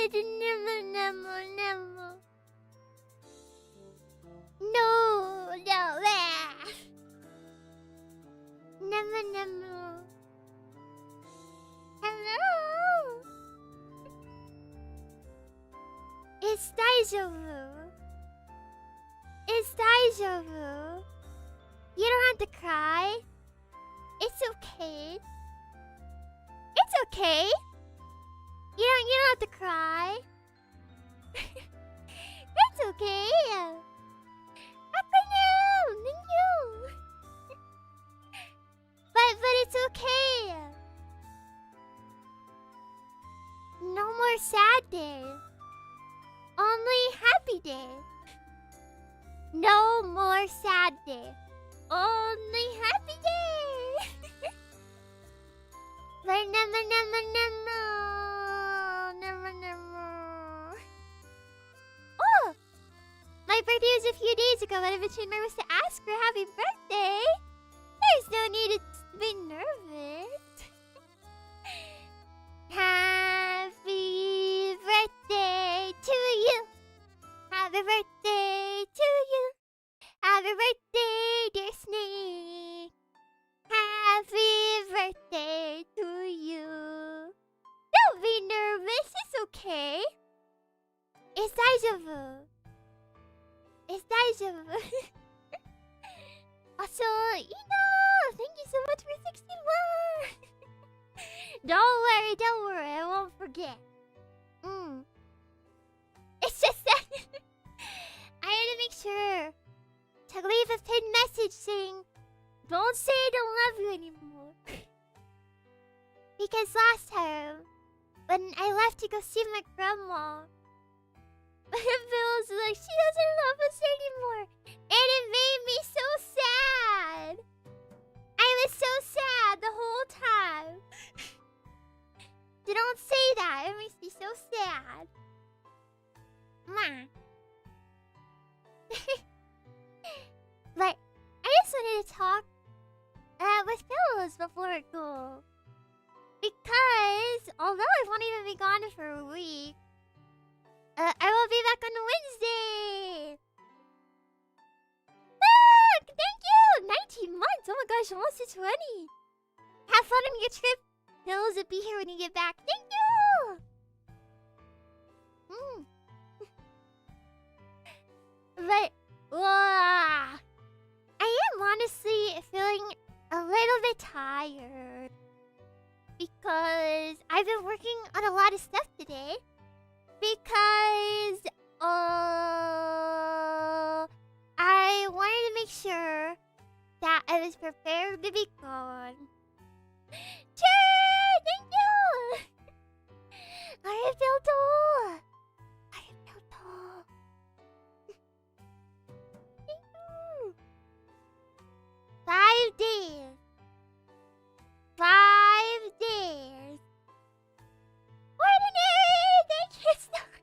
Never, never, never. No, no, never, never. Hello. It's Daijobu. It's Daijobu. You don't have to cry. It's okay. It's okay. You don't have to cry. It's okay. Happy new, thank you. But it's okay. No more sad day. Only happy day. No more sad day. Only happy day. But never, never, never. Never, never. Oh! My birthday was a few days ago, but I've been too nervous to ask for a happy birthday. There's no need to be nervous. Happy birthday to you. Happy birthday to you. Happy birthday, dear Snake. Happy birthday to you. Don't be nervous, it's okay. It's Daijobu. It's Daijobu. Also, thank you so much for 60 more. Don't worry, I won't forget. It's just that I had to make sure to leave a pinned message saying, don't say I don't love you anymore. Because last time, when I left to go see my grandma, Bill was like, she doesn't love us anymore. And it made me so sad. I was so sad the whole time. Don't say that. It makes me so sad. But I just wanted to talk with Pillows before I go. Because although I won't even be gone for a week, I will be back on Wednesday. Look! Thank you! 19 months! Oh my gosh, almost to 20. Have fun on your trip. Pillows will be here when you get back. Thank you! But, I am honestly feeling a little bit tired. Because I've been working on a lot of stuff today. Because, I wanted to make sure that I was prepared to be gone. Sure! Thank you! I have built all. Thank you. 5 days. 5 days. Ordinary! Thank you so much.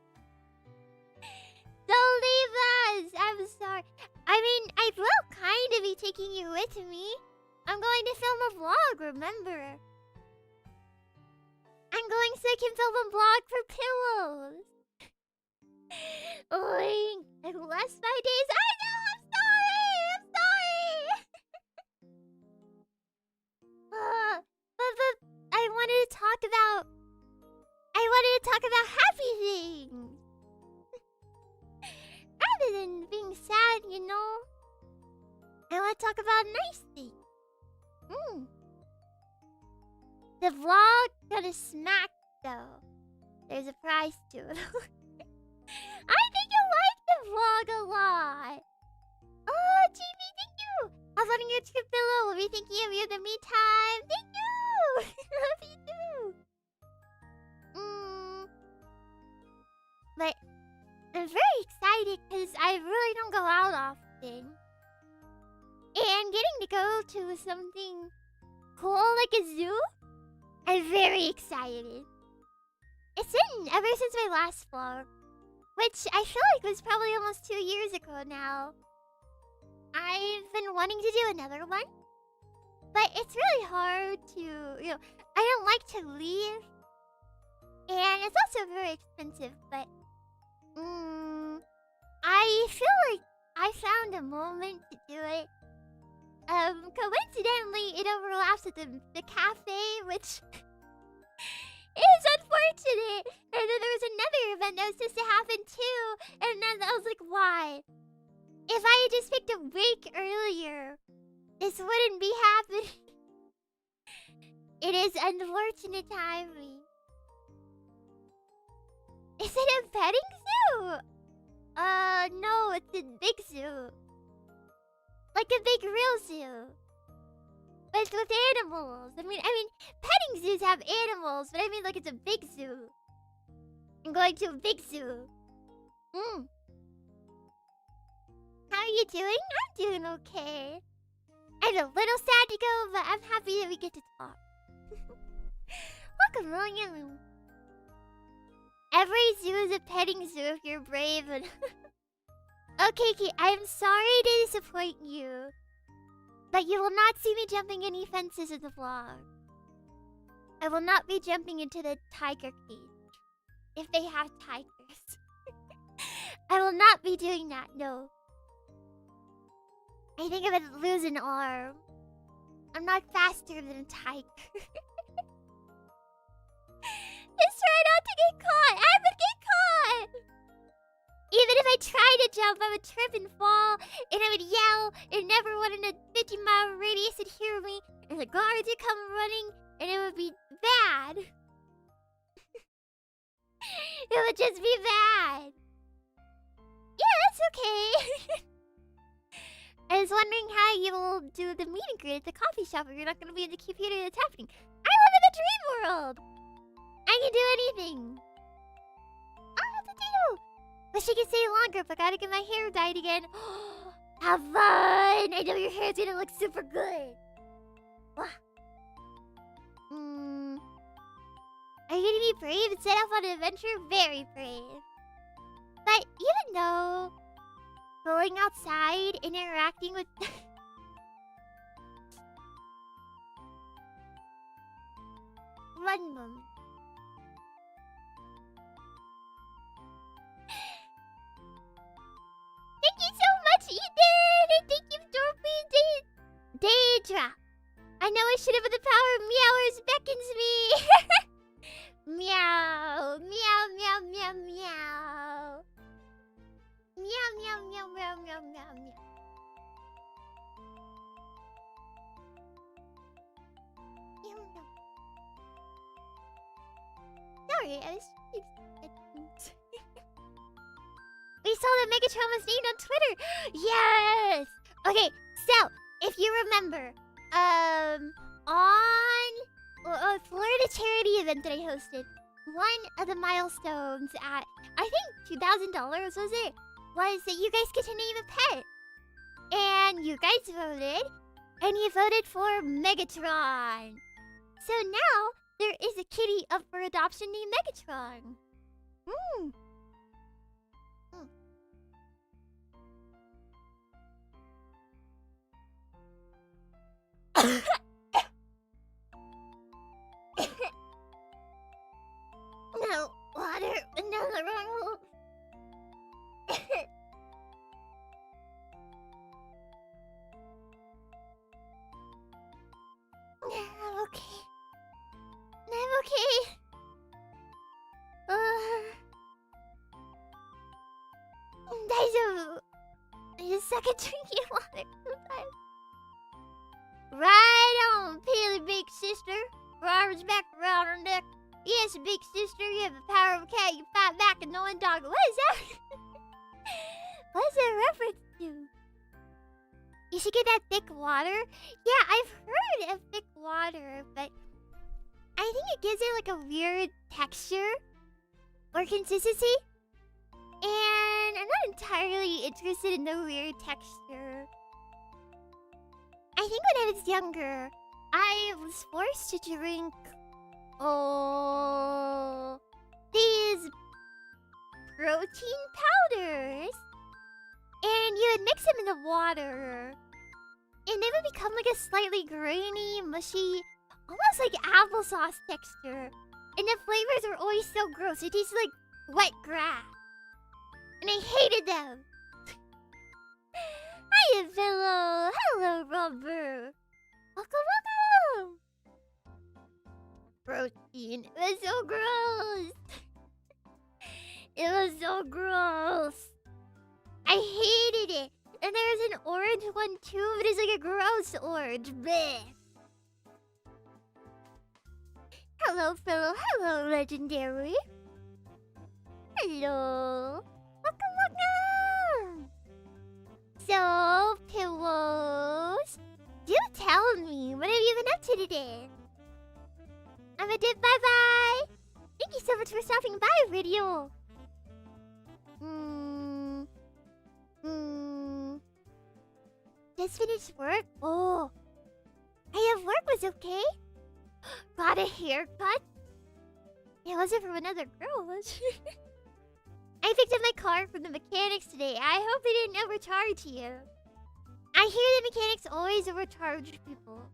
Don't leave us! I'm sorry. I mean, I will kind of be taking you with me. I'm going to film a vlog, remember? I'm going so I can film a vlog for Pillows. Oink. And last 5 days. I know! I'm sorry! But I wanted to talk about... happy things. Rather than being sad, I want to talk about nice things. The vlog gonna smack though. There's a prize to it. I think you like the vlog a lot. Oh, GB, thank you. Have fun on your trip, Pillow. We'll be thinking of you in the meantime. Thank you. Love you too. But I'm very excited because I really don't go out often. And getting to go to something cool like a zoo, I'm very excited. It's been ever since my last vlog, which I feel like was probably almost 2 years ago now. I've been wanting to do another one, but it's really hard to, I don't like to leave And it's also very expensive, but I feel like I found a moment to do it. Coincidentally, it overlaps with the cafe, which is unfortunate. And then there was another event that was supposed to happen too, and then I was like, why? If I had just picked a week earlier, this wouldn't be happening. It is unfortunate timing. Is it a petting zoo? No, it's a big zoo. Like a big real zoo. But it's with animals. I mean, petting zoos have animals, but I mean like it's a big zoo. I'm going to a big zoo. How are you doing? I'm doing okay. I'm a little sad to go, but I'm happy that we get to talk. Welcome, William. Every zoo is a petting zoo if you're brave. And okay, Kate, I'm sorry to disappoint you, but you will not see me jumping any fences in the vlog. I will not be jumping into the tiger cage, if they have tigers. I will not be doing that, no. I think I would lose an arm. I'm not faster than a tiger. Just try not to get caught. I would get caught. Even if I tried to jump, I would trip and fall, and I would yell, and everyone in a 50-mile radius would hear me, and the guards would come running, and it would be bad. It would just be bad. Yeah, that's okay. I was wondering how you will do the meet and greet at the coffee shop if you're not going to be in the computer that's happening. I live in a dream world. I can do anything. Oh, potato. Wish I could stay longer, but gotta get my hair dyed again. Have fun. I know your hair's gonna look super good. Are you gonna be brave and set off on an adventure? Very brave. But even though going outside, interacting with one moment. Thank you so much, Ethan! And thank you, Dorothy Daedra. I know I should have, but the power of meowers beckons me. Meow, meow, meow, meow, meow. Meow, meow, meow, meow, meow, meow, meow. Meow, meow. Sorry, I was... We saw that Megatron was named on Twitter! Yes! Okay, so, if you remember, on a Florida charity event that I hosted, one of the milestones at, I think $2,000 was it? Was that you guys get to name a pet. And you guys voted, and you voted for Megatron. So now, there is a kitty up for adoption named Megatron. No water, another roll. I'm okay. I'm okay. I just suck at drinking water sometimes. Right on, Peely Big Sister. Her arms back around her neck. Yes, Big Sister, you have the power of a cat. You fight back a knowing dog. What is that? What is that reference to? You should get that thick water. Yeah, I've heard of thick water, but I think it gives it like a weird texture or consistency. And I'm not entirely interested in the weird texture. I think when I was younger, I was forced to drink these protein powders. And you would mix them in the water. And they would become like a slightly grainy, mushy, almost like applesauce texture. And the flavors are always so gross. It tastes like wet grass. And I hated them. Hiya, Pillow. Hello, Rubber. Welcome, welcome. Protein. It was so gross. It was so gross. I hated it. And there's an orange one too, but it's like a gross orange. Bleh. Hello, Pillow. Hello, Legendary. Hello. Welcome, welcome. So, Pillows, do tell me, what have you been up to today? I'm a dip, bye-bye. Thank you so much for stopping by, video. Just finished work? Oh. I have work was okay. Got a haircut? It wasn't from another girl, was it? I picked up my car from the mechanics today. I hope they didn't overcharge you. I hear the mechanics always overcharge people.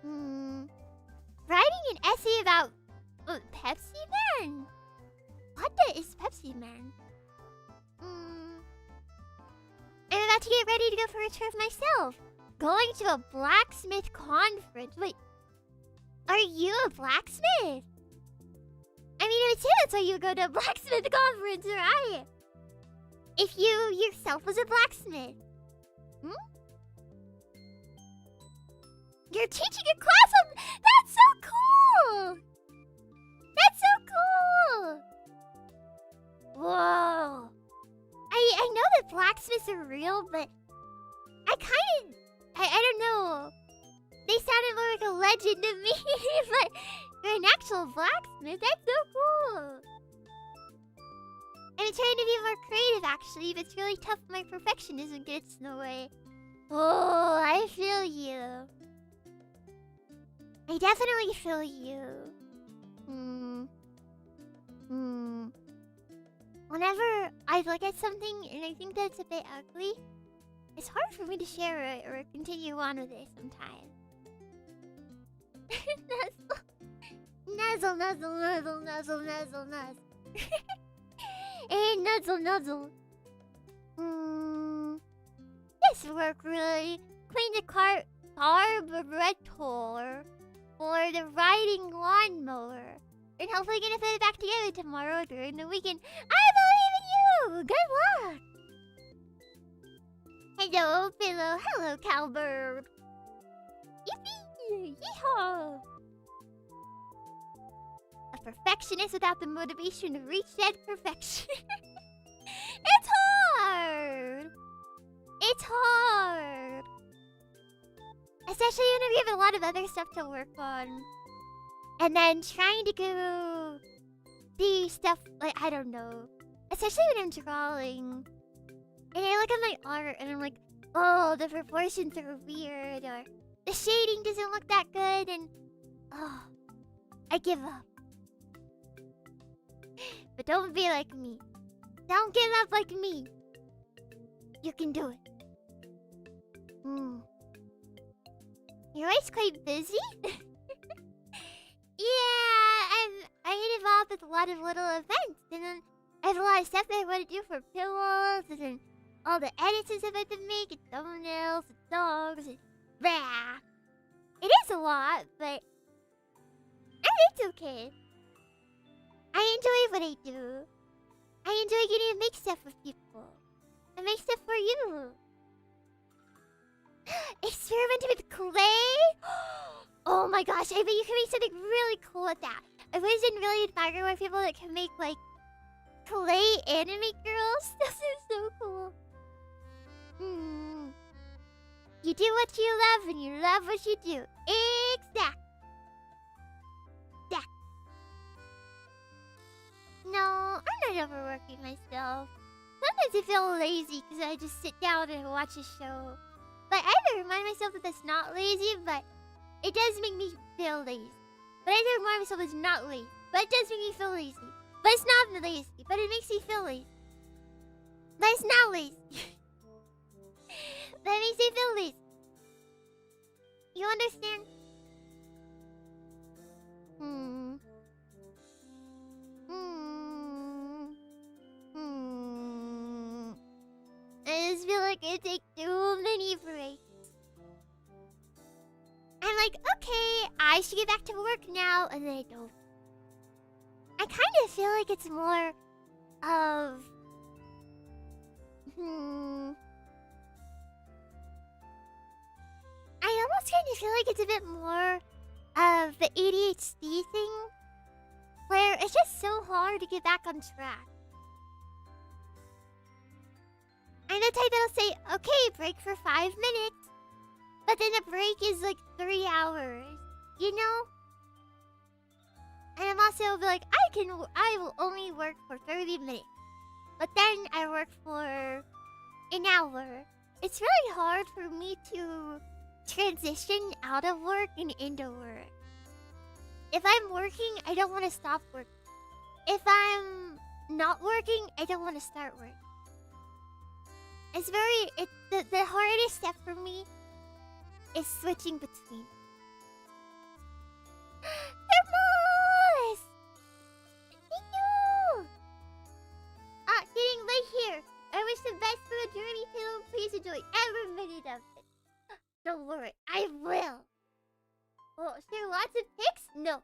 Writing an essay about Pepsi Man? What is Pepsi Man? I'm about to get ready to go for a trip myself. Going to a blacksmith conference. Wait, are you a blacksmith? I mean, I would say that's why you go to a blacksmith conference, right? If you yourself was a blacksmith. You're teaching a class on... That's so cool! That's so cool! Whoa. I know that blacksmiths are real, but I don't know. They sounded more like a legend to me, but you're an actual blacksmith. That's so cool. I'm trying to be more creative, actually, but it's really tough when my perfectionism gets in the way. Oh, I feel you. I definitely feel you. Whenever I look at something and I think that's a bit ugly, it's hard for me to share it or continue on with it sometimes. Nuzzle, nuzzle, nuzzle, nuzzle, nuzzle, nuzzle. Hey, nuzzle, nuzzle. This work really clean the carburetor for the riding lawnmower. And hopefully gonna put it back together tomorrow during the weekend. I believe in you! Good luck! Hello, Pillow. Hello, Cowbird. Yippee! Yeehaw! A perfectionist without the motivation to reach that perfection. It's hard! It's hard! Especially when we have a lot of other stuff to work on. And then trying to go the stuff, like, I don't know. Especially when I'm drawing. And I look at my art and I'm like, oh, the proportions are weird. Or the shading doesn't look that good. And, oh, I give up. But don't be like me. Don't give up like me. You can do it. You're always quite busy? Yeah, I get involved with a lot of little events, and then I have a lot of stuff that I want to do for Pillows, and then all the edits and stuff I have to make, and thumbnails, and songs, and rah. It is a lot, but it's okay. I enjoy what I do. I enjoy getting to make stuff with people. I make stuff for you. Experimenting with clay? Oh my gosh, I bet you can make something really cool with that. I've always been really admired by people that can make, like, clay anime girls. This is so cool. You do what you love and you love what you do. Exact. No, I'm not overworking myself. Sometimes I feel lazy because I just sit down and watch a show. But I have to remind myself that that's not lazy, but it does make me feel lazy. But I have to remind myself it's not lazy. But it does make me feel lazy. But it's not lazy. But it makes me feel lazy. But it's not lazy. That makes me feel lazy. You understand? like, it take too many breaks. I'm like, okay, I should get back to work now, and then I don't. I kind of feel like it's more of... I almost kind of feel like it's a bit more of the ADHD thing, where it's just so hard to get back on track. I'm the type that'll say, okay, break for 5 minutes, but then the break is like 3 hours, you know? And I'm also like, I will only work for 30 minutes, but then I work for an hour. It's really hard for me to transition out of work and into work. If I'm working, I don't want to stop working. If I'm not working, I don't want to start working. It's the hardest step for me is switching between. Thermos! Thank you! Getting late here. I wish the best for the journey, Pillow. Please enjoy every minute of it. Don't worry, I will. Oh, share lots of pics? No.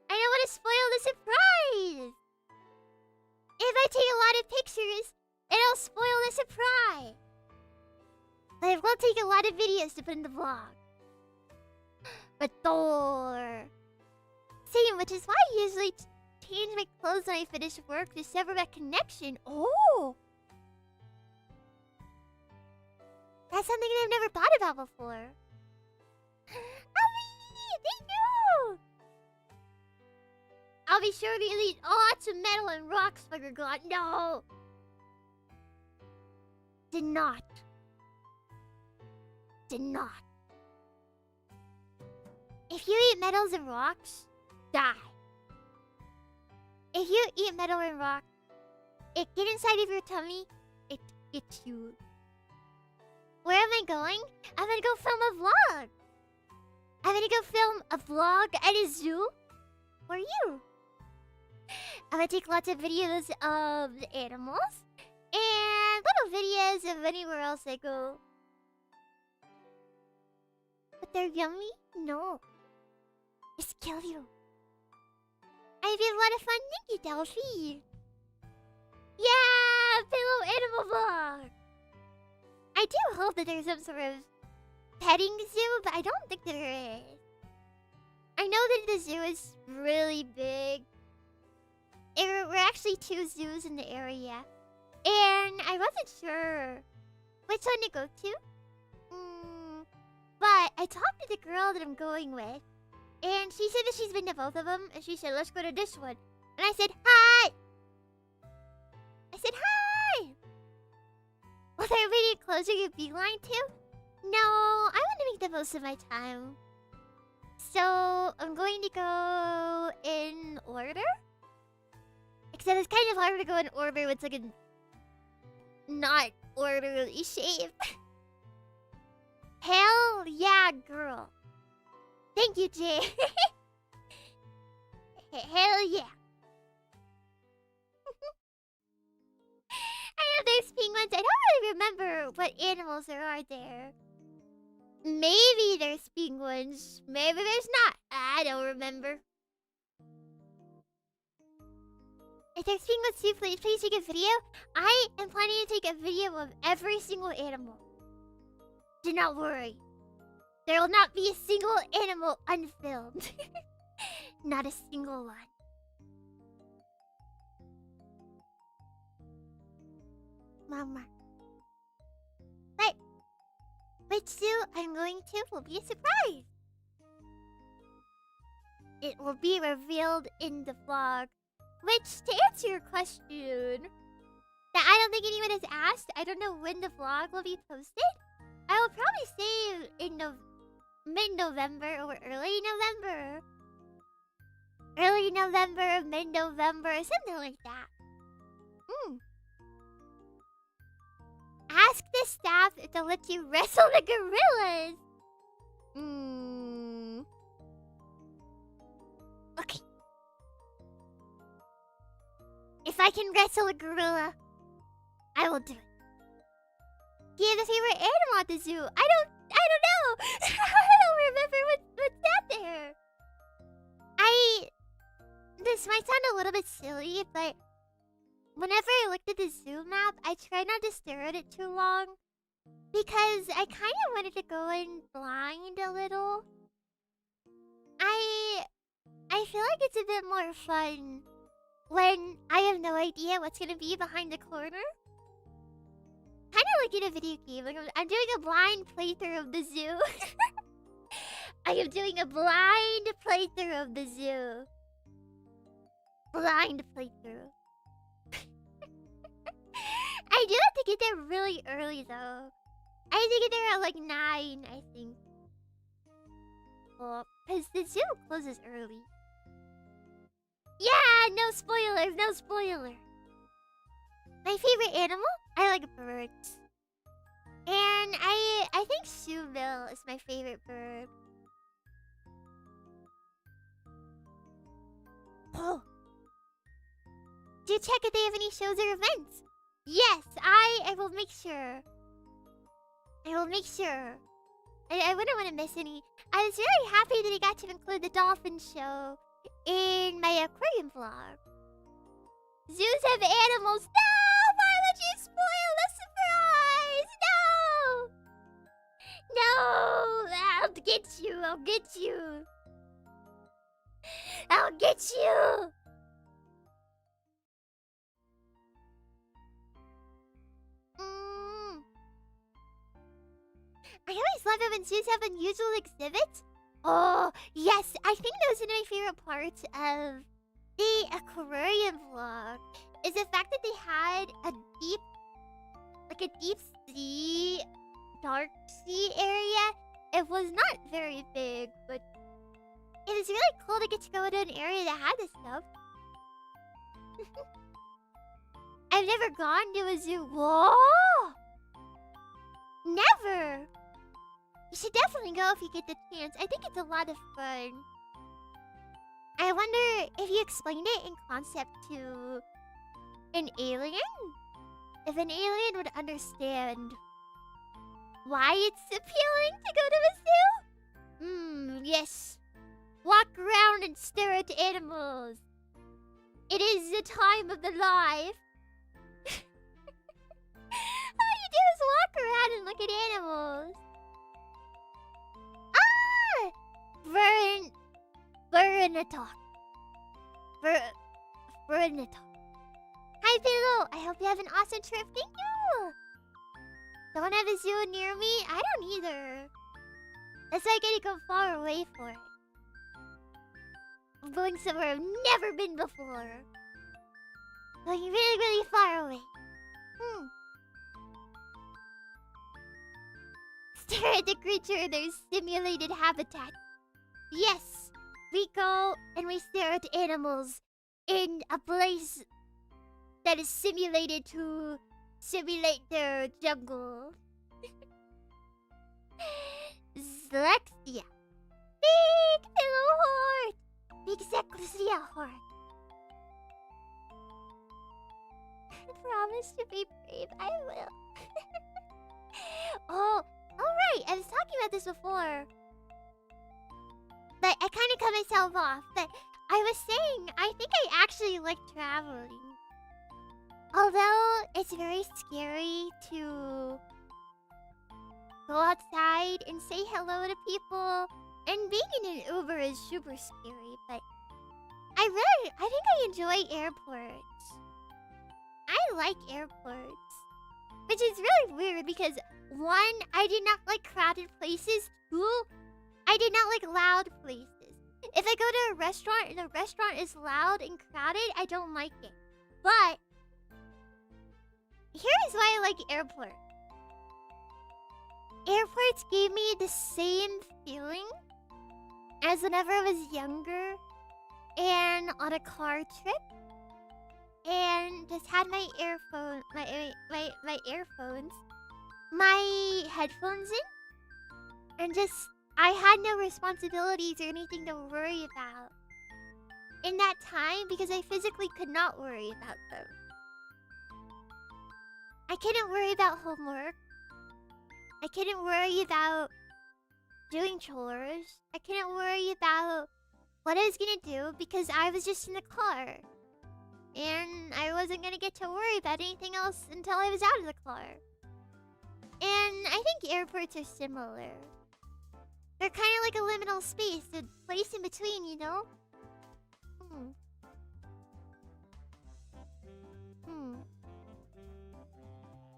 I don't want to spoil the surprise. If I take a lot of pictures, it'll spoil the surprise. But I will take a lot of videos to put in the vlog. But Thor. Same, which is why I usually change my clothes when I finish work to sever that connection. Oh! That's something I've never thought about before. Abby! Thank you! I'll be sure to eat lots of metal and rocks, Spider God. No! Did not. Did not. If you eat metals and rocks, die. If you eat metal and rock, it get inside of your tummy, it gets you. Where am I going? I'm gonna go film a vlog. I'm gonna go film a vlog at a zoo for you. I'm gonna take lots of videos of the animals and little videos of anywhere else I go. But they're yummy? No. Just kill you. I've had a lot of fun. Thank you, Delphi. Yeah! Pillow animal vlog! I do hope that there's some sort of petting zoo, but I don't think there is. I know that the zoo is really big. We're actually 2 zoos in the area. And I wasn't sure which one to go to. But I talked to the girl that I'm going with. And she said that she's been to both of them. And she said, let's go to this one. And I said, hi! I said, hi! Was there really closer you beeline to? No, I want to make the most of my time. So, I'm going to go in order? Except it's kind of hard to go in order with like a not orderly shape. Hell yeah, girl. Thank you, Jay. Hell yeah. I know there's penguins. I don't really remember what animals there are there. Maybe there's penguins. Maybe there's not. I don't remember. If there's penguins too, please take a video. I am planning to take a video of every single animal. Do not worry. There will not be a single animal unfilmed. Not a single one. Mama. But which zoo I'm going to will be a surprise. It will be revealed in the vlog. Which, to answer your question, that I don't think anyone has asked, I don't know when the vlog will be posted. I will probably say in mid-November or early November. Early November, mid-November, something like that. Ask the staff if they'll let you wrestle the gorillas. Okay. If I can wrestle a gorilla, I will do it. Do you have a favorite animal at the zoo? I don't know. I don't remember what's out there. This might sound a little bit silly, but whenever I looked at the zoo map, I try not to stare at it too long because I kind of wanted to go in blind a little. I feel like it's a bit more fun when I have no idea what's gonna be behind the corner. Kind of like in a video game. Like I'm doing a blind playthrough of the zoo. I am doing a blind playthrough of the zoo. Blind playthrough. I do have to get there really early though. I have to get there at like 9, I think. Well, because the zoo closes early. Yeah, no spoilers, no spoiler. My favorite animal? I like birds. And I think shoebill is my favorite bird. Oh. Do check if they have any shows or events. Yes, I will make sure. I will make sure. I wouldn't want to miss any. I was really happy that I got to include the dolphin show in my aquarium vlog. Zoos have animals. No! Why would you spoil the surprise? No! No! I'll get you. I'll get you. I'll get you. I always love it when zoos have unusual exhibits. Oh, yes. I think that was one of my favorite parts of the aquarium vlog. Is the fact that they had a deep sea, dark sea area. It was not very big, but it was really cool to get to go to an area that had this stuff. I've never gone to a zoo. Whoa! Never! You should definitely go if you get the chance. I think it's a lot of fun. I wonder if you explained it in concept to an alien? If an alien would understand why it's appealing to go to a zoo? Yes. Walk around and stare at animals. It is the time of the life. All you do is walk around and look at animals. Burnatalk. Hi, Pillow. I hope you have an awesome trip. Thank you. Don't have a zoo near me? I don't either. That's why I gotta go far away for it. I'm going somewhere I've never been before. Going really, really far away. Stare at the creature in their simulated habitat. Yes, we go and we stare at animals in a place that is simulated to simulate their jungle. Zlexia. Big pillow horde. Big Zlexia horde. Promise to be brave. I will. Oh, alright. I was talking about this before. But I kind of cut myself off. But I was saying, I think I actually like traveling. Although it's very scary to go outside and say hello to people. And being in an Uber is super scary. But I think I enjoy airports. I like airports. Which is really weird because 1, I do not like crowded places. 2, I do not like loud places. If I go to a restaurant and the restaurant is loud and crowded, I don't like it. But here's why I like airports. Airports gave me the same feeling as whenever I was younger and on a car trip. And just had my earphones, my headphones in, and just I had no responsibilities or anything to worry about in that time because I physically could not worry about them. I couldn't worry about homework. I couldn't worry about doing chores. I couldn't worry about what I was gonna do because I was just in the car. And I wasn't gonna get to worry about anything else until I was out of the car. And I think airports are similar. They're kind of like a liminal space, a place in between, you know?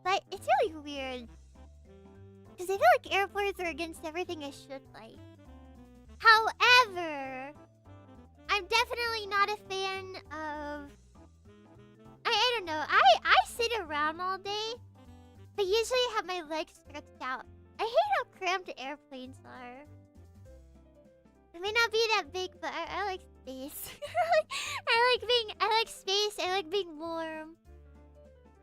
But it's really weird. Because I feel like airports are against everything I should like. However, I'm definitely not a fan of... I don't know. I sit around all day, but usually I have my legs stretched out. I hate how cramped airplanes are. It may not be that big, but I like space. I like space. I like being warm.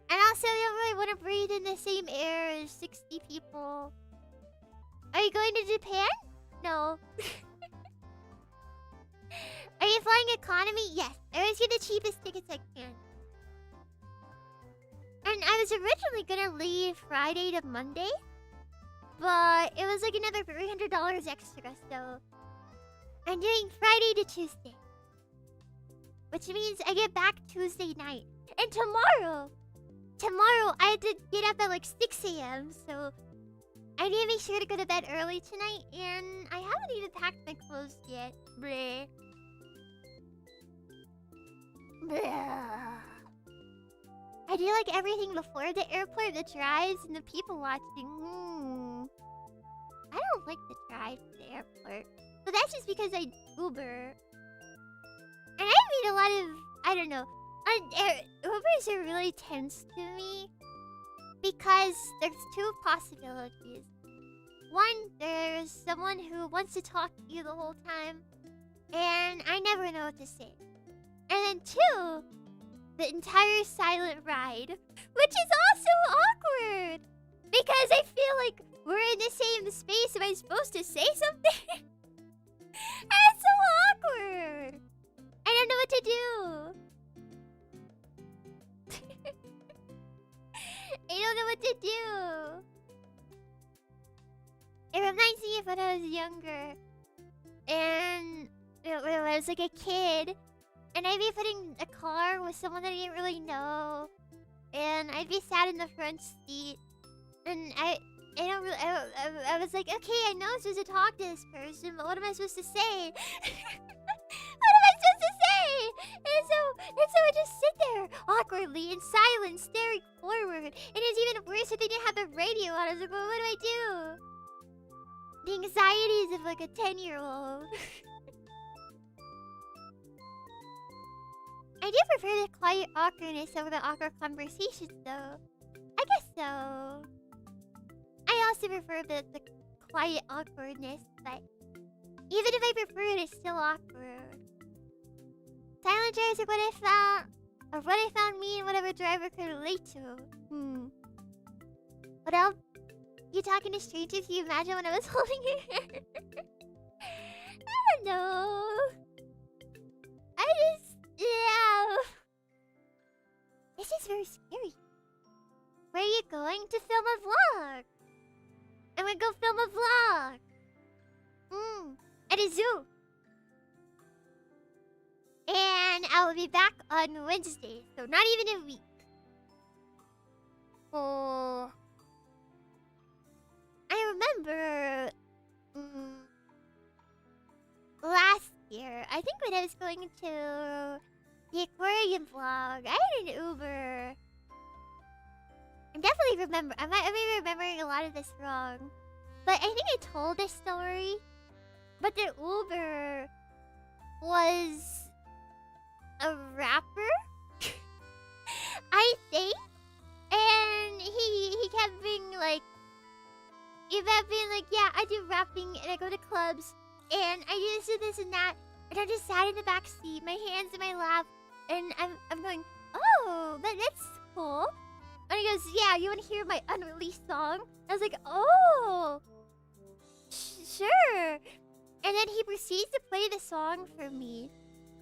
And also, I don't really want to breathe in the same air as 60 people. Are you going to Japan? No. Are you flying economy? Yes. I always get the cheapest tickets I can. And I was originally gonna leave Friday to Monday, but it was like another $300 extra, so I'm doing Friday to Tuesday. Which means I get back Tuesday night. And tomorrow I had to get up at like 6 a.m. So I need to make sure to go to bed early tonight. And I haven't even packed my clothes yet. Bleh. Bleh. I do like everything before the airport, the drives and the people watching. I don't like the drive to the airport. But that's just because I Uber. And I meet a lot of, I don't know. Ubers are really tense to me because there's two possibilities. One, there's someone who wants to talk to you the whole time, and I never know what to say. And then two, the entire silent ride, which is also awkward because I feel like we're in the same space. Am I supposed to say something? That's so awkward. I don't know what to do. I don't know what to do. It reminds me of when I was younger. And when I was like a kid. And I'd be putting a car with someone that I didn't really know. And I'd be sat in the front seat. And I was like, okay, I know I'm supposed to talk to this person, but what am I supposed to say? What am I supposed to say? And so I just sit there awkwardly in silence, staring forward. And it's even worse if they didn't have the radio on. I was like, well, what do I do? The anxieties of like a 10-year-old. I do prefer the quiet awkwardness over the awkward conversations, though. I guess so. I also prefer the quiet awkwardness, but even if I prefer it, it's still awkward. Silent drives are what I found me and whatever driver could relate to. What else? You talking to strangers? You imagine when I was holding your hair? I don't know. Yeah. This is very scary. Where are you going? To film a vlog. I'm gonna go film a vlog. At a zoo. And I will be back on Wednesday, so not even a week. Oh. I remember last year, I think when I was going to the aquarium vlog, I had an Uber. I definitely remember. I might be remembering a lot of this wrong. But I think I told this story. But the Uber was a rapper, I think. And he kept being like, yeah, I do rapping and I go to clubs and I do this and that. And I just sat in the back seat, my hands in my lap, and I'm going, oh, that's cool. And he goes, yeah, you want to hear my unreleased song? I was like, oh, sure. And then he proceeds to play the song for me.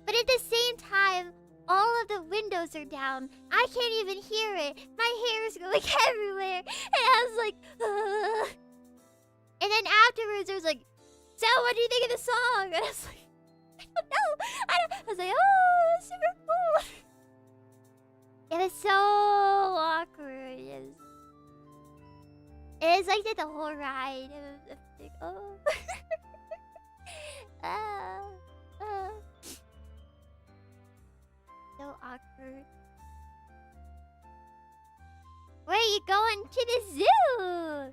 But at the same time, all of the windows are down. I can't even hear it. My hair is going everywhere. And I was like, And then afterwards, it was like, so what do you think of the song? And I was like, I don't know. I was like, oh, it's super cool. It was so awkward. It was like that the whole ride. It was like, oh. So awkward. Where are you going? To the zoo!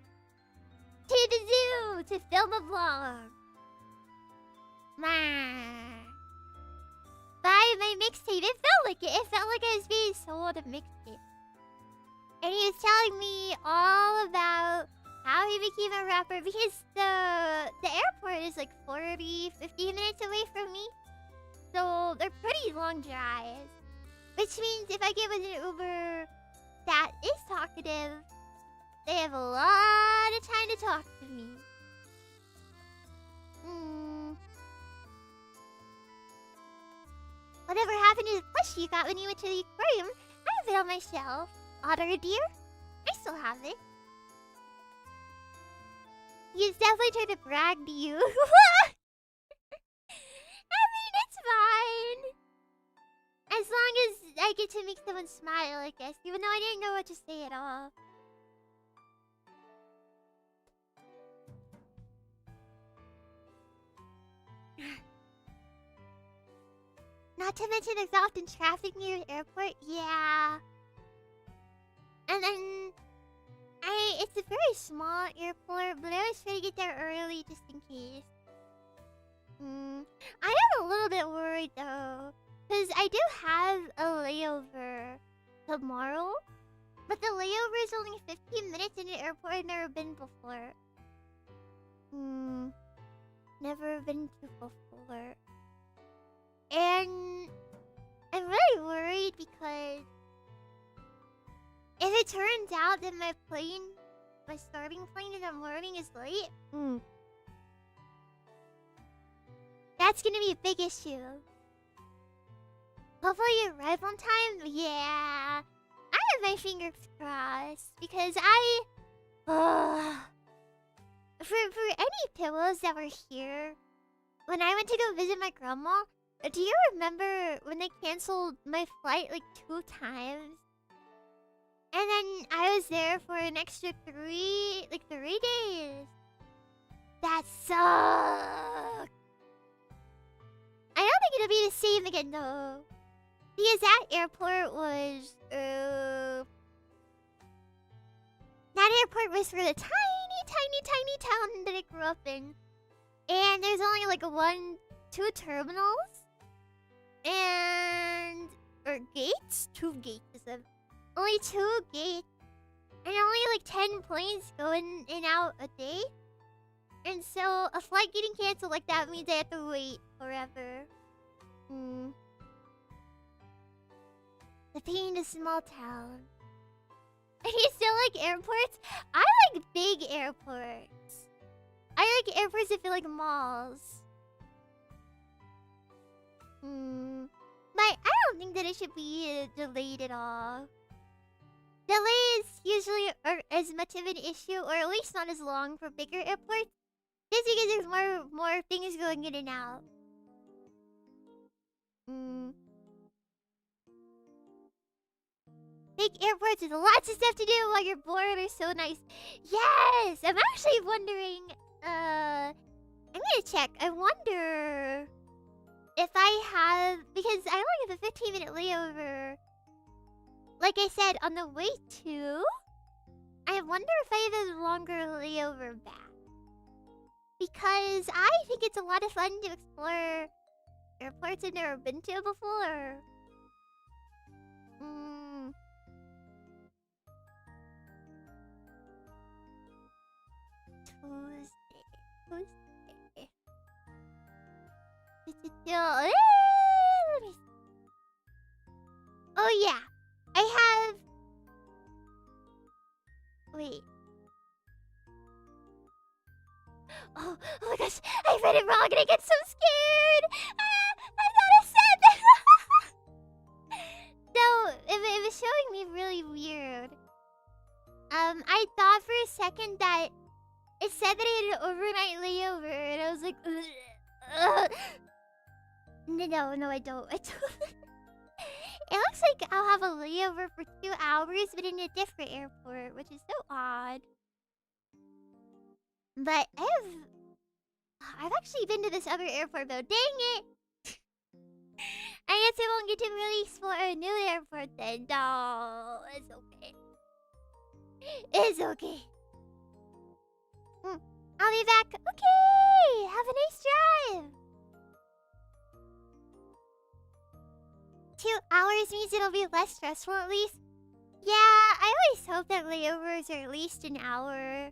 To the zoo to film a vlog. Buy my mixtape. It felt like it. It felt like I was being sold a mixtape. And he was telling me all about how he became a rapper because the airport is like 40, 50 minutes away from me. So they're pretty long drives. Which means if I get with an Uber that is talkative, they have a lot of time to talk to me. Whatever happened to the plushie you got when you went to the aquarium? I have it on my shelf. Moderators? I still have it. He's definitely trying to brag to you. I mean, it's fine. As long as I get to make someone smile, I guess. Even though I didn't know what to say at all. Not to mention there's often traffic near the airport. Yeah. And then it's a very small airport, but I always try to get there early just in case. I am a little bit worried though, because I do have a layover tomorrow, but the layover is only 15 minutes in the airport I've never been before. Never been to before. And I'm really worried because if it turns out that my starting plane in the morning is late, that's gonna be a big issue. Hopefully you arrive on time. Yeah, I have my fingers crossed because for any pillows that were here, when I went to go visit my grandma, do you remember when they canceled my flight like 2 times? And then I was there for an extra 3 days. That sucked. I don't think it'll be the same again though. Because that airport was for the tiny town that I grew up in. And there's only like 2 terminals. Or gates? 2 gates is them. Only 2 gates. And only like 10 planes go in and out a day. And so a flight getting canceled like that means I have to wait forever. The pain in a small town. And you still like airports? I like big airports. I like airports that feel like malls. But I don't think that it should be delayed at all. Delays usually are as much of an issue, or at least not as long for bigger airports. Just because there's more things going in and out. Big airports with lots of stuff to do while you're bored are so nice. Yes! I'm actually wondering, I'm gonna check. I wonder if I have, because I only have a 15-minute layover. Like I said, on the way to, I wonder if I have a longer layover back. Because I think it's a lot of fun to explore airports I've never been to before. Tuesday. Let me see. Oh yeah, I have. Wait. Oh my gosh, I read it wrong and I get so scared. I thought I said that. No, it was showing me really weird. I thought for a second that It said that I had an overnight layover, and I was like, ugh. No, I don't. I don't. It looks like I'll have a layover for 2 hours, but in a different airport, which is so odd. But I've actually been to this other airport though. Dang it! I guess I won't get to release for a new airport then. No, it's okay. It's okay. I'll be back. Okay, have a nice drive. 2 hours means it'll be less stressful at least. Yeah, I always hope that layovers are at least an hour.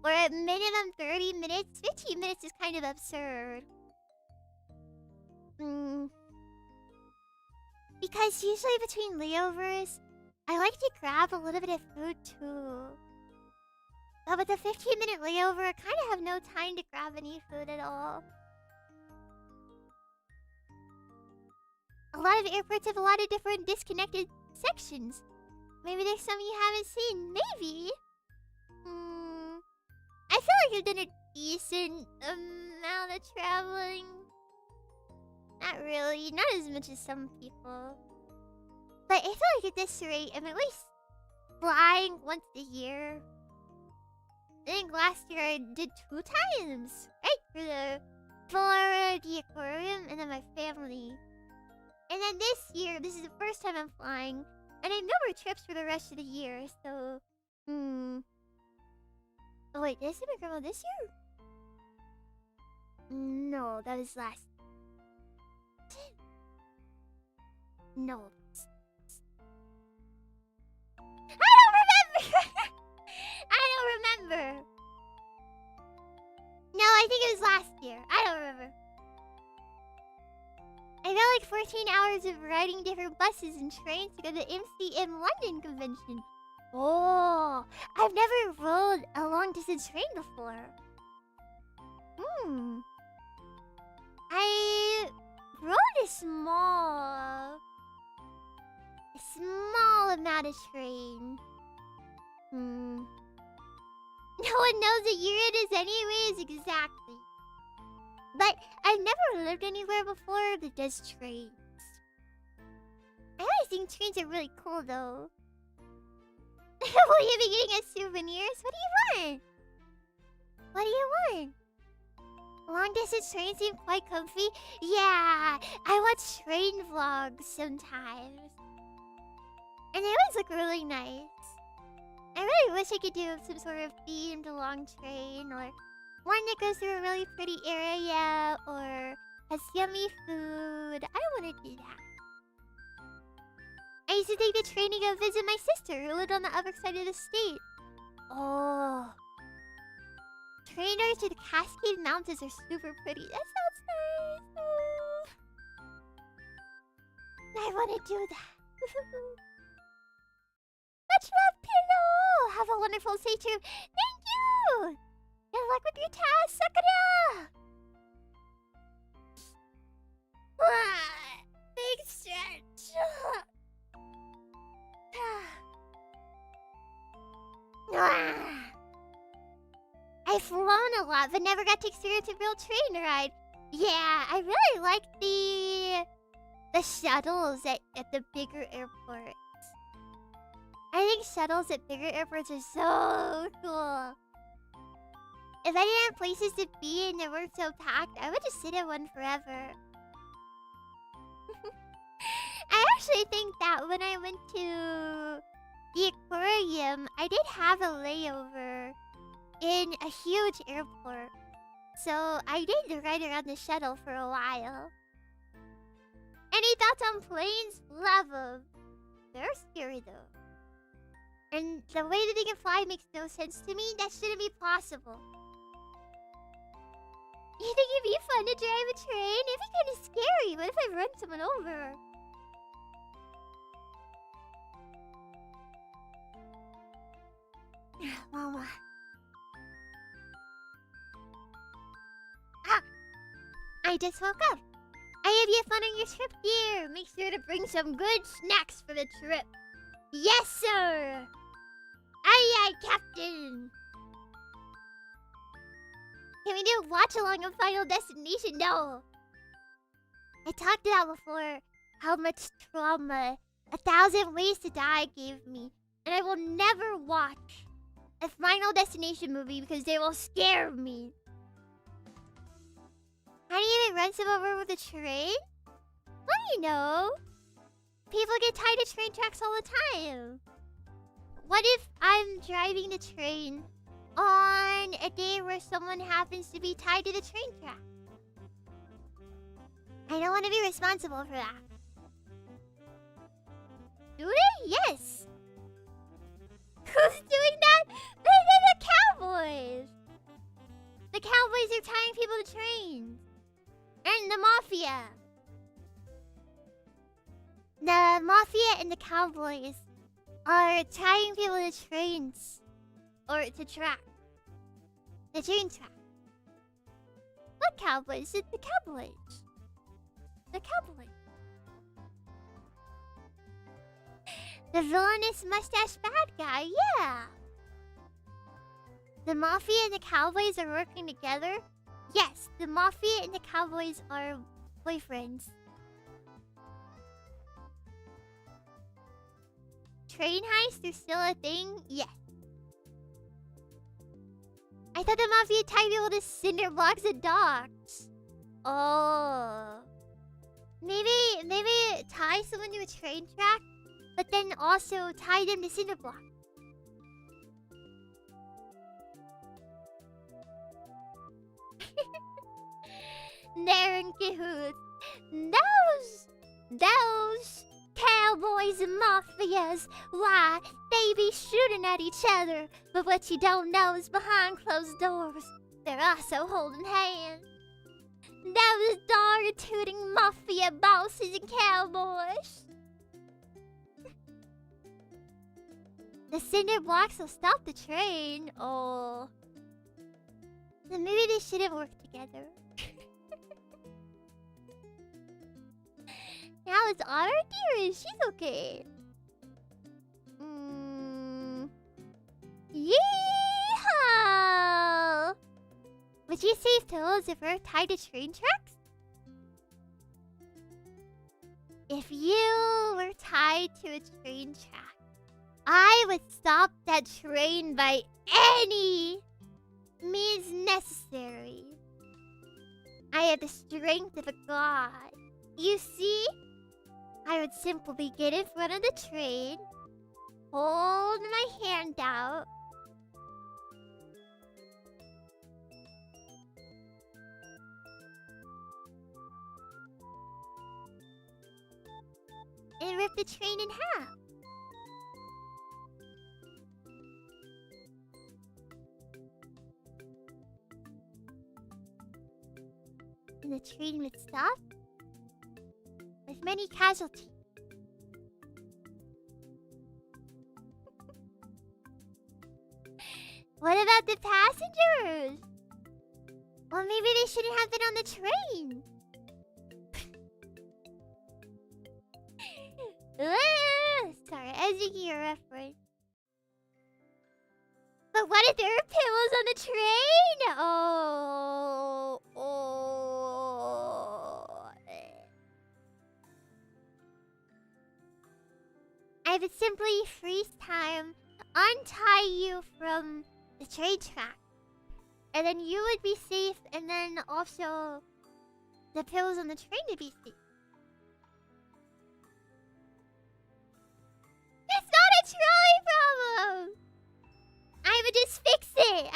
Or at minimum 30 minutes. 15 minutes is kind of absurd. Because usually between layovers, I like to grab a little bit of food too. But with a 15-minute layover, I kind of have no time to grab any food at all. A lot of airports have a lot of different disconnected sections. Maybe there's some you haven't seen. Maybe. I feel like I've done a decent amount of traveling. Not really. Not as much as some people. But I feel like at this rate, I'm at least flying once a year. I think last year I did 2 times. Right? For the aquarium and then my family. And then this year, this is the first time I'm flying. And I have no more trips for the rest of the year, so... Oh wait, did I see my grandma this year? No, that was last... No. I don't remember! I don't remember! No, I think it was last year. I don't remember. I got like 14 hours of riding different buses and trains to go to the MCM London convention. Oh, I've never rode a long distance train before. I rode a small amount of train. No one knows what year it is anyways, exactly. But I've never lived anywhere before that does trains. I always think trains are really cool though. Will you be getting us souvenirs? What do you want? What do you want? Long distance trains seem quite comfy. Yeah, I watch train vlogs sometimes. And they always look really nice. I really wish I could do some sort of themed long train or one that goes through a really pretty area or has yummy food. I want to do that. I used to take the train to go visit my sister who lived on the other side of the state. Oh. Train rides to the Cascade Mountains are super pretty. That sounds nice. Oh. I want to do that. Much love, Pillow! Have a wonderful stay trip. Thank you! Good luck with your task, Sakura! Big stretch. I've flown a lot, but never got to experience a real train ride. Yeah, I really like the shuttles at the bigger airports. I think shuttles at bigger airports are so cool. If I didn't have places to be and they weren't so packed, I would just sit in one forever. I actually think that when I went to the aquarium, I did have a layover in a huge airport. So I did ride around the shuttle for a while. Any thoughts on planes? Love them. They're scary though. And the way that they can fly makes no sense to me. That shouldn't be possible. You think it'd be fun to drive a train? It'd be kind of scary. What if I run someone over? Mama. Ah! I just woke up. I hope you have fun on your trip, dear. Make sure to bring some good snacks for the trip. Yes, sir. Aye, aye, Captain. Can we do watch along of Final Destination? No. I talked about before how much trauma 1,000 Ways to Die gave me. And I will never watch a Final Destination movie because they will scare me. How do you even run someone over with a train? Well, you know. People get tied to train tracks all the time. What if I'm driving the train on a day where someone happens to be tied to the train track? I don't want to be responsible for that. Do they? Yes. Who's doing that? They're the cowboys. The cowboys are tying people to trains. And the mafia. The mafia and the cowboys are tying people to trains. Or to track. The train track. What cowboys? It's the cowboys. The cowboys. The villainous mustache bad guy, yeah. The mafia and the cowboys are working together? Yes, the mafia and the cowboys are boyfriends. Train heists are still a thing? Yes. I thought the mafia tied people to cinder blocks and docks. Oh. Maybe tie someone to a train track, but then also tie them to cinder blocks. They're in cahoots. Those cowboys and mafias, why, they be shooting at each other. But what you don't know is behind closed doors, they're also holding hands. Those dog-tooting mafia bosses and cowboys. The cinder blocks will stop the train. Oh. Then maybe they shouldn't work together. Now it's our dear and she's okay. Yeehaw! Would you save pillows if we're tied to train tracks? If you were tied to a train track, I would stop that train by any means necessary. I have the strength of a god. You see? I would simply get in front of the train, hold my hand out, and rip the train in half. And the train would stop with many casualties. What about the passengers? Well, maybe they shouldn't have been on the train. Sorry, I was making a reference. But what if there are pillows on the train? Oh. I would simply freeze time, untie you from the train track, and then you would be safe, and then also the pillows on the train would be safe. It's not a trolley problem! I would just fix it!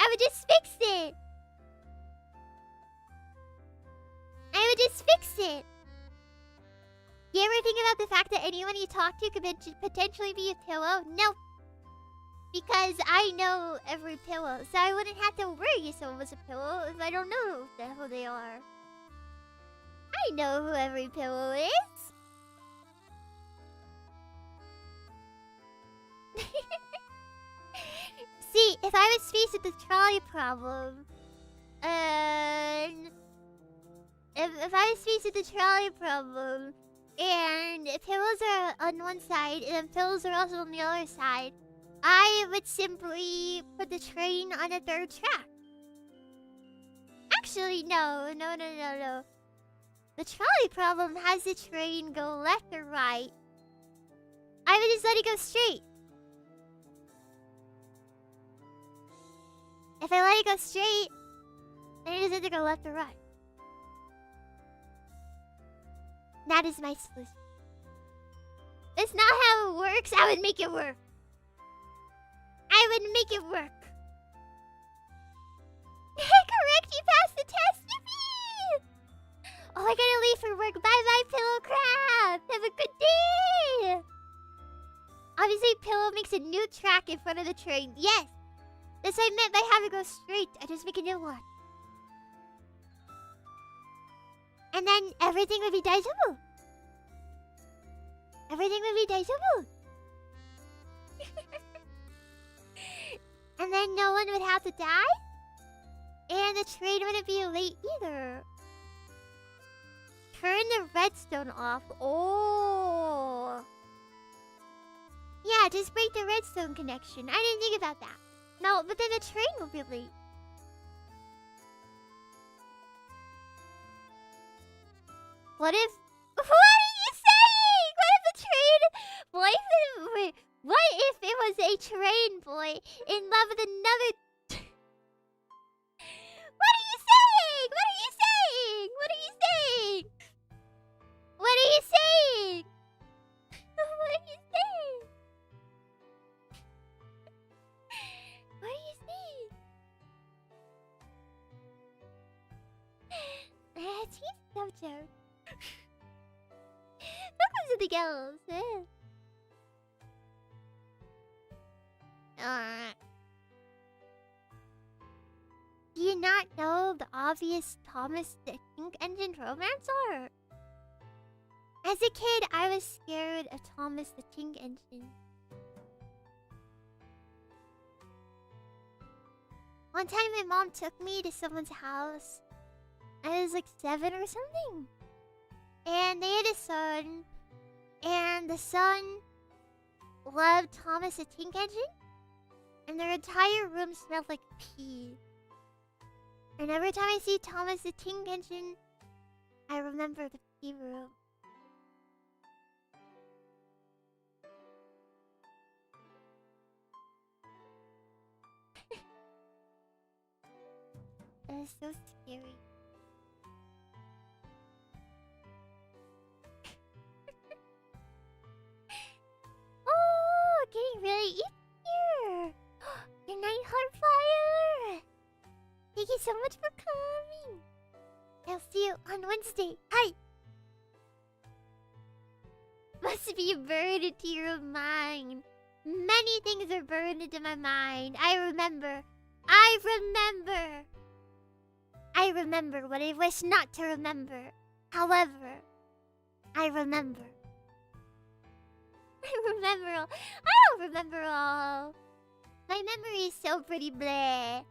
You ever think about the fact that anyone you talk to could potentially be a pillow? No. Because I know every pillow, so I wouldn't have to worry if someone was a pillow if I don't know who they are. I know who every pillow is. See, if I was faced with the trolley problem, if I was faced with the trolley problem, and pillows are on one side, and pillows are also on the other side, I would simply put the train on a third track. Actually, no. No. The trolley problem has the train go left or right. I would just let it go straight. If I let it go straight, then it doesn't have to go left or right. That is my solution. That's not how it works. I would make it work. I would make it work. Correct, you passed the test. Yippee! Oh, I gotta leave for work. Bye-bye, Pillow Crab. Have a good day. Obviously, Pillow makes a new track in front of the train. Yes. That's what I meant by having it go straight. I just make a new one. And then everything would be daijoubu. Everything would be daijoubu. And then no one would have to die. And the train wouldn't be late either. Turn the redstone off. Oh. Yeah, just break the redstone connection. I didn't think about that. No, but then the train will be late. What if... What are you saying? What if the train... Wait, what if it was a train boy in love with another... What are you saying? What are you saying? What are you saying? What are you saying? What are you saying? What are you saying? That's no joke. Welcome to the girls. Do you not know the obvious Thomas the Tank Engine romancer? As a kid, I was scared of Thomas the Tank Engine. One time my mom took me to someone's house. I was like 7 or something. And they had a son. And the son loved Thomas the Tank Engine. And their entire room smelled like pee. And every time I see Thomas the Tank Engine, I remember the pee room. It was so scary. Oh, getting really easier. Good night, Heartfire. Thank you so much for coming. I'll see you on Wednesday. Hi. Must be burned into your mind. Many things are burned into my mind. I remember what I wish not to remember. However, I remember. I don't remember all. My memory is so pretty bleh.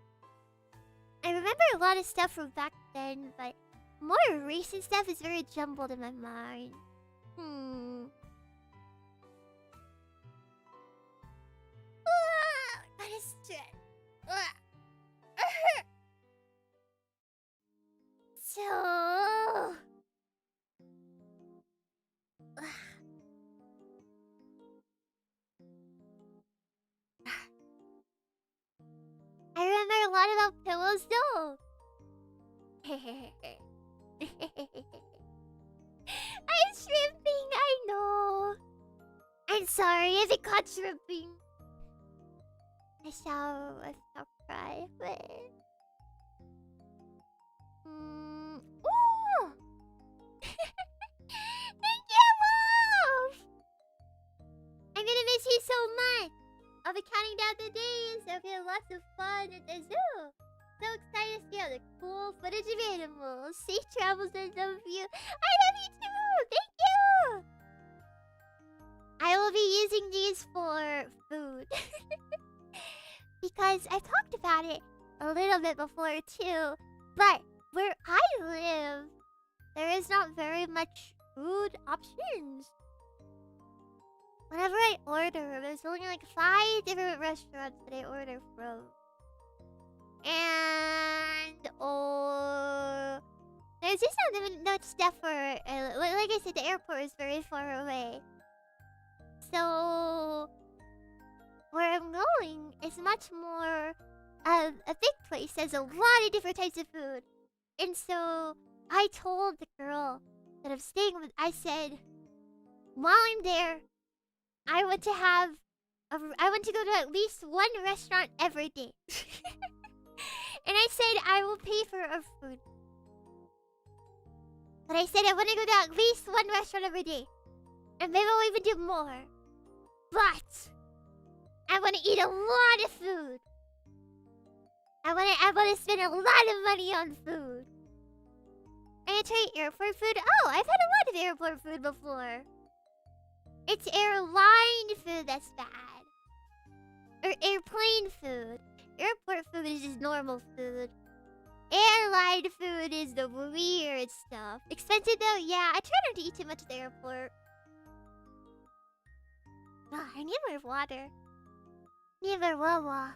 I remember a lot of stuff from back then, but more recent stuff is very jumbled in my mind. What is it? So... I remember a lot about pillows though. I'm shrimping, I know. I'm sorry if it caught shrimping. I shall cry, but... Ooh! Thank you, Wolf! I'm gonna miss you so much. I'll be counting down the days. I'll get lots of fun at the zoo. So excited to see all the cool footage of animals. Safe travels, I love you. I love you too! Thank you! I will be using these for food. Because I've talked about it a little bit before too. But where I live, there is not very much food options. Whenever I order, there's only like 5 different restaurants that I order from. And or there's just not even much stuff for like I said, the airport is very far away. So where I'm going is much more a big place. There's a lot of different types of food. And so I told the girl that I'm staying with, I said, while I'm there, I want to go to at least one restaurant every day. And I said I will pay for our food. But I said I want to go to at least one restaurant every day. And maybe I'll even do more. But I want to eat a lot of food. I want to spend a lot of money on food. And I try airport food. Oh, I've had a lot of airport food before. It's airline food that's bad. Or airplane food. Airport food is just normal food. Airline food is the weird stuff. Expensive though? Yeah, I try not to eat too much at the airport. Oh, I need more water. Need more wawa.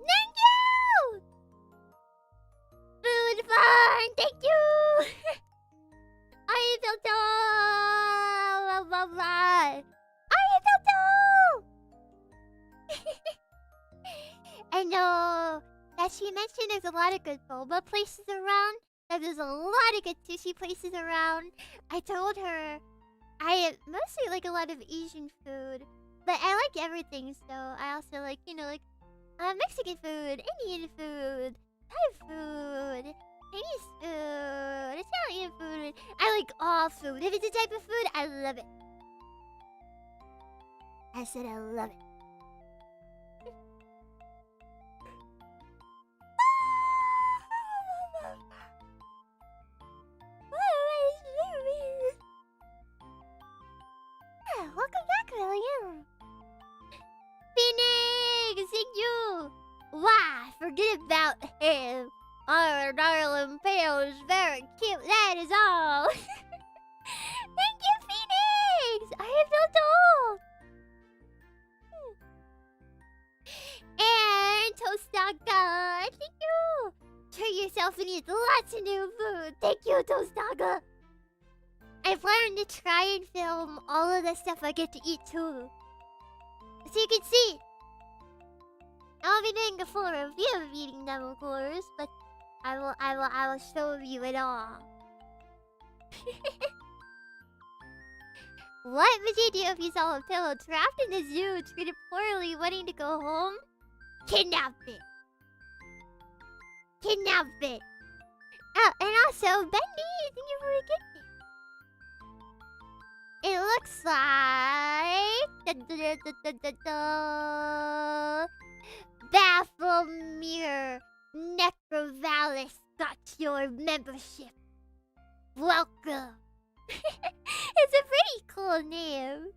Thank you! Food fun! Thank you! I felt blah blah. I know that she mentioned there's a lot of good boba places around. That there's a lot of good sushi places around. I told her I mostly like a lot of Asian food, but I like everything. So I also like, Mexican food, Indian food, Thai food, Chinese food, Italian food. I like all food. If it's a type of food, I love it. I said I love it. Welcome back, William. Phoenix, thank you. Wow, forget about him. Our darling pal is very cute. That is all. Thank you, Phoenix. I have felt old. And Tostaga, thank you. Treat yourself and eat lots of new food. Thank you, Tostaga. I've learned to try and film all of the stuff I get to eat too. So you can see. I'll be doing a full review of eating them, of course, but I will show you it all. What would you do if you saw a pillow trapped in the zoo, treated poorly, wanting to go home? Kidnap it. Kidnap it. Oh, and also, Bendy, thank you for the gift. It looks like Baphomet Necrovalis got your membership. Welcome. It's a pretty cool name.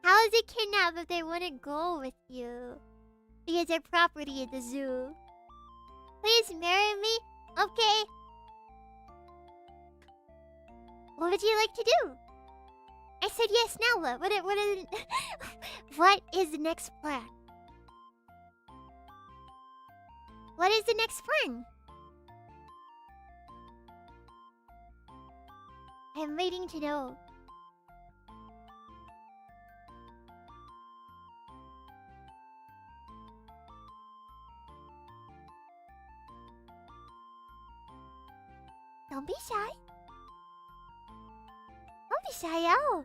How is it kidnapped if they wouldn't go with you? Because they're property at the zoo. Please marry me? Okay. What would you like to do? I said yes, now what? What is the next plan? What is the next plan? I'm waiting to know. Don't be shy. Don't be shy, oh.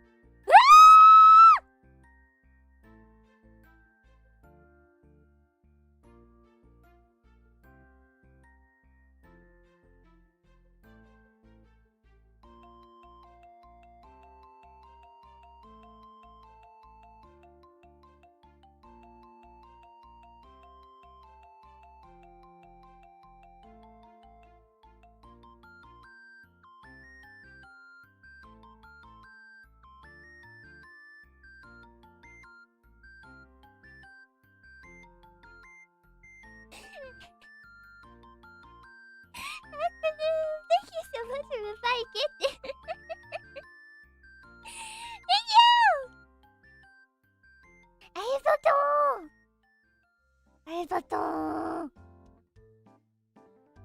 My button.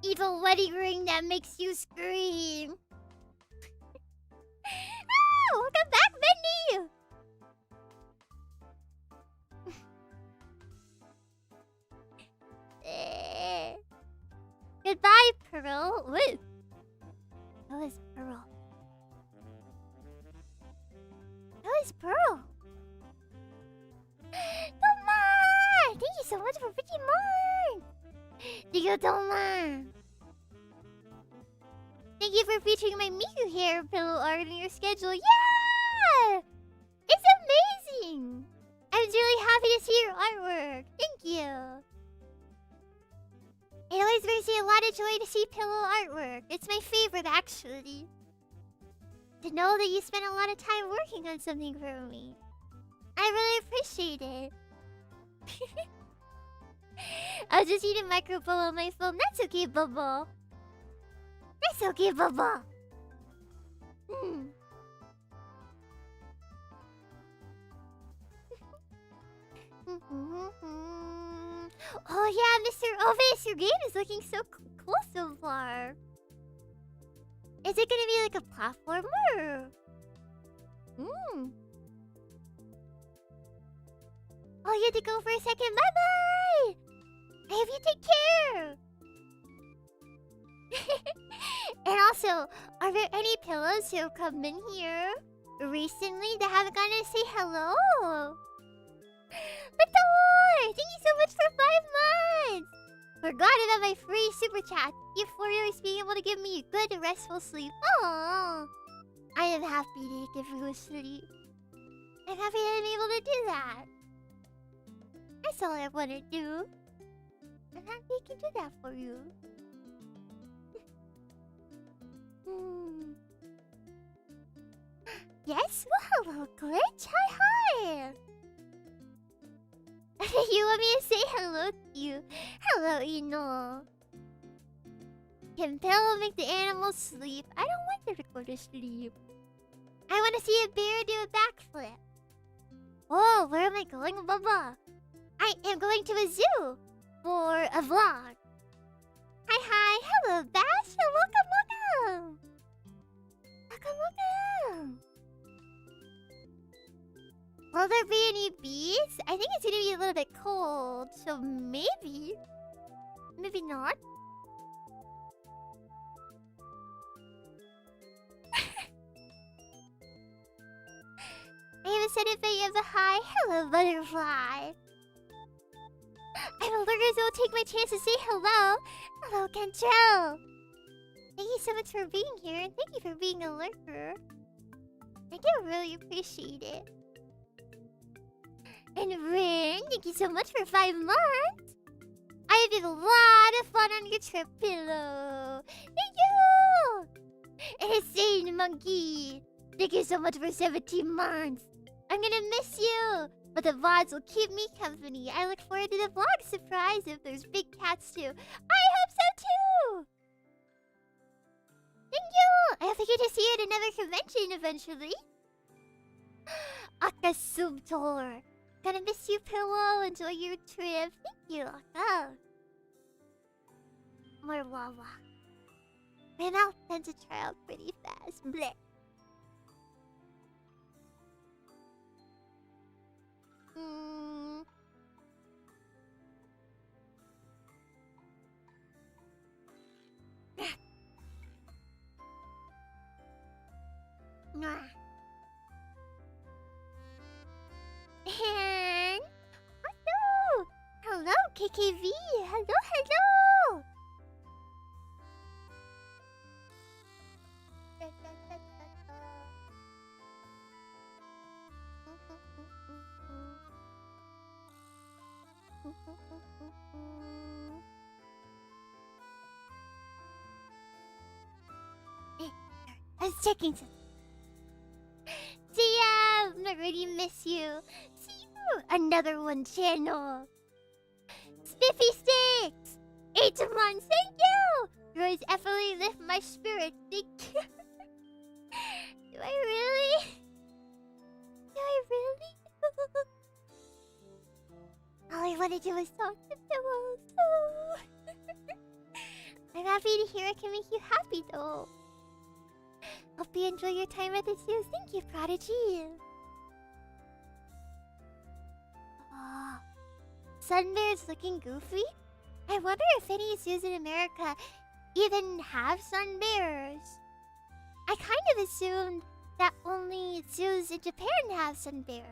Evil wedding ring that makes you scream. Ah, welcome back, Benny. Goodbye, Pearl. Wait. Who is Pearl? Who is Pearl? Toma! Thank you so much for 50 more! Thank you, Toma! Thank you for featuring my Miku hair pillow art in your schedule. Yeah! It's amazing! I'm really happy to see your artwork. Thank you. It always brings me a lot of joy to see pillow artwork. It's my favorite, actually. To know that you spent a lot of time working on something for me. I really appreciate it. I was just eating micro bowl on my phone. That's okay, Bubble. That's okay, Bubble. Oh yeah, Mr. Ovis, your game is looking so cool so far. Is it gonna be like a platformer? Oh, you had to go for a second. Bye-bye! I hope you take care! And also, are there any pillows who have come in here recently that haven't gotten to say hello? But thank you so much for 5 months! Forgot about my free super chat. You for always being able to give me a good restful sleep. Aww. I am happy to give you a sleep. I'm happy that I'm able to do that. That's all I want to do. I'm happy I can do that for you. Yes? Well, hello, Glitch. Hi. You want me to say hello to you? Hello, Ino. Can pillow make the animals sleep? I don't want them to go to sleep. I want to see a bear do a backflip. Oh, where am I going, Bubba? I am going to a zoo for a vlog. Hi. Hello, Bash. Welcome. Welcome. Will there be any bees? I think it's gonna be a little bit cold, so maybe not. I have a set of a hi. Hello, butterfly. I'm a lurker, so I'll take my chance to say hello. Hello, Cantrell. Thank you so much for being here, and thank you for being a lurker. I do really appreciate it. And Rin, thank you so much for 5 months. I had a lot of fun on your trip, Pillow. Thank you. And Insane Monkey, thank you so much for 17 months. I'm gonna miss you, but the VODs will keep me company. I look forward to the vlog surprise if there's big cats too. I hope so too. Thank you. I hope I get to see you at another convention eventually. Akasubtor. Gonna miss you, Pillow. Enjoy your trip. Thank you, Aka. More lava. My mouth tends to dry out pretty fast. Blech. Mwah. And hello, KKV. Hello. I was checking something. See ya! I already miss you. See you! Another one channel. Spiffy Sticks! 8 months, thank you! You always definitely lift my spirit, thank you. Do I really? All I want to do is talk to Pillow. I'm happy to hear I can make you happy, though. Hope you enjoy your time at the zoo. Thank you, Prodigy. Oh, Sunbear's looking goofy? I wonder if any zoos in America even have sun bears. I kind of assumed that only zoos in Japan have sun bears.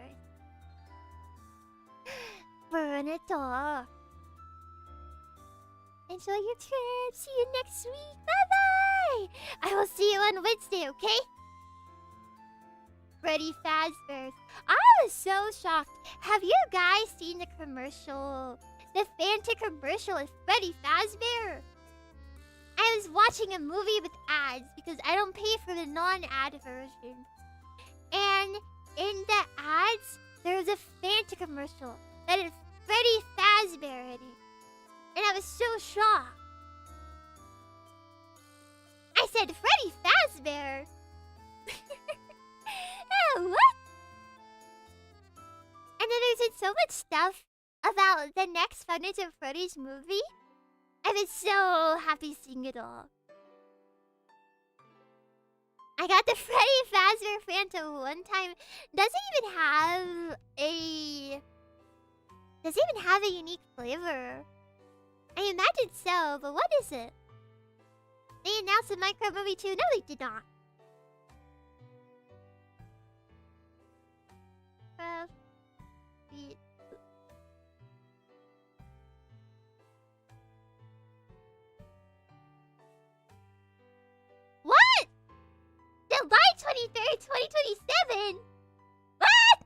Burrito. Enjoy your trip. See you next week. Bye-bye. I will see you on Wednesday, okay? Freddy Fazbear's. I was so shocked. Have you guys seen the commercial? The Fanta commercial with Freddy Fazbear? I was watching a movie with ads because I don't pay for the non-ad version. And in the ads, there was a Fanta commercial that had Freddy Fazbear in it. And I was so shocked. I said, Freddy Fazbear? Oh, what? And then there's been so much stuff about the next Five Nights at Freddy's movie. I was so happy seeing it all. I got the Freddy Fazbear Phantom one time. Does it even have a unique flavor? I imagine so, but what is it? They announced a Minecraft movie too? No, they did not. What? July 23rd, 2027? What?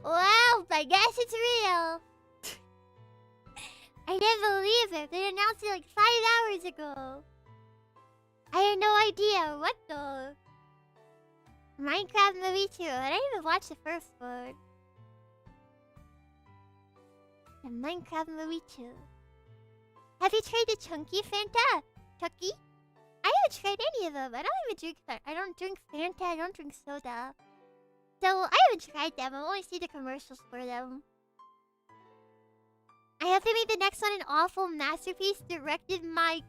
Well, I guess it's real. I didn't believe it. They announced it like 5 hours ago. I had no idea. What the? Minecraft movie 2. I didn't even watch the first one. The Minecraft movie 2. Have you tried the Chunky Fanta? Chucky? I haven't tried any of them. I don't drink Fanta. I don't drink soda. So I haven't tried them. I've only seen the commercials for them. I have to make the next one an awful masterpiece directed by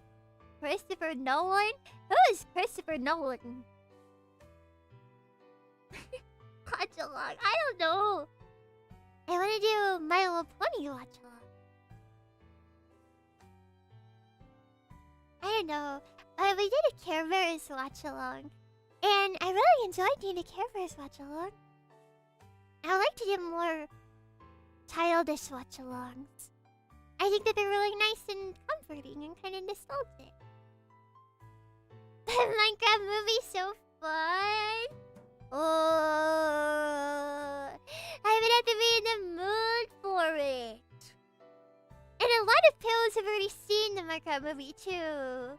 Christopher Nolan. Who is Christopher Nolan? Watch along. I don't know. I want to do My Little Pony watch along. I don't know. We did a Care Bears watch along, and I really enjoyed doing the Care Bears watch along. I like to do more childish watch alongs. I think that they're really nice and comforting and kind of nostalgic. The Minecraft movie's so fun. Oh, I would have to be in the mood for it. And a lot of pillows have already seen the Minecraft movie too.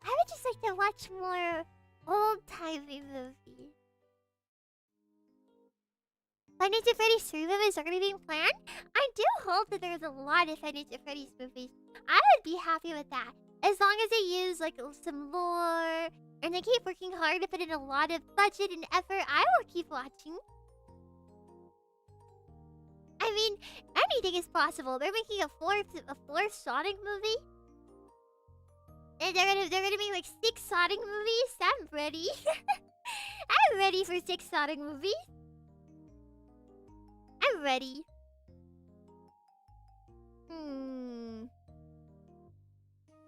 I would just like to watch more old-timey movies. Five Nights at Freddy's 3 movies are already being planned? I do hope that there's a lot of Five Nights at Freddy's movies. I would be happy with that. As long as they use like some lore and they keep working hard to put in a lot of budget and effort, I will keep watching. I mean, anything is possible. They're making a fourth Sonic movie. And they're gonna make like 6 Sonic movies. I'm ready. I'm ready for 6 Sonic movies. I'm ready.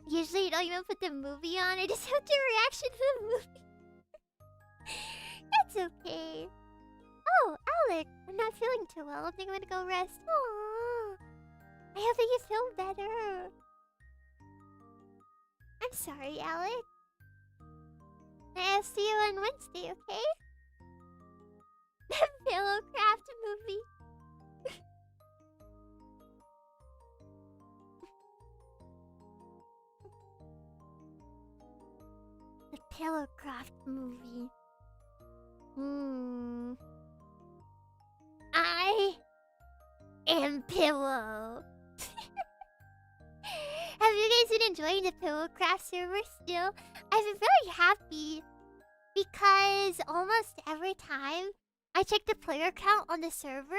Usually you don't even put the movie on. I just have to reaction to the movie. That's okay. Oh, Alec, I'm not feeling too well. I think I'm gonna go rest. Aww. I hope that you feel better. I'm sorry, Alec. I'll see you on Wednesday, okay? The Pillowcraft movie. The Pillowcraft movie. I am Pillow. guys been enjoying the Pillowcraft server still? I've been very happy because almost every time I check the player count on the server,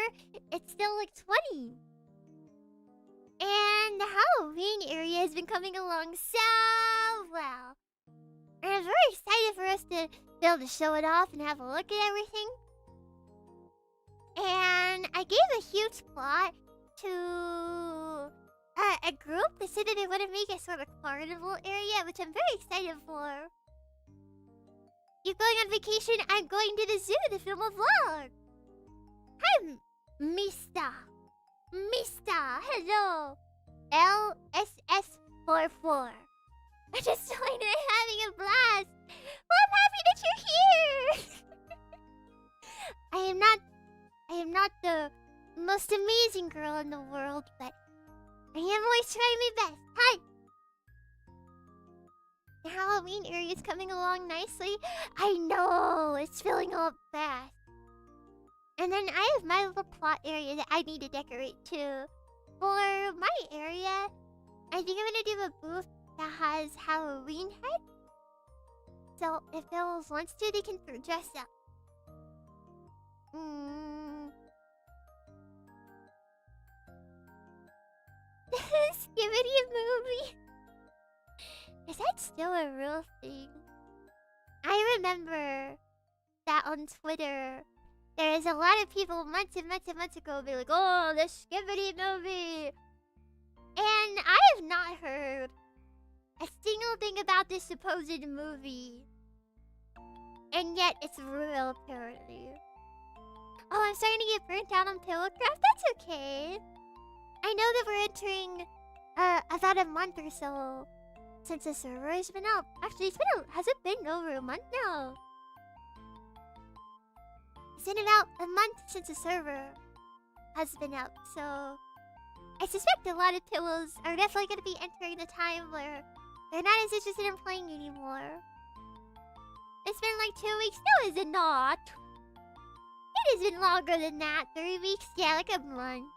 it's still like 20. And the Halloween area has been coming along so well. And I'm very excited for us to be able to show it off and have a look at everything. And I gave a huge plot to a group that said that they want to make a sort of carnival area, which I'm very excited for. You're going on vacation, I'm going to the zoo to film a vlog. Hi, Mista. Hello. LSS44. I just joined and I'm having a blast. Well, I'm happy that you're here. I am not the most amazing girl in the world, but I am always trying my best. Hi. The Halloween area is coming along nicely. I know, it's filling up fast. And then I have my little plot area that I need to decorate too. For my area, I think I'm gonna do a booth that has Halloween head. So if Bills wants to, they can dress up. Skibidi movie. Is that still a real thing? I remember that on Twitter, there is a lot of people months and months and months ago be like, oh, the Skibidi movie. And I have not heard a single thing about this supposed movie. And yet it's real, apparently. Oh, I'm starting to get burnt out on Pillowcraft. That's okay. I know that we're entering about a month or so since the server has been up. Actually, has it been over a month now? It's been about a month since the server has been up, so I suspect a lot of pillows are definitely going to be entering the time where they're not as interested in playing anymore. It's been like 2 weeks. No, is it not? It has been longer than that. 3 weeks? Yeah, like a month.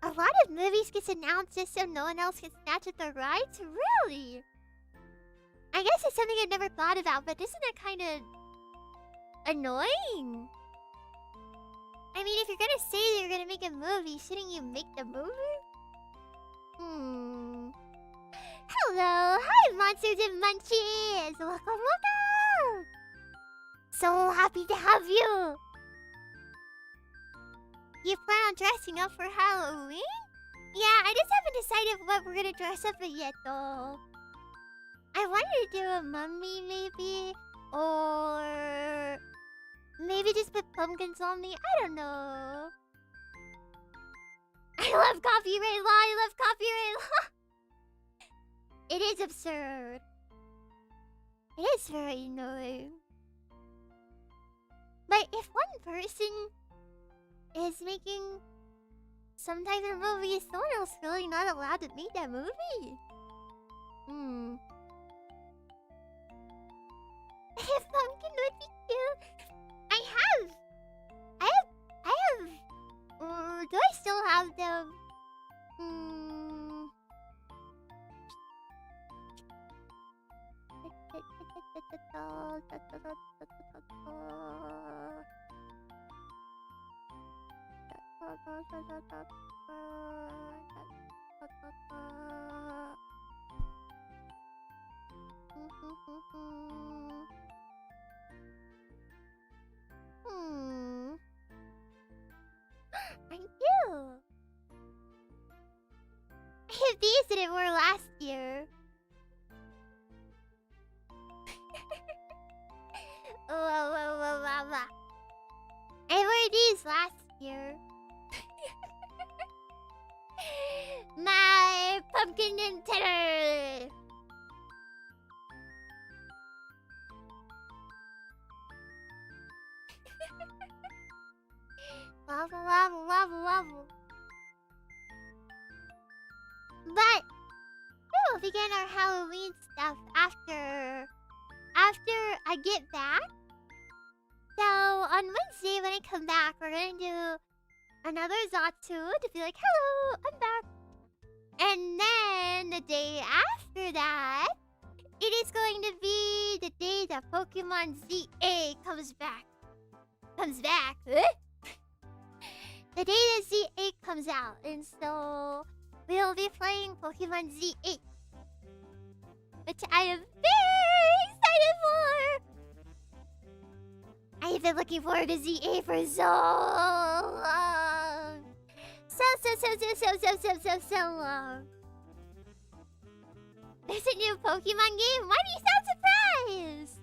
A lot of movies gets announced just so no one else can snatch at the rights? Really? I guess it's something I've never thought about, but isn't that kind of annoying? I mean, if you're gonna say that you're gonna make a movie, shouldn't you make the movie? Hello! Hi, Monsters and Munchies! Welcome, welcome! So happy to have you! You plan on dressing up for Halloween? Yeah, I just haven't decided what we're gonna dress up in yet, though. I wanted to do a mummy, maybe. Or maybe just put pumpkins on me. I don't know. I love copyright law. I love copyright law. It is absurd. It is very annoying. But if one person is making some type of movie, is someone else really not allowed to make that movie? If pumpkin would be cute. I have. Do I still have them? I do. I have these that I wore last year. I wore these last year. My pumpkin and cheddar. Wobble. But we will begin our Halloween stuff after I get back. So on Wednesday when I come back, we're gonna do another Zatu to be like, hello, I'm back. And then the day after that, it is going to be the day that Pokemon ZA comes back. Comes back? The day that Z8 comes out. And so we'll be playing Pokemon Z8, which I am very excited for. I have been looking forward to Z8 for so long. So long. There's a new Pokemon game? Why do you sound surprised?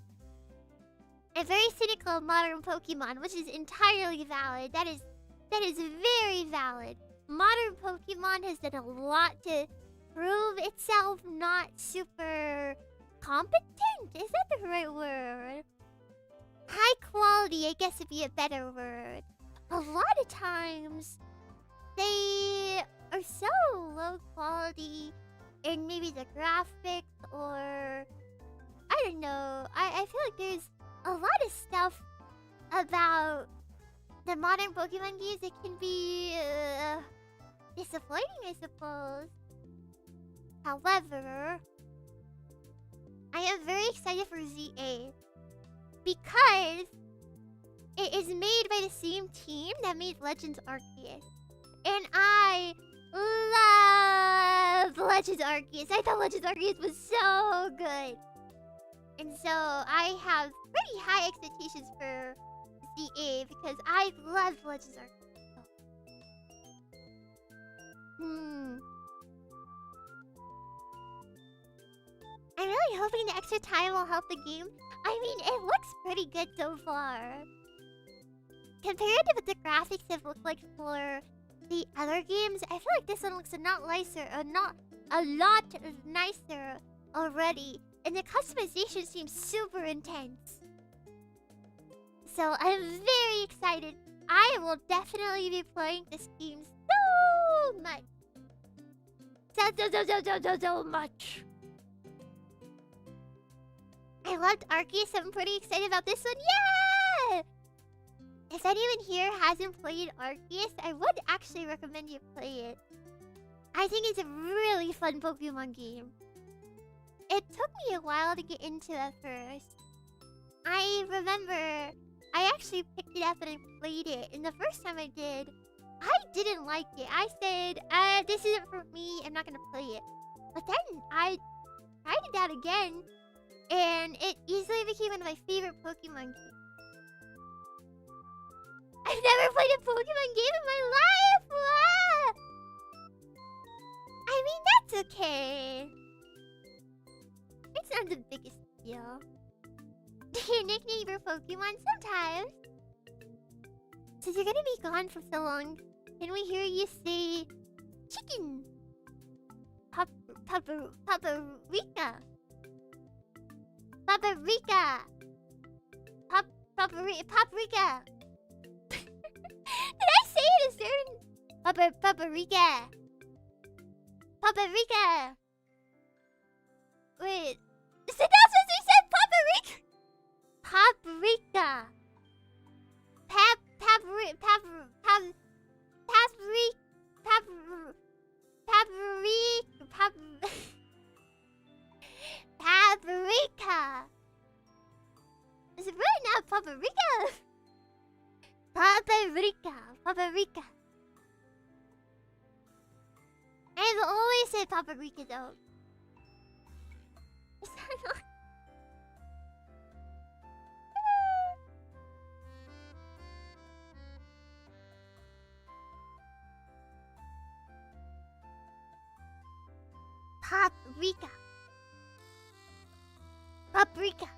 I'm very cynical of modern Pokemon, which is entirely valid. That is very valid. Modern Pokemon has done a lot to prove itself not super competent. Is that the right word? High quality, I guess would be a better word. A lot of times, they are so low quality in maybe the graphics or... I don't know. I feel like there's a lot of stuff about the modern Pokemon games that can be disappointing, I suppose. However, I am very excited for ZA because it is made by the same team that made Legends Arceus. And I love Legends Arceus. I thought Legends Arceus was so good. And so I have pretty high expectations for ZA because I loved Legends Arceus. I'm really hoping the extra time will help the game. I mean, it looks pretty good so far. Compared to what the graphics have looked like for the other games, I feel like this one looks a lot nicer already. And the customization seems super intense. So I'm very excited. I will definitely be playing this game so much. So much. I loved Arceus, so I'm pretty excited about this one. Yeah! If anyone here hasn't played Arceus, I would actually recommend you play it. I think it's a really fun Pokemon game. It took me a while to get into at first. I remember I actually picked it up and I played it, and the first time I did, I didn't like it. I said, this isn't for me, I'm not gonna play it. But then I tried it out again, and it easily became one of my favorite Pokemon games. I've never played a Pokemon game in my life! Ah! I mean, that's okay. It's not the biggest deal. You nickname your Pokemon sometimes. Since you're gonna be gone for so long, can we hear you say chicken? Paprika. Paprika. Paprika. Did I say it a certain... Paprika. Paprika. Wait. That's what they said, paprika. Paprika. Paprika. Is it really not paprika? Paprika. I've always said paprika though. Is that not... Paprika.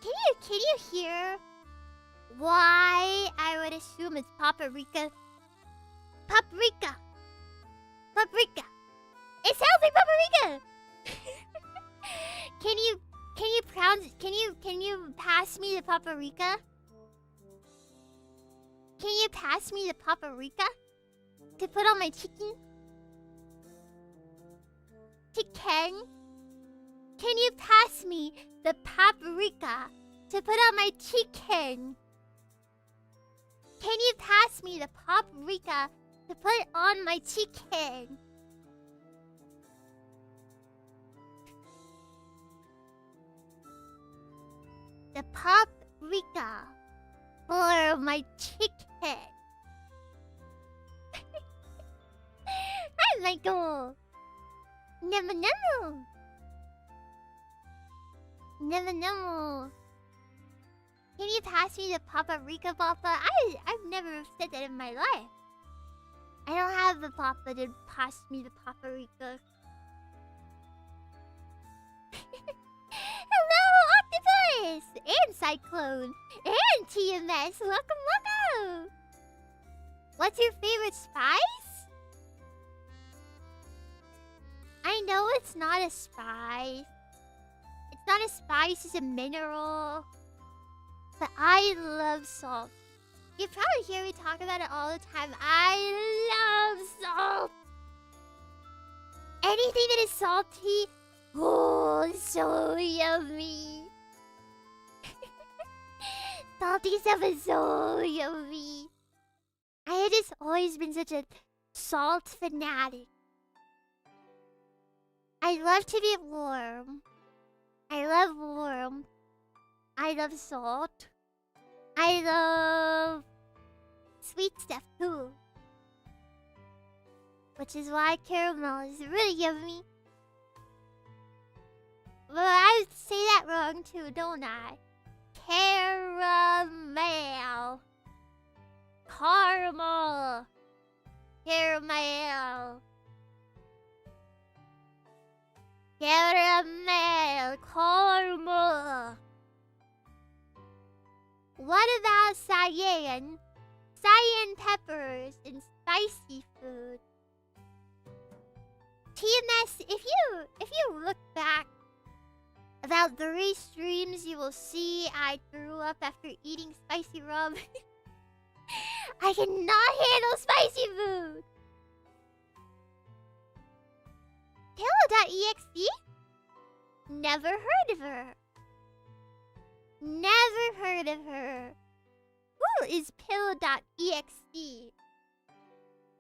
Can you hear why I would assume it's paprika? Paprika. It sounds like paprika. Can you pass me the paprika? Can you pass me the paprika to put on my chicken? Chicken? Can you pass me the paprika to put on my chicken? Can you pass me the paprika to put on my chicken? The paprika for my chicken. Hi, Michael. Never know. Never know. Can you pass me the paprika, Papa? I've never said that in my life. I don't have the Papa to pass me the paprika. Hello, Octopus! And Cyclone! And TMS! Welcome, welcome! What's your favorite spice? I know it's not a spice. It's not a spice, it's a mineral. But I love salt. You probably hear me talk about it all the time. I love salt! Anything that is salty, oh, so yummy. Salty stuff is so yummy. I had just always been such a salt fanatic. I love to be warm. I love warm. I love salt. I love sweet stuff too. Which is why caramel is really yummy. Well, I say that wrong too, don't I? Caramel. Caramel. Caramel. Caramel. Caramel. What about cayenne? Cayenne peppers and spicy food. TMS, if you look back about 3 streams, you will see I threw up after eating spicy rum. I cannot handle spicy food. Pillow.exe? Never heard of her. Never heard of her. Who is Pillow.exe?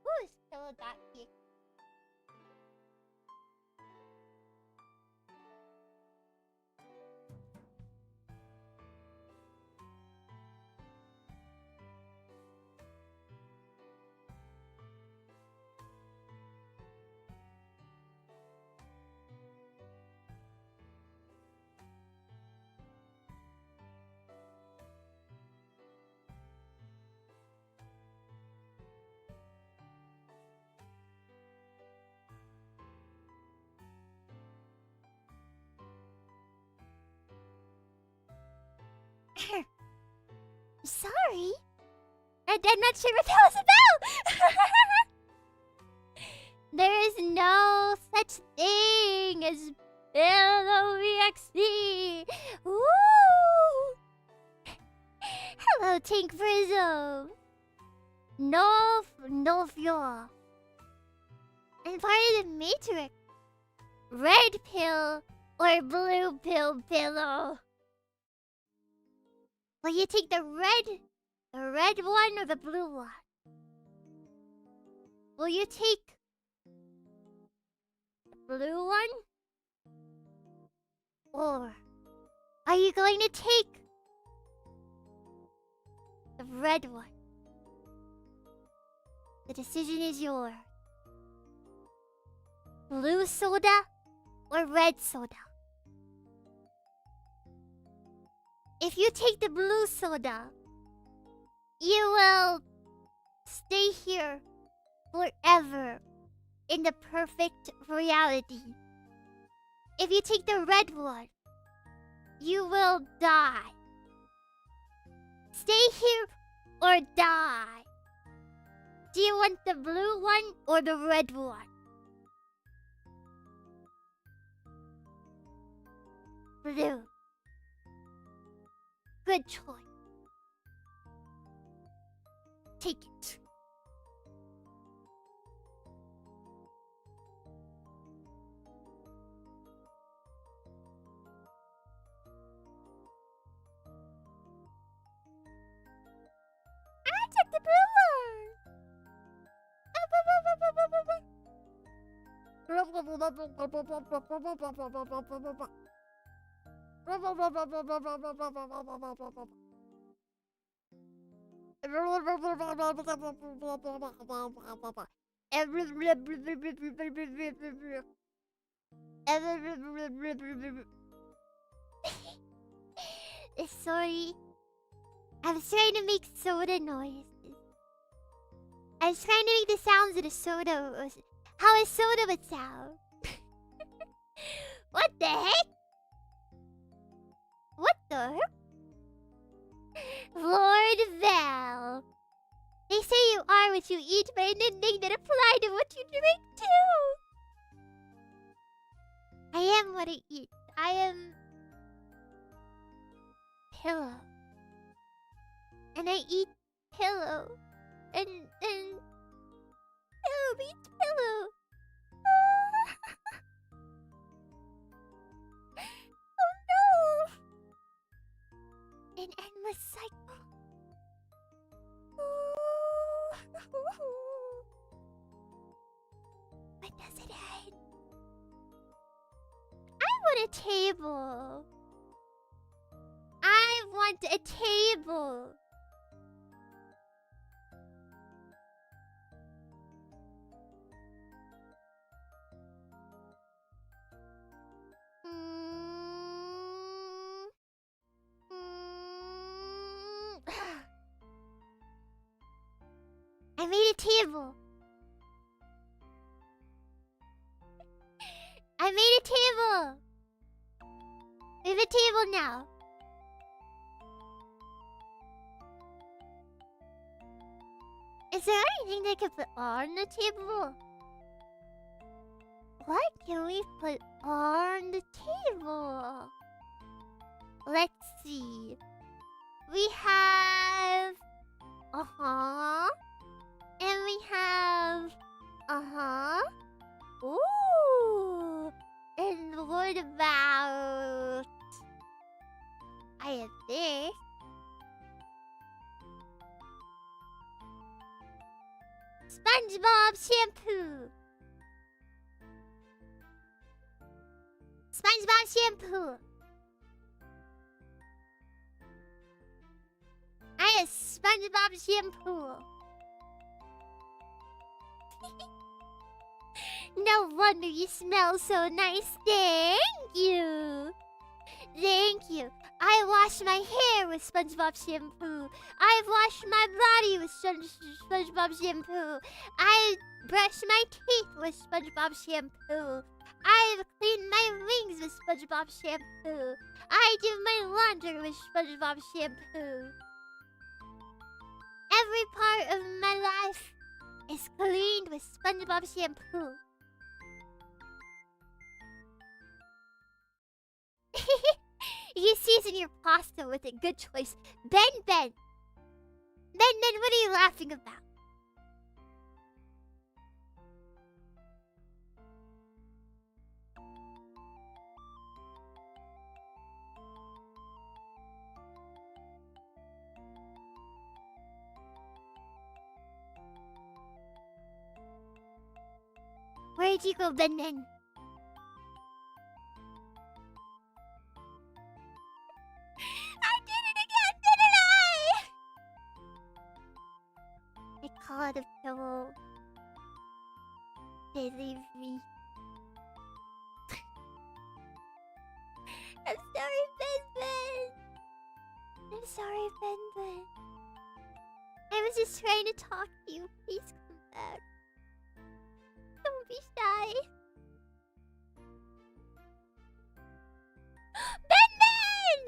Who is Pillow.exe? Sorry. I'm not sure what that was about. There is no such thing as PillowDear. Woo! Hello, Tank Prism. No fuel. And part of the Matrix. Red pill or blue pill pillow. Will you take the red one or the blue one? Will you take the blue one? Or are you going to take the red one? The decision is yours. Blue soda or red soda? If you take the blue soda, you will stay here forever in the perfect reality. If you take the red one, you will die. Stay here or die. Do you want the blue one or the red one? Blue. Good choice. Take it. I took the Sorry. I was trying to make soda noises. I was trying to make the sounds that a soda was. How a soda would sound. What the heck? What the heck? Lord Val. They say you are what you eat, but an ending that apply to what you drink too. I am what I eat. I am pillow. And I eat pillow. And pillow eats pillow. Oh no! An endless cycle. When does it end? I want a table. I want a table. I made a table. I made a table. We have a table now. Is there anything they can put on the table? What can we put on the table? Let's see. We have... And we have... Ooh! And what about... I have this. SpongeBob shampoo. SpongeBob shampoo. I have SpongeBob shampoo. No wonder you smell so nice. Thank you. Thank you. I wash my hair with SpongeBob shampoo. I've washed my body with SpongeBob shampoo. I brush my teeth with SpongeBob shampoo. I've cleaned my wings with SpongeBob shampoo. I do my laundry with SpongeBob shampoo. Every part of my life is cleaned with SpongeBob shampoo. You season your pasta with a good choice. Ben, what are you laughing about? Where'd you go, Ben? I did it again, didn't I? I call it a pillow. They leave me. I'm sorry, Ben. I'm sorry, Ben. I was just trying to talk to you. Please come back. Don't be shy. Ben!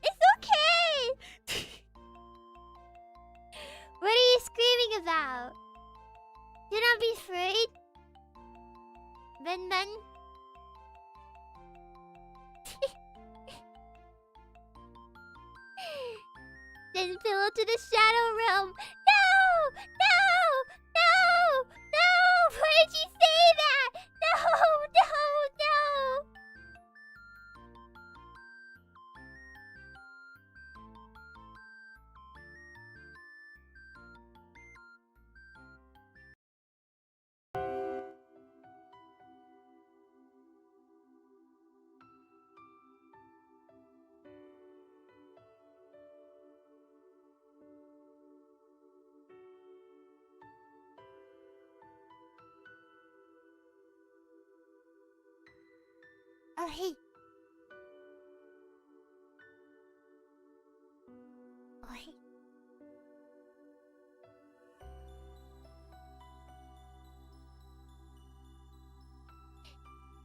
It's okay! What are you screaming about? Do not be afraid. Ben. Send Pillow to the Shadow Realm. No! Why did you say that? No! Oh, hey. Oh, hey.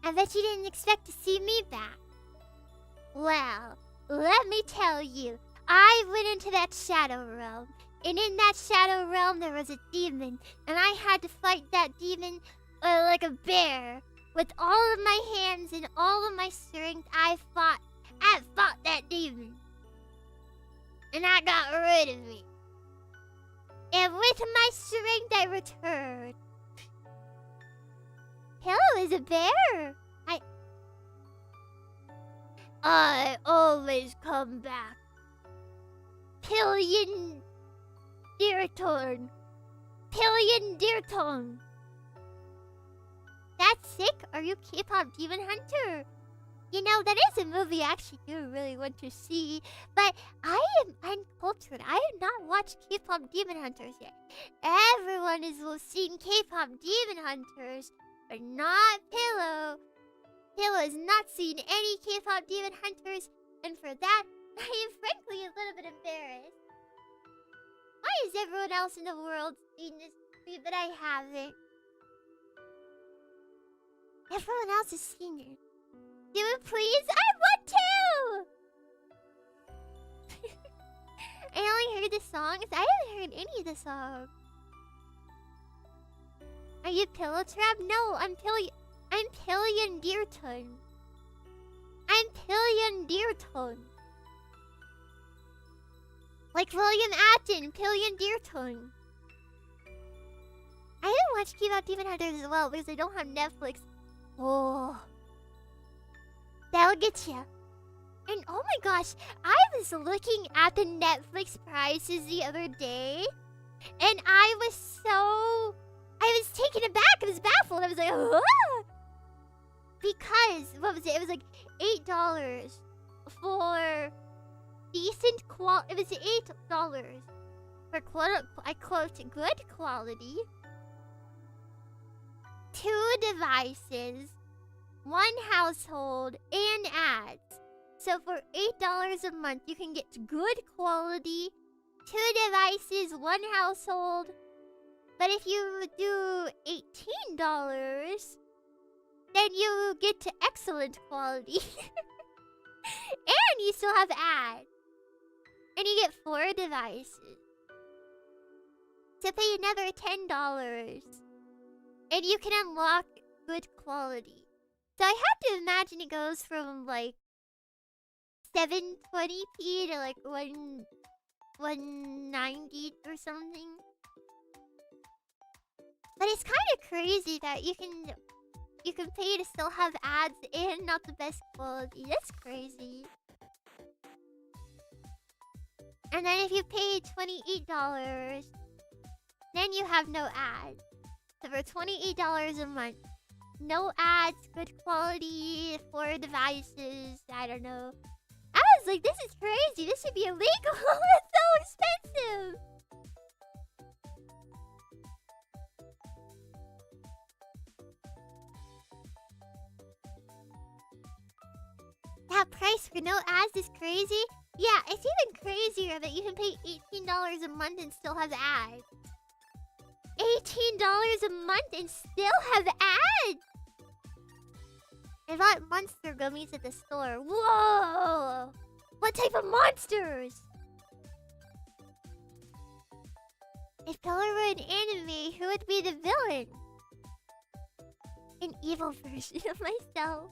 I bet you didn't expect to see me back. Well, let me tell you. I went into that shadow realm. And in that shadow realm, there was a demon. And I had to fight that demon like a bear. With all of my hands and all of my strength, I fought that demon. And I got rid of it. And with my strength, I returned. Pillow is a bear. I always come back. Pillion Deerton. Pillion Deerton. That's sick. Are you K-pop Demon Hunter? You know, that is a movie I actually do really want to see. But I am uncultured. I have not watched K-pop Demon Hunters yet. Everyone has seen K-pop Demon Hunters, but not Pillow. Pillow has not seen any K-pop Demon Hunters, and for that, I am frankly a little bit embarrassed. Why has everyone else in the world seen this movie, but I haven't? Everyone else has seen it. Do it, please. I want to! I only heard the songs. I haven't heard any of the songs. Are you Pillow Trap? No, I'm Pillion Deerton. I'm Pillion Deerton. Like William Afton, Pillion Deerton. I didn't watch K-pop Demon Hunters as well because I don't have Netflix. Oh. That'll get you. And oh my gosh, I was looking at the Netflix prices the other day. And I was taken aback. I was baffled. I was like, ah! Because, what was it? It was like $8 for decent quality. It was $8 for I quote, good quality. 2 devices, 1 household, and ads. So for $8 a month, you can get good quality, 2 devices, 1 household. But if you do $18, then you get to excellent quality. And you still have ads. And you get 4 devices. So pay another $10. And you can unlock good quality. So I have to imagine it goes from like 720p to like 190 or something. But it's kind of crazy that you can pay to still have ads and not the best quality. That's crazy. And then if you pay $28, then you have no ads. So for $28 a month, no ads, good quality, 4 devices, I don't know. I was like, this is crazy. This should be illegal. It's so expensive. That price for no ads is crazy. Yeah, it's even crazier that you can pay $18 a month and still have ads. $18 a month and still have ads! I bought monster gummies at the store. Whoa! What type of monsters? If Pillar were an anime, who would be the villain? An evil version of myself.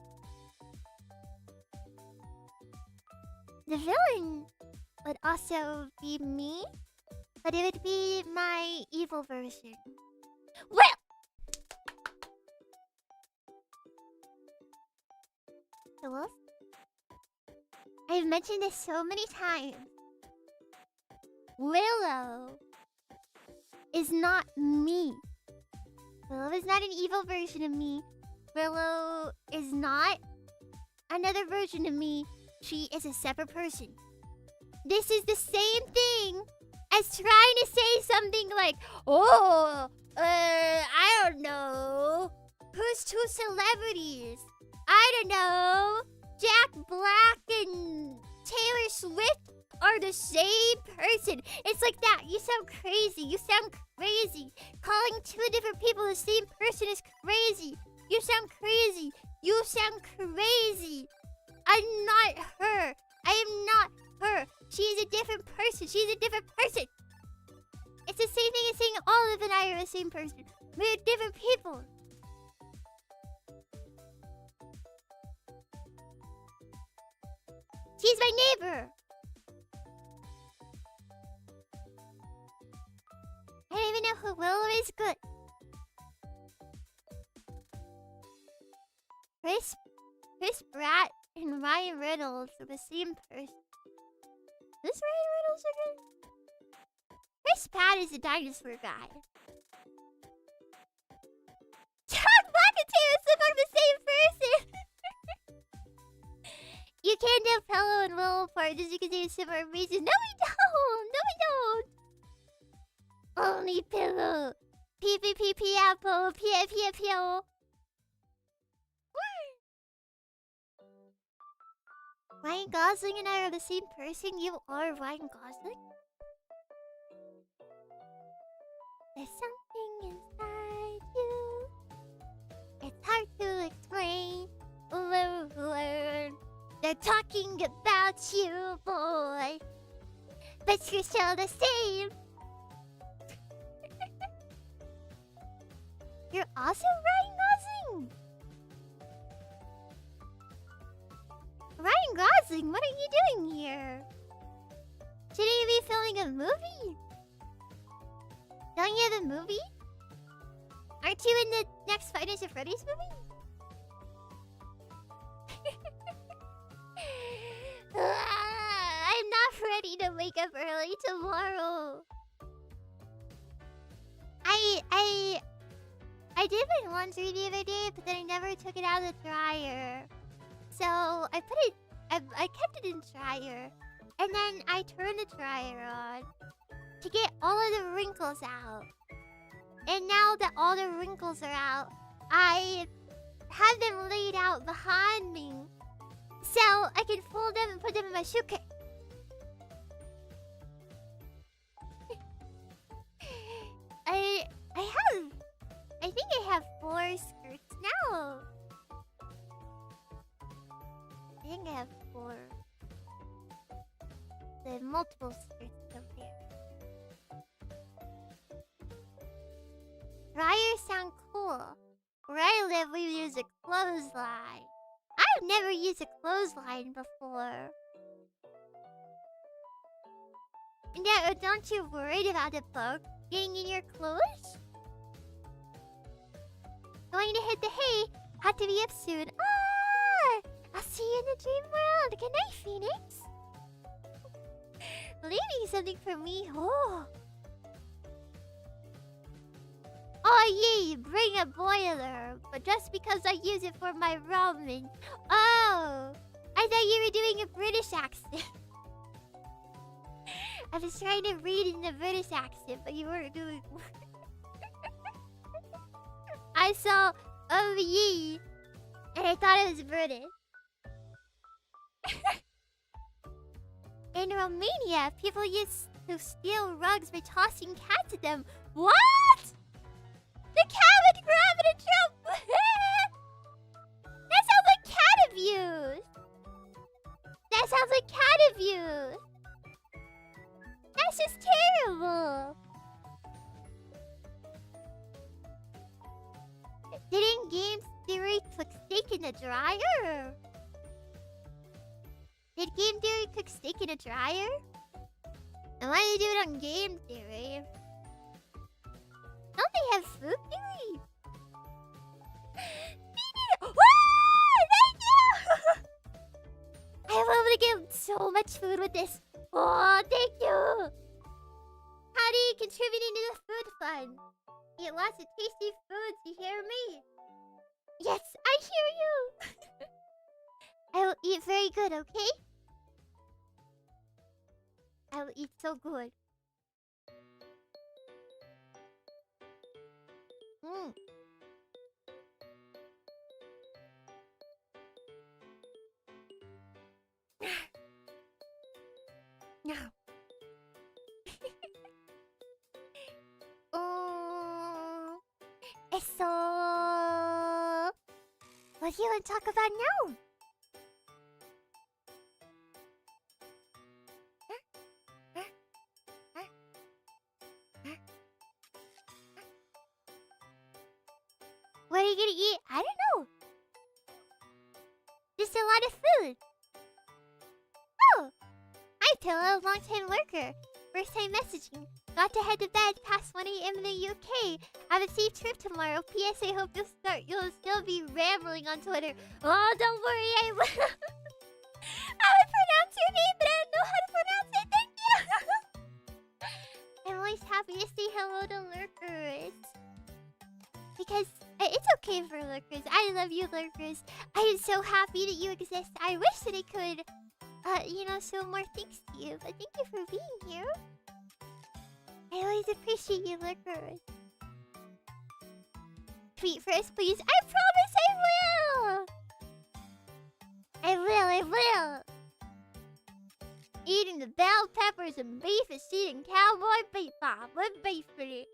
The villain would also be me, but it would be my evil version. Well! Hello? I've mentioned this so many times. Willow is not me. Willow is not an evil version of me. Willow is not another version of me. She is a separate person. This is the same thing as trying to say something like, oh, I don't know. Who's 2 celebrities? I don't know. Jack Black and Taylor Swift are the same person. It's like that. You sound crazy. You sound crazy. Calling two different people the same person is crazy. You sound crazy. You sound crazy. I'm not her. I am not her. She's a different person. She's a different person. It's the same thing as saying Olive and I are the same person. We're different people. She's my neighbor. I don't even know who Willow is. Good. Chris Pratt and Ryan Reynolds are the same person. This Ryan Reynolds again? Chris Pratt is a dinosaur guy. Jack Black and Taylor Swift are the same person. You can't have Pillow and Willow apart just because they have similar reasons. No, we don't. No, we don't. Only Pillow. P apple. P. Ryan Gosling and I are the same person? You are Ryan Gosling? There's something inside you. It's hard to explain. Learn. They're talking about you, boy. But you're still the same. You're also Ryan Gosling. Ryan Gosling, what are you doing here? Shouldn't you be filming a movie? Don't you have a movie? Aren't you in the next Five Nights at Freddy's movie? I'm not ready to wake up early tomorrow. I did my laundry the other day, but then I never took it out of the dryer. So I kept it in the dryer, and then I turned the dryer on to get all of the wrinkles out. And now that all the wrinkles are out, I have them laid out behind me, so I can fold them and put them in my suitcase. I think I have 4 skirts now. I think I have 4. There are multiple skirts up there. Dryers sound cool. Where I live, we use a clothesline. I've never used a clothesline before. Yeah, don't you worried about the bug getting in your clothes? Going to hit the hay. Have to be up soon. Ah! I'll see you in the dream world. Good night, Phoenix. Leaving something for me. Oh, yay. Bring a boiler. But just because I use it for my ramen. Oh. I thought you were doing a British accent. I was trying to read in the British accent, but you weren't doing. I saw ye, and I thought it was British. In Romania, people used to steal rugs by tossing cats at them. What? The cat would grab it and jump. That sounds like cat abuse. That sounds like cat abuse. That's just terrible. Didn't Game Theory cook steak in the dryer? Did Game Theory cook steak in a dryer? And why do you do it on Game Theory? Don't they have Food Theory? Woo! Thank you! I will be able to get so much food with this. Oh, thank you! How do you contribute into the food fund? Eat lots of tasty foods, you hear me? Yes, I hear you! I will eat very good, okay? I will eat so good. No. Oh, so what do you want to talk about now? What are you gonna eat? I don't know. Just a lot of food. Oh, hi Pillow, long-time lurker. First time messaging. Got to head to bed past 1 a.m. in the UK. Have a safe trip tomorrow. P.S. I hope you'll still be rambling on Twitter. Oh, don't worry, I will. I would pronounce your name, but I don't know how to pronounce it. Thank you. I'm always happy to say hello to lurkers. Because it's okay for lurkers. I love you, lurkers. I am so happy that you exist. I wish that I could, show more thanks to you. But thank you for being here. I always appreciate you, lurkers. Tweet first, please. I promise I will. I will. Eating the bell peppers and beef is eating cowboy bebop with beef in it.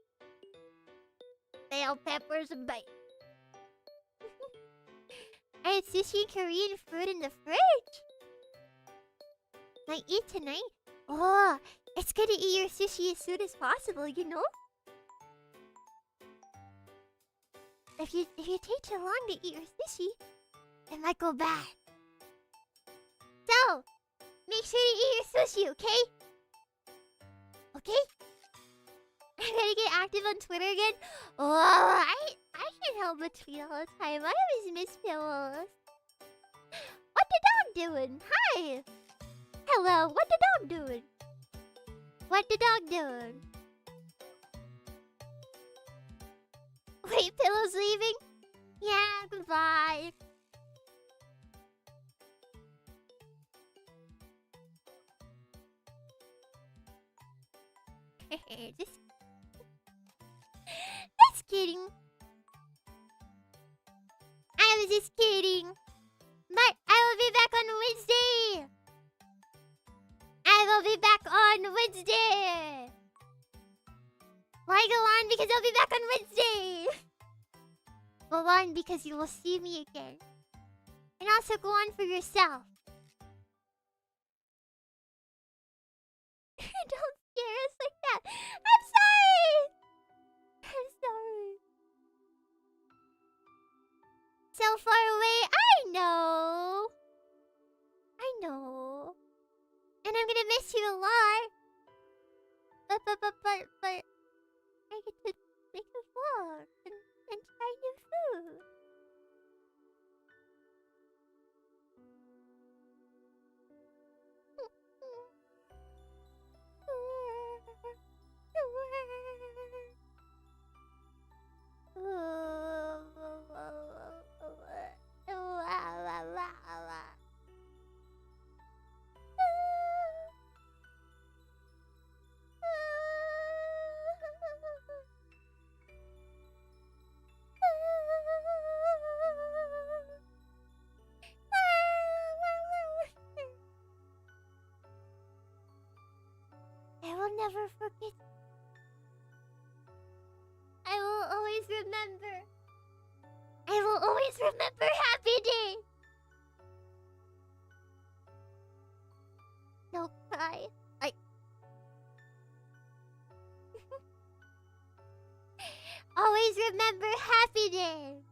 Bell peppers and beef. I had sushi and Korean food in the fridge. Might eat tonight. Oh, it's good to eat your sushi as soon as possible, you know? If you take too long to eat your sushi, it might go bad. So, make sure to eat your sushi, okay? Okay? I'm gonna get active on Twitter again. Oh, I can't help but tweet all the time. I always miss Pillows. What the dog doing? Hi! Hello, what the dog doing? What the dog doing? Wait, Pillow's leaving? Yeah, goodbye. Just kidding. I was just kidding. But I will be back on Wednesday. I will be back on Wednesday. Why go on? Because I'll be back on Wednesday. Go on because you will see me again. And also go on for yourself. Don't scare us like that. I'm sorry. I'm sorry. So far away. I know. I know. And I'm gonna miss you a lot. But I get to make a vlog and try new food. I will never forget. I will always remember. I will always remember Happy Day. Don't cry. Always remember Happy Day.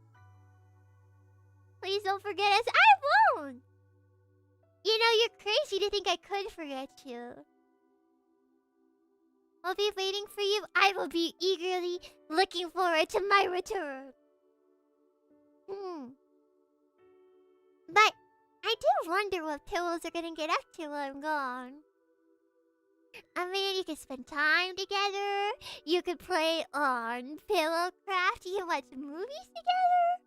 Please don't forget us. I won't. You know, you're crazy to think I could forget you. I'll be waiting for you. I will be eagerly looking forward to my return. But I do wonder what Pillows are gonna get up to while I'm gone. I mean, you could spend time together. You could play on Pillowcraft. You can watch movies together.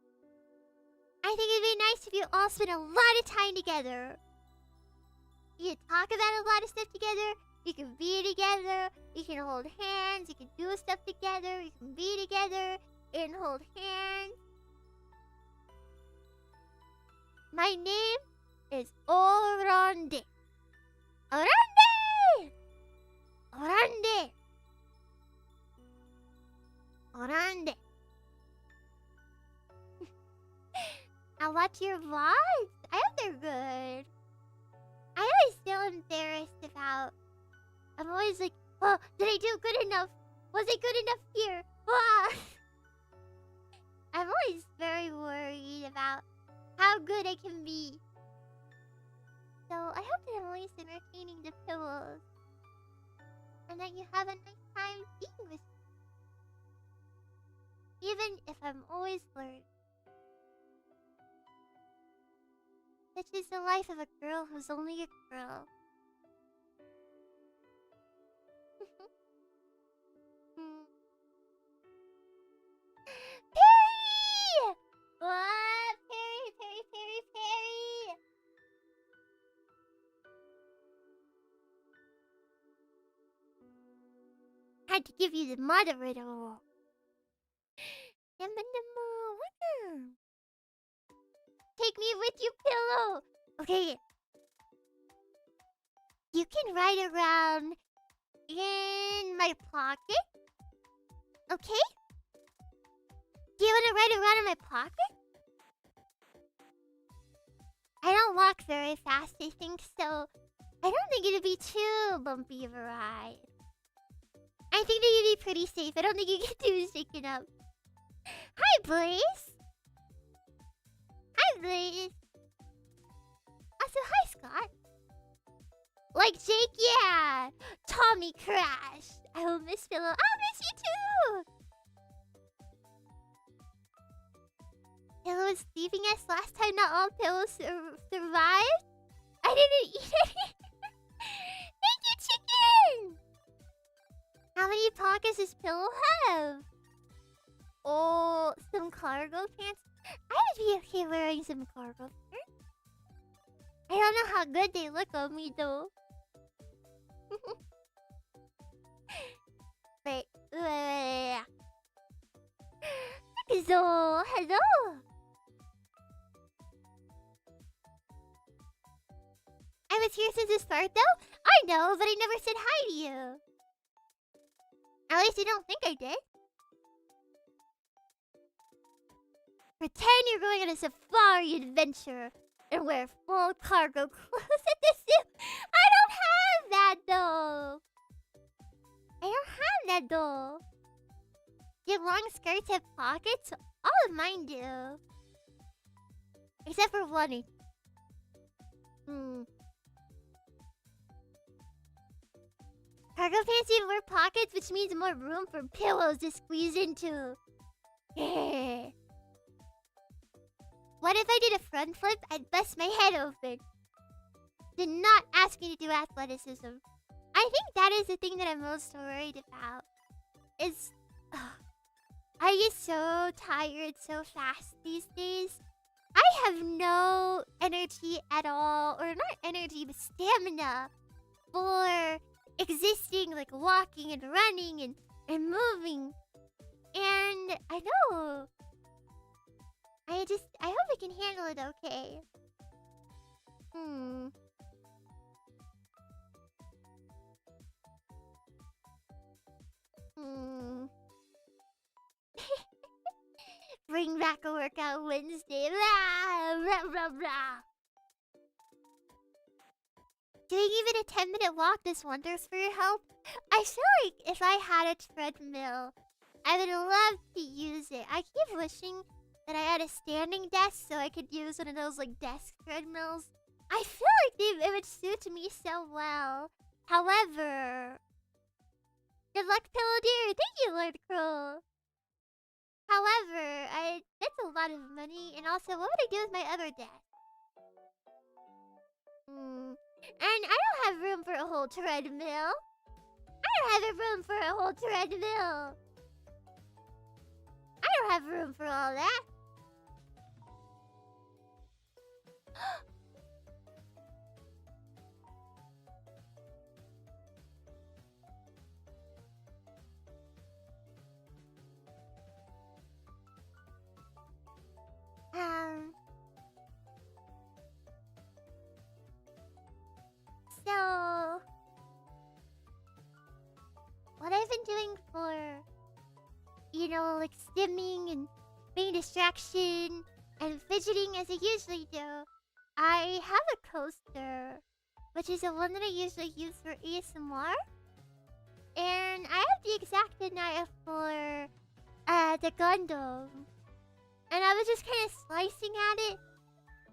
I think it'd be nice if you all spend a lot of time together. You can talk about a lot of stuff together. You can be together. You can hold hands. You can do stuff together. You can be together and hold hands. My name is Oronde. Oronde! grande. I watch your vlogs. I hope they're good. I always feel embarrassed about. I'm always like, oh, did I do good enough? Was I good enough here? Ah. I'm always very worried about how good I can be. So I hope that I'm always entertaining the pillows. And that you have a nice time being with me. Even if I'm always blurred. Such is the life of a girl who's only a girl. Perry! What? Perry, Perry, Perry, Perry! Had to give you the moderator role. Take me with you, Pillow! Okay. You can ride around in my pocket. Okay? Do you want to ride around in my pocket? I don't walk very fast, I think, so I don't think it'd be too bumpy of a ride. I think that you'd be pretty safe. I don't think you get too shaken up. Hi, Blaze! Hi, Blaze! Also, hi, Scott. Like Jake, yeah! Tommy crashed. I will miss Pillow. I'll miss you too! Pillow was leaving us last time. Not all pillows survived. I didn't eat any. Thank you, chicken! How many pockets does Pillow have? Oh, some cargo pants? I would be okay wearing some cargo pants. I don't know how good they look on me, though. Wait. So, hello! I was here since the start, though? I know, but I never said hi to you. At least I don't think I did. Pretend you're going on a safari adventure and wear full cargo clothes at the zoo. I don't have that, though. I don't have that, though. Your long skirts have pockets? All of mine do. Except for one. Cargo pants even wear pockets, which means more room for pillows to squeeze into. What if I did a front flip? I'd bust my head open. Did not ask me to do athleticism. I think that is the thing that I'm most worried about. Is I get so tired so fast these days. I have no energy at all, or not energy, but stamina for existing, like walking and running and moving. And I know. I hope I can handle it okay. Bring back a workout Wednesday. Blah, blah, blah, blah. Doing even a 10-minute walk does wonders for your health. I feel like if I had a treadmill, I would love to use it. I keep wishing that I had a standing desk so I could use one of those like desk treadmills. I feel like it would suit me so well. However, good luck, PillowDear. Thank you, Lord Crow. However, that's a lot of money, and also, what would I do with my other desk? And I don't have room for a whole treadmill. I don't have room for a whole treadmill. I don't have room for all that. So, what I've been doing for like stimming and being distraction and fidgeting as I usually do, I have a coaster, which is the one that I usually use for ASMR. And I have the exact denial for the Gundam. And I was just kind of slicing at it,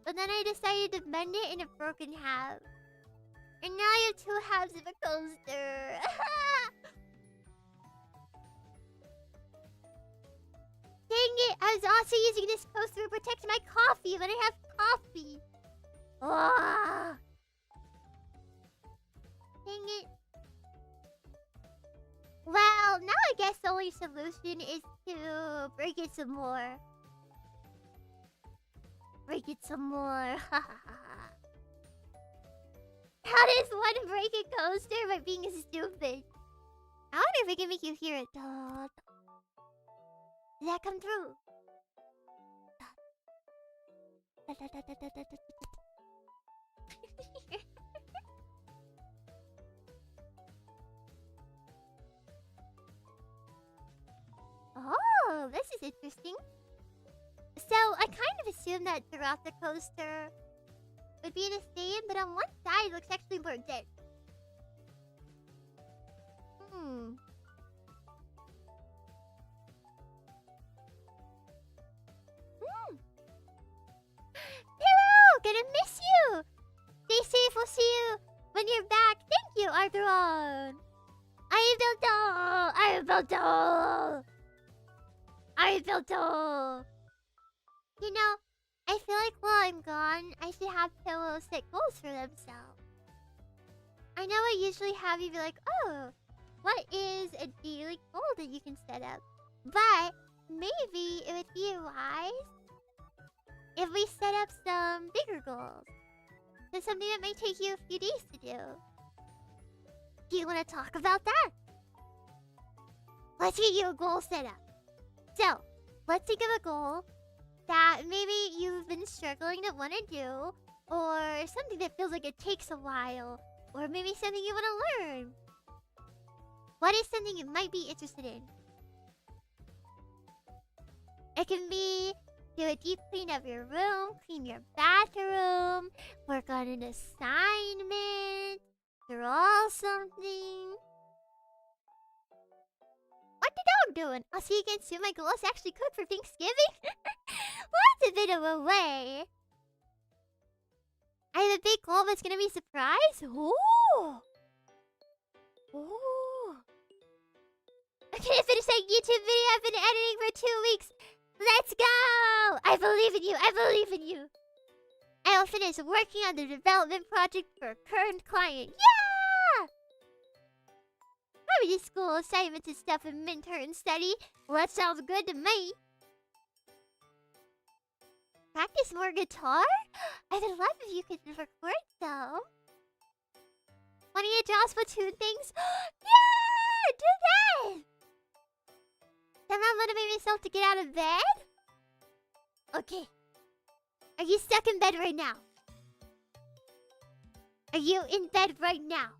but then I decided to bend it and it broke in half. And now I have 2 halves of a coaster. Dang it, I was also using this coaster to protect my coffee when I have coffee. Oh. Dang it. Well, now I guess the only solution is to break it some more. Break it some more. How does one break a coaster by being stupid? I wonder if I can make you hear it. Did that come through? Oh, this is interesting. So, I kind of assumed that throughout the coaster would be the same, but on one side it looks actually more dense. Pillow! Gonna miss you! Stay safe, we'll see you when you're back. Thank you, Arthron! Arigato! You know, I feel like while I'm gone, I should have Pillow set goals for themselves. I know I usually have you be like, oh, what is a daily goal that you can set up? But maybe it would be wise if we set up some bigger goals. So something that might take you a few days to do. Do you want to talk about that? Let's get you a goal set up. So, let's think of a goal that maybe you've been struggling to want to do, or something that feels like it takes a while, or maybe something you want to learn. What is something you might be interested in? It can be do a deep clean of your room, clean your bathroom, work on an assignment, draw something. What the dog doing? I'll see you again soon. My goal is to actually cook for Thanksgiving. Well, that's a bit of a way. I have a big goal that's gonna be a surprise. Ooh. Ooh. I'm gonna finish that YouTube video I've been editing for 2 weeks. Let's go! I believe in you. I believe in you. I will finish working on the development project for a current client. Yeah! Probably school assignments and stuff and midterm study. Well, that sounds good to me. Practice more guitar? I would love if you could record though. Want to draw Splatoon things? Yeah! Do that! Somehow motivate myself to get out of bed? Okay. Are you stuck in bed right now? Are you in bed right now?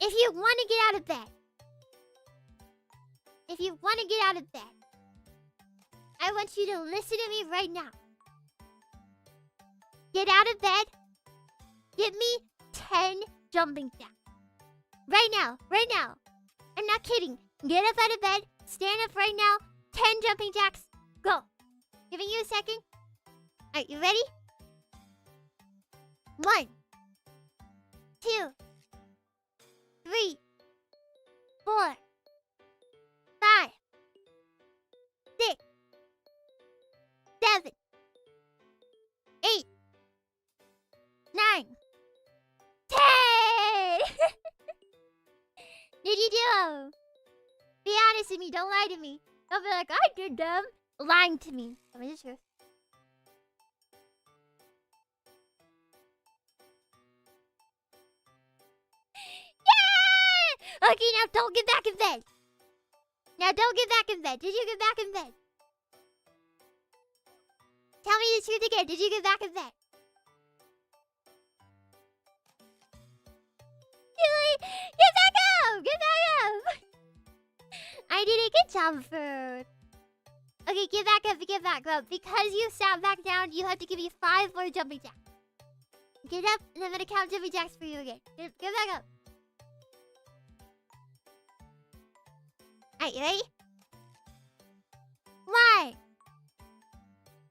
If you want to get out of bed. If you want to get out of bed. I want you to listen to me right now. Get out of bed. Give me 10 jumping jacks. Right now. Right now. I'm not kidding. Get up out of bed. Stand up right now. 10 jumping jacks. Go. Giving you a second. Alright, you ready? 1, 2, 3, 4, 5, 6, 7, 8, 9, 10! Did you do them? Be honest with me, don't lie to me. Don't be like, I did them. Lying to me. Tell me the truth. Yeah! Okay, now don't get back in bed. Now don't get back in bed. Did you get back in bed? Tell me the truth again. Did you get back in bed? Get back up! Get back up! I did a good job, Bird. Okay, get back up, get back up. Because you sat back down, you have to give me 5 more jumping jacks. Get up, and I'm gonna count jumping jacks for you again. Get back up. Alright, you ready? 1,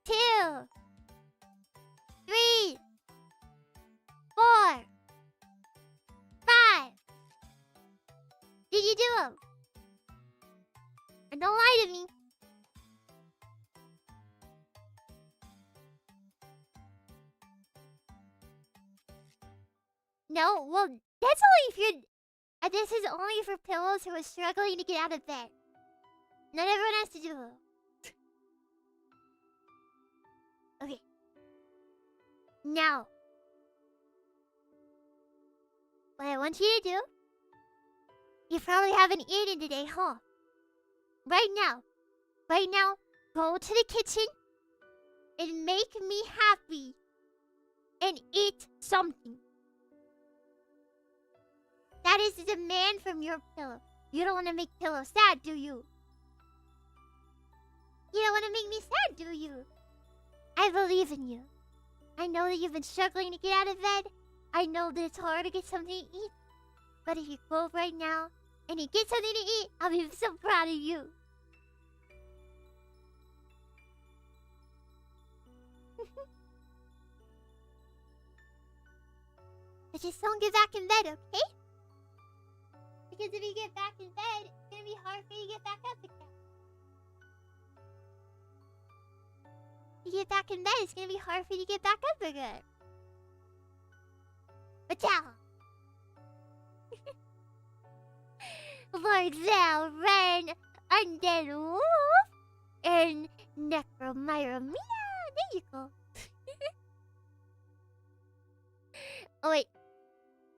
2, 3, 4, 5. Did you do them? And don't lie to me. No, well, that's only if you're... this is only for pillows who are struggling to get out of bed. Not everyone has to do it. Okay. Now, what I want you to do... You probably haven't eaten today, huh? Right now, go to the kitchen and make me happy and eat something. That is a demand from your pillow. You don't want to make Pillow sad, do you? You don't want to make me sad, do you? I believe in you. I know that you've been struggling to get out of bed. I know that it's hard to get something to eat. But if you go up right now and you get something to eat, I'll be so proud of you. But just don't get back in bed, okay? Because if you get back in bed, it's gonna be hard for you to get back up again. If you get back in bed, it's gonna be hard for you to get back up again. But now, Lord Zal ran undead wolf and Necromyra Mia. There you go. Oh wait,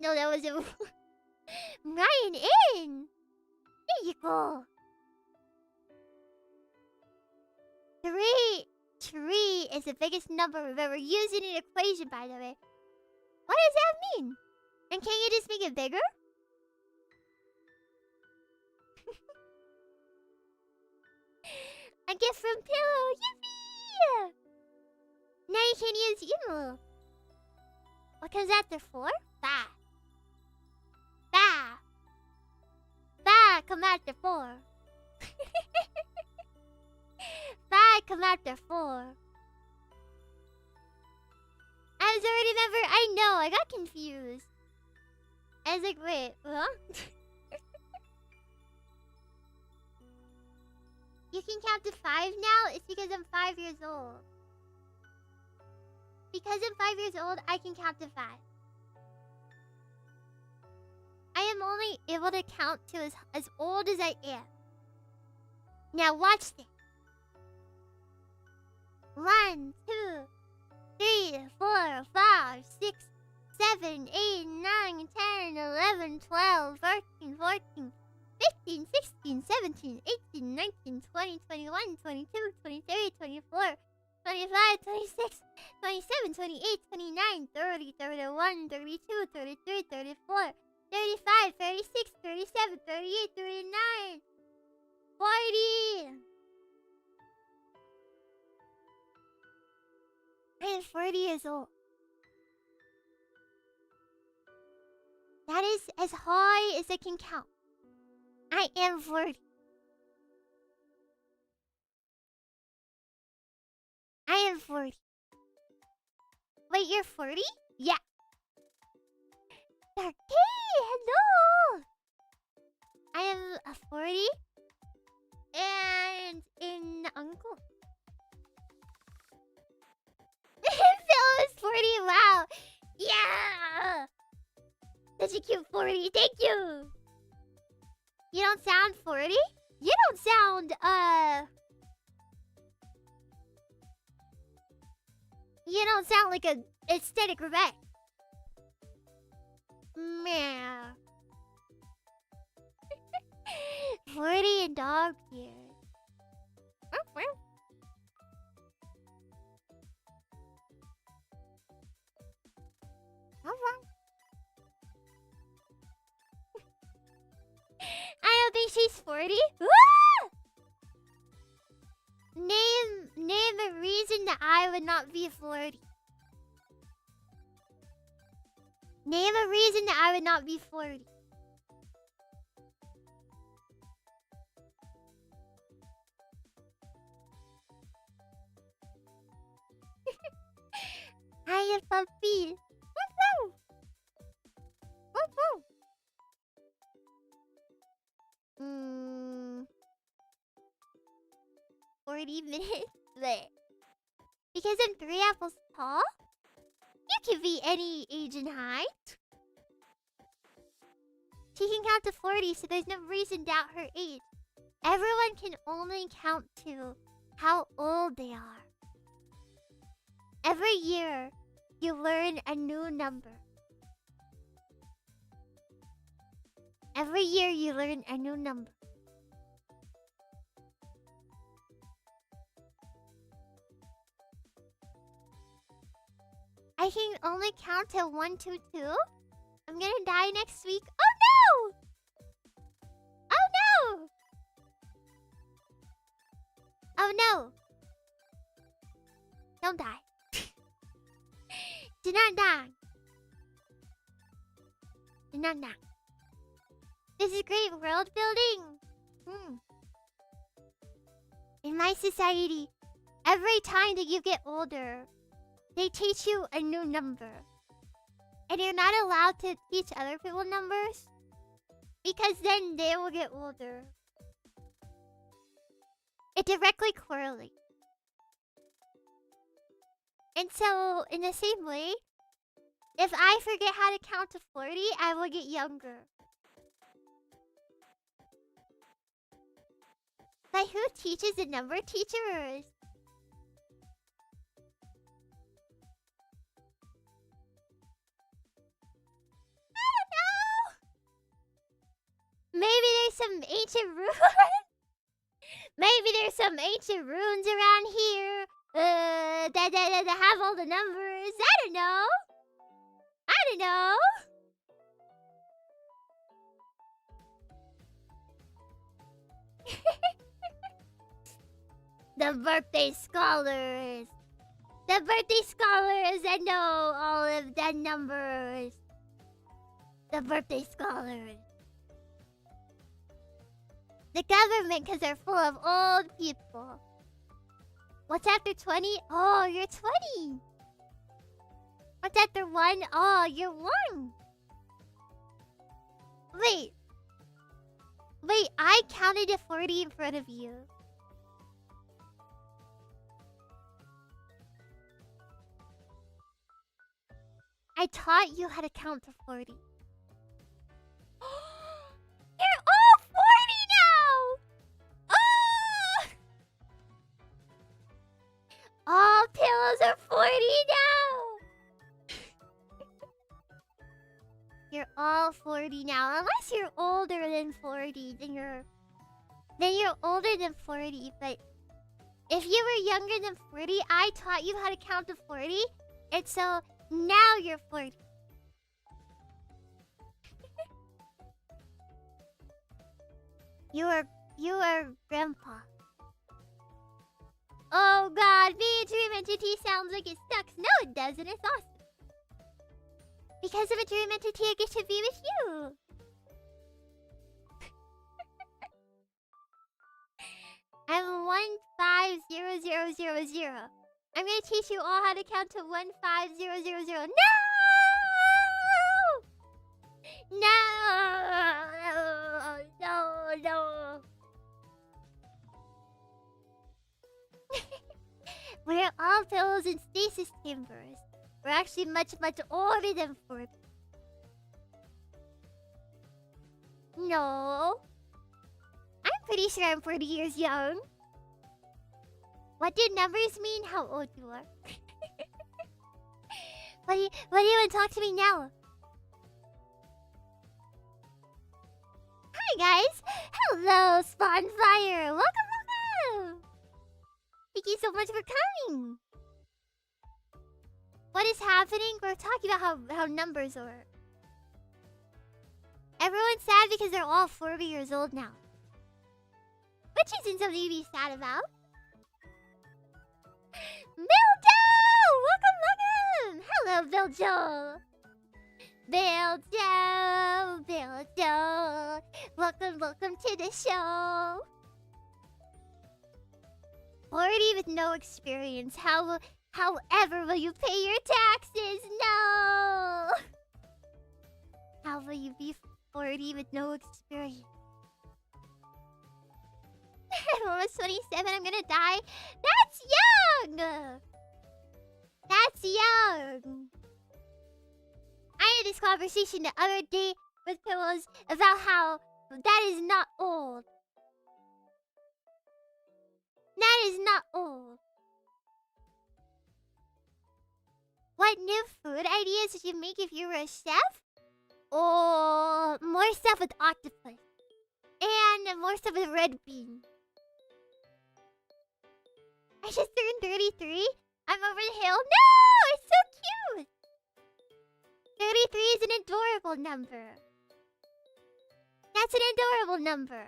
no, that was a Ryan in. There you go. 3 is the biggest number we've ever used in an equation, by the way. What does that mean? And can you just make it bigger? A gift from Pillow, yippee! Now you can use emu. What comes after 4? 5. 5 come after 4. 5 come after 4. I was already remember. I know. I got confused. I was like, wait, huh? You can count to 5 now? It's because I'm 5 years old. Because I'm 5 years old, I can count to 5. I am only able to count to as old as I am. Now watch this. 1, 2, 3, 4, 5, 6, 7, 8, 9, 10, 11, 12, 13, 14, 15, 16, 17, 18, 19, 20, 21, 22, 23, 24, 25, 26, 27, 28, 29, 30, 31, 32, 33, 34, 35, 36, 37, 38, 39, 40. I am 40 years old. That is as high as I can count. I am 40. I am 40. Wait, you're 40? Yeah. Okay, hello. I am a 40 and an uncle. Phil is 40. Wow. Yeah. Such a cute 40. Thank you. You don't sound 40? You don't sound, you don't sound like a aesthetic vet. Meh. 40 and dog years. she's 40? Ah! Name a reason that I would not be 40. Name a reason that I would not be 40. Hiya, puppy. Woof woof. Woof woof. 40 minutes? Bleh. Because I'm 3 apples tall? You can be any age and height. She can count to 40, so there's no reason to doubt her age. Everyone can only count to how old they are. Every year, you learn a new number. Every year, you learn a new number. I can only count to 1, 2, 2. I'm gonna die next week. Oh no! Oh no! Oh no! Don't die. Do not die. Do not die. This is great world building. In my society, every time that you get older, they teach you a new number. And you're not allowed to teach other people numbers, because then they will get older. It directly correlates. And so, in the same way, if I forget how to count to 40, I will get younger. But who teaches the number teachers? I don't know. Maybe there's some ancient runes. Maybe there's some ancient runes around here. That have all the numbers. I don't know. I don't know. The birthday scholars. The birthday scholars that know all of the numbers. The birthday scholars. The government, because they're full of old people. What's after 20? Oh, you're 20. What's after 1? Oh, you're 1. Wait. Wait, I counted to 40 in front of you. I taught you how to count to 40. You're all 40 now! Oh! All pillows are 40 now! You're all 40 now. Unless you're older than 40, then you're older than 40. But if you were younger than 40, I taught you how to count to 40. And so now you're 40. You are grandpa. Oh god, being a dream entity sounds like it sucks. No, it doesn't. It's awesome. Because of a dream entity, I get to be with you. I'm 150000. I'm gonna teach you all how to count to 15000. No! No! No! We're all pillows in stasis chambers. We're actually much, much older than 40. No. I'm pretty sure I'm 40 years young. What do numbers mean? How old you are? What do you want to talk to me now? Hi guys! Hello, Spawnfire! Welcome! Thank you so much for coming! What is happening? We're talking about how numbers work. Everyone's sad because they're all 40 years old now. which isn't something to be sad about. Biljo! Welcome! Hello, Biljo! Biljo! Welcome to the show. Already with no experience. However, will you pay your taxes? No! How will you be 40 with no experience? I'm almost 27, I'm gonna die. That's young! That's young! I had this conversation the other day with Pillows about how that is not old. That is not old. What new food ideas would you make if you were a chef? Or more stuff with octopus. And more stuff with red bean. I just turned 33. I'm over the hill. No! It's so cute! 33 is an adorable number. That's an adorable number.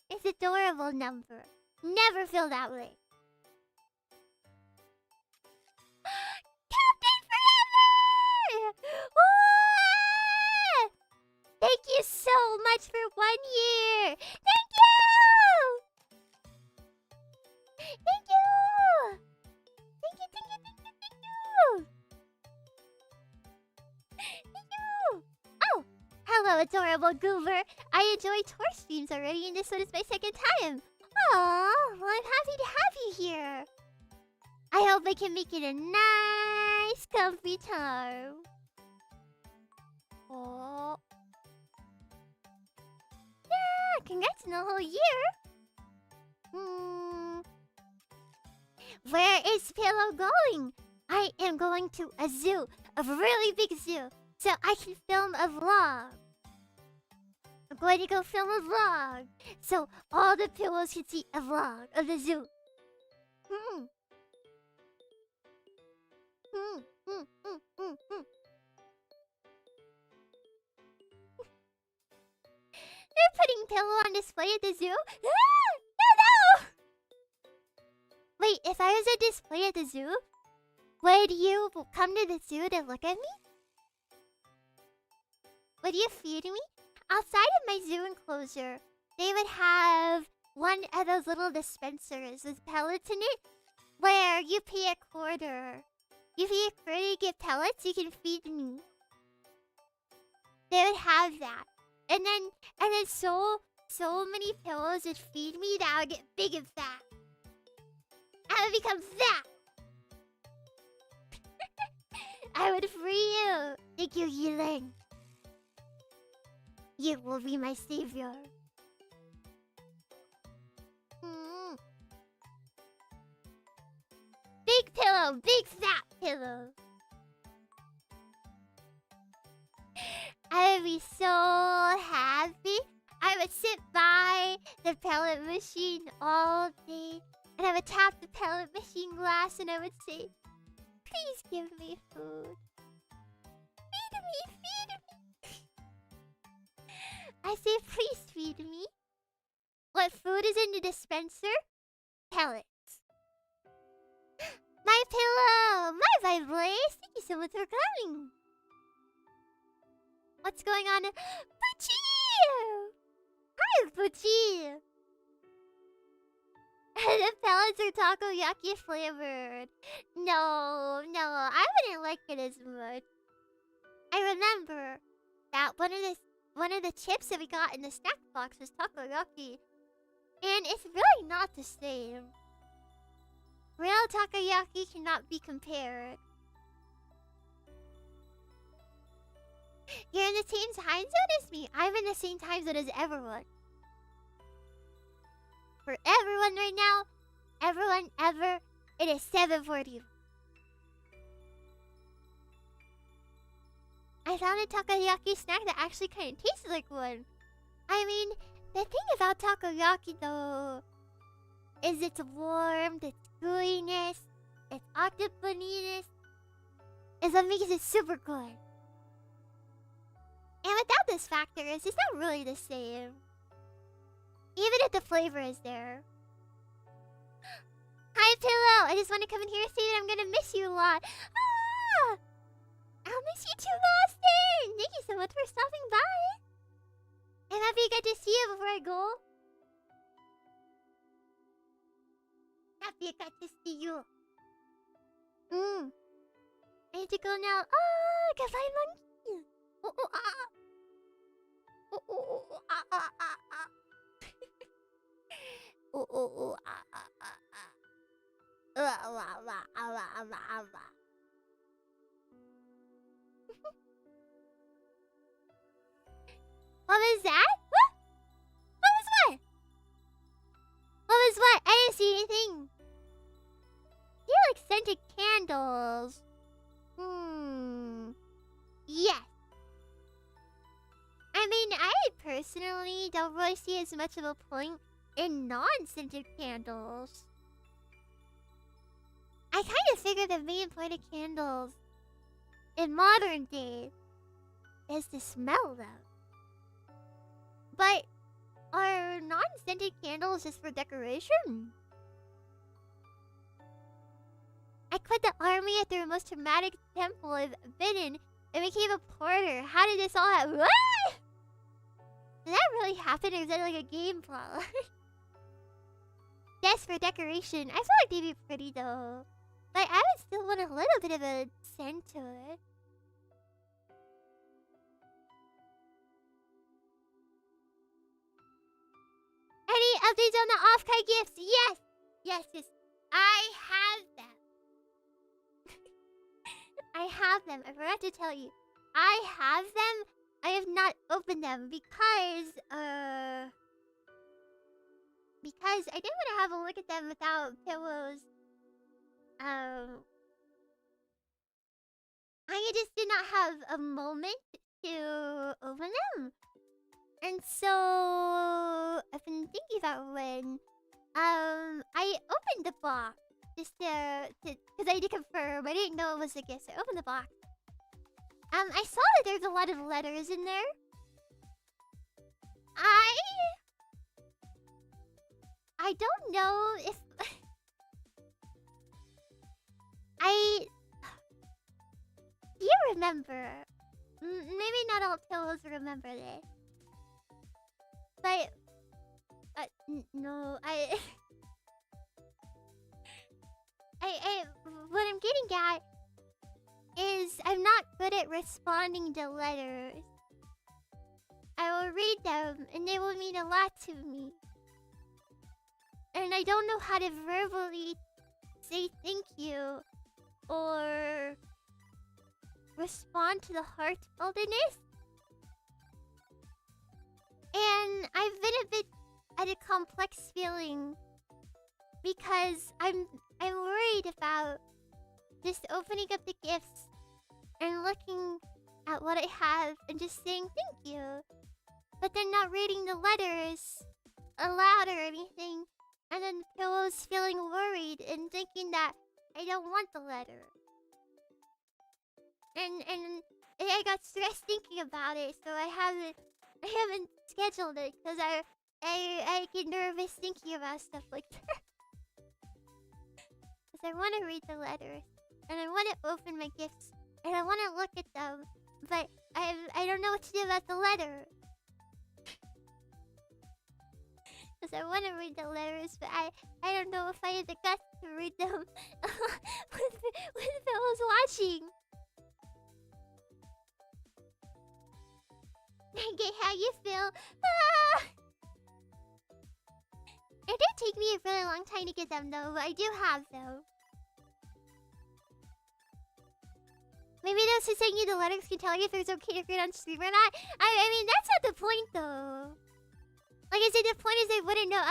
It's an adorable number. Never feel that way. Captain Forever! Whoa! Thank you so much for 1 year. Thank you! Thank you! Thank you! Thank you! Oh! Hello, adorable Goober. I enjoyed tour streams already, and this one is my second time. Aww, well, I'm happy to have you here. I hope I can make it a nice, comfy time. Oh. Yeah, congrats on the whole year. Where is Pillow going? I am going to a zoo, a really big zoo, so I can film a vlog. I'm going to go film a vlog, so all the Pillows can see a vlog of the zoo. They're putting Pillow on display at the zoo? No! Wait, if I was a display at the zoo, would you come to the zoo to look at me? Would you feed me? Outside of my zoo enclosure, they would have one of those little dispensers with pellets in it, where you pay a quarter. You pay a quarter to get pellets, you can feed me. They would have that. And then so many Pillows would feed me that I would get big and fat. I would become fat. I would free you. Thank you, Yiling. You will be my savior. Big Pillow, big fat Pillow. I would be so happy. I would sit by the pellet machine all day, and I would tap the pellet machine glass, and I would say, "Please give me food. Feed me, feed me." I say, "Please feed me." What food is in the dispenser? Pellets. My Pillow! My Blaze! Thank you so much for coming! What's going on? Poochie! Hi, Poochie! The pellets are takoyaki flavored. No, I wouldn't like it as much. I remember that one of the chips that we got in the snack box was takoyaki. And it's really not the same. Real takoyaki cannot be compared. You're in the same time zone as me. I'm in the same time zone as everyone. For everyone right now, everyone ever, it is 7:40. I found a takoyaki snack that actually kind of tastes like one. I mean, the thing about takoyaki though is its warmth, its gooiness, its octopusiness is what makes it super good. Christmas factor is, it's not really the same. Even if the flavor is there. Hi, Pillow. I just want to come in here and say that I'm gonna miss you a lot. Ah! I'll miss you too, Boston. Thank you so much for stopping by. I'm happy I got to see you before I go. Happy I got to see you. I need to go now. Oh, goodbye, monkey. Oh, oh, ah. Oh, oh, oh, ah, ah, ah, ah. Oh, oh, oh, ah, ah, ah, ah. Ah, ah, ah, ah, ah, ah, ah, ah. What was that? What? What was what? What was what? I didn't see anything. Do you like scented candles? Yes. I mean, I personally don't really see as much of a point in non-scented candles. I kind of figure the main point of candles in modern days is to smell them. But are non-scented candles just for decoration? I quit the army after the most traumatic temple I've been in and became a porter. How did this all happen? What? Did that really happen, or is that like a game plot? Yes, for decoration. I feel like they'd be pretty though. But I would still want a little bit of a scent to it. Any updates on the off-kite gifts? Yes! Yes, yes. I have them. I have them. I forgot to tell you. I have them. I have not opened them because I didn't want to have a look at them without Pillows. I just did not have a moment to open them. And so I've been thinking about when I opened the box just to because I did confirm. I didn't know it was a gift, so I opened the box. I saw that there's a lot of letters in there. I don't know if do you remember? Maybe not all Pillows remember this. But no, what I'm getting at is I'm not good at responding to letters. I will read them and they will mean a lot to me. And I don't know how to verbally say thank you or respond to the heartfulness. And I've been a bit at a complex feeling because I'm worried about just opening up the gifts and looking at what I have and just saying thank you, but then not reading the letters aloud or anything, and then Pillows feeling worried and thinking that I don't want the letter. And I got stressed thinking about it, so I haven't scheduled it because I get nervous thinking about stuff like that. Because I want to read the letters and I want to open my gifts and I want to look at them, but I don't know what to do about the letter. Because I want to read the letters, but I don't know if I have the guts to read them with Pillows watching. I get how you feel. Ah! It did take me a really long time to get them though, but I do have them. Maybe those who send you the letters can tell you if it's okay to read on stream or not. I mean, that's not the point though. Like I said, the point is I wouldn't know.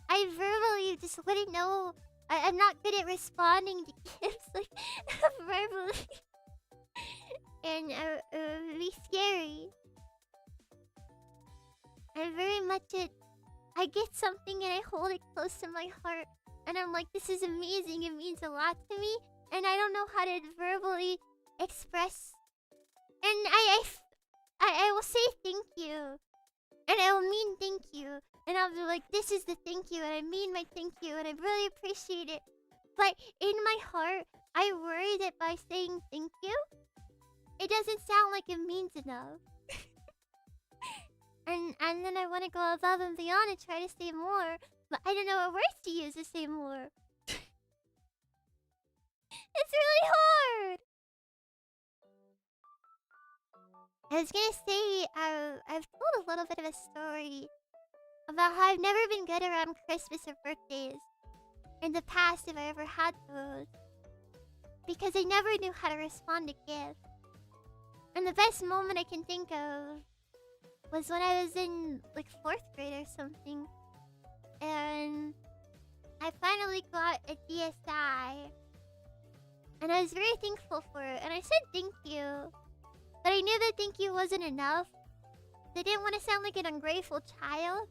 I verbally just wouldn't know. I'm not good at responding to gifts like verbally. And it would be scary. I'm very much I get something and I hold it close to my heart. And I'm like, this is amazing. It means a lot to me. And I don't know how to verbally express. And I will say thank this is the thank you, and I mean my thank you, and I really appreciate it. But in my heart, I worry that by saying thank you, it doesn't sound like it means enough. And then I want to go above and beyond and try to say more, but I don't know what words to use to say more. It's really hard. I was gonna say, I've told a little bit of a story about how I've never been good around Christmas or birthdays in the past if I ever had those, because I never knew how to respond to gifts. And the best moment I can think of was when I was in like 4th grade or something, and I finally got a DSi, and I was very thankful for it, and I said thank you, but I knew that thank you wasn't enough. I didn't want to sound like an ungrateful child,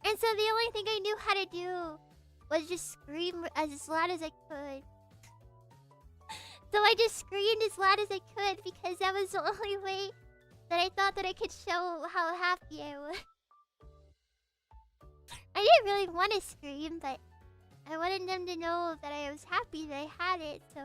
and so the only thing I knew how to do was just scream as loud as I could. So I just screamed as loud as I could because that was the only way that I thought that I could show how happy I was. I didn't really want to scream, but I wanted them to know that I was happy that I had it, so...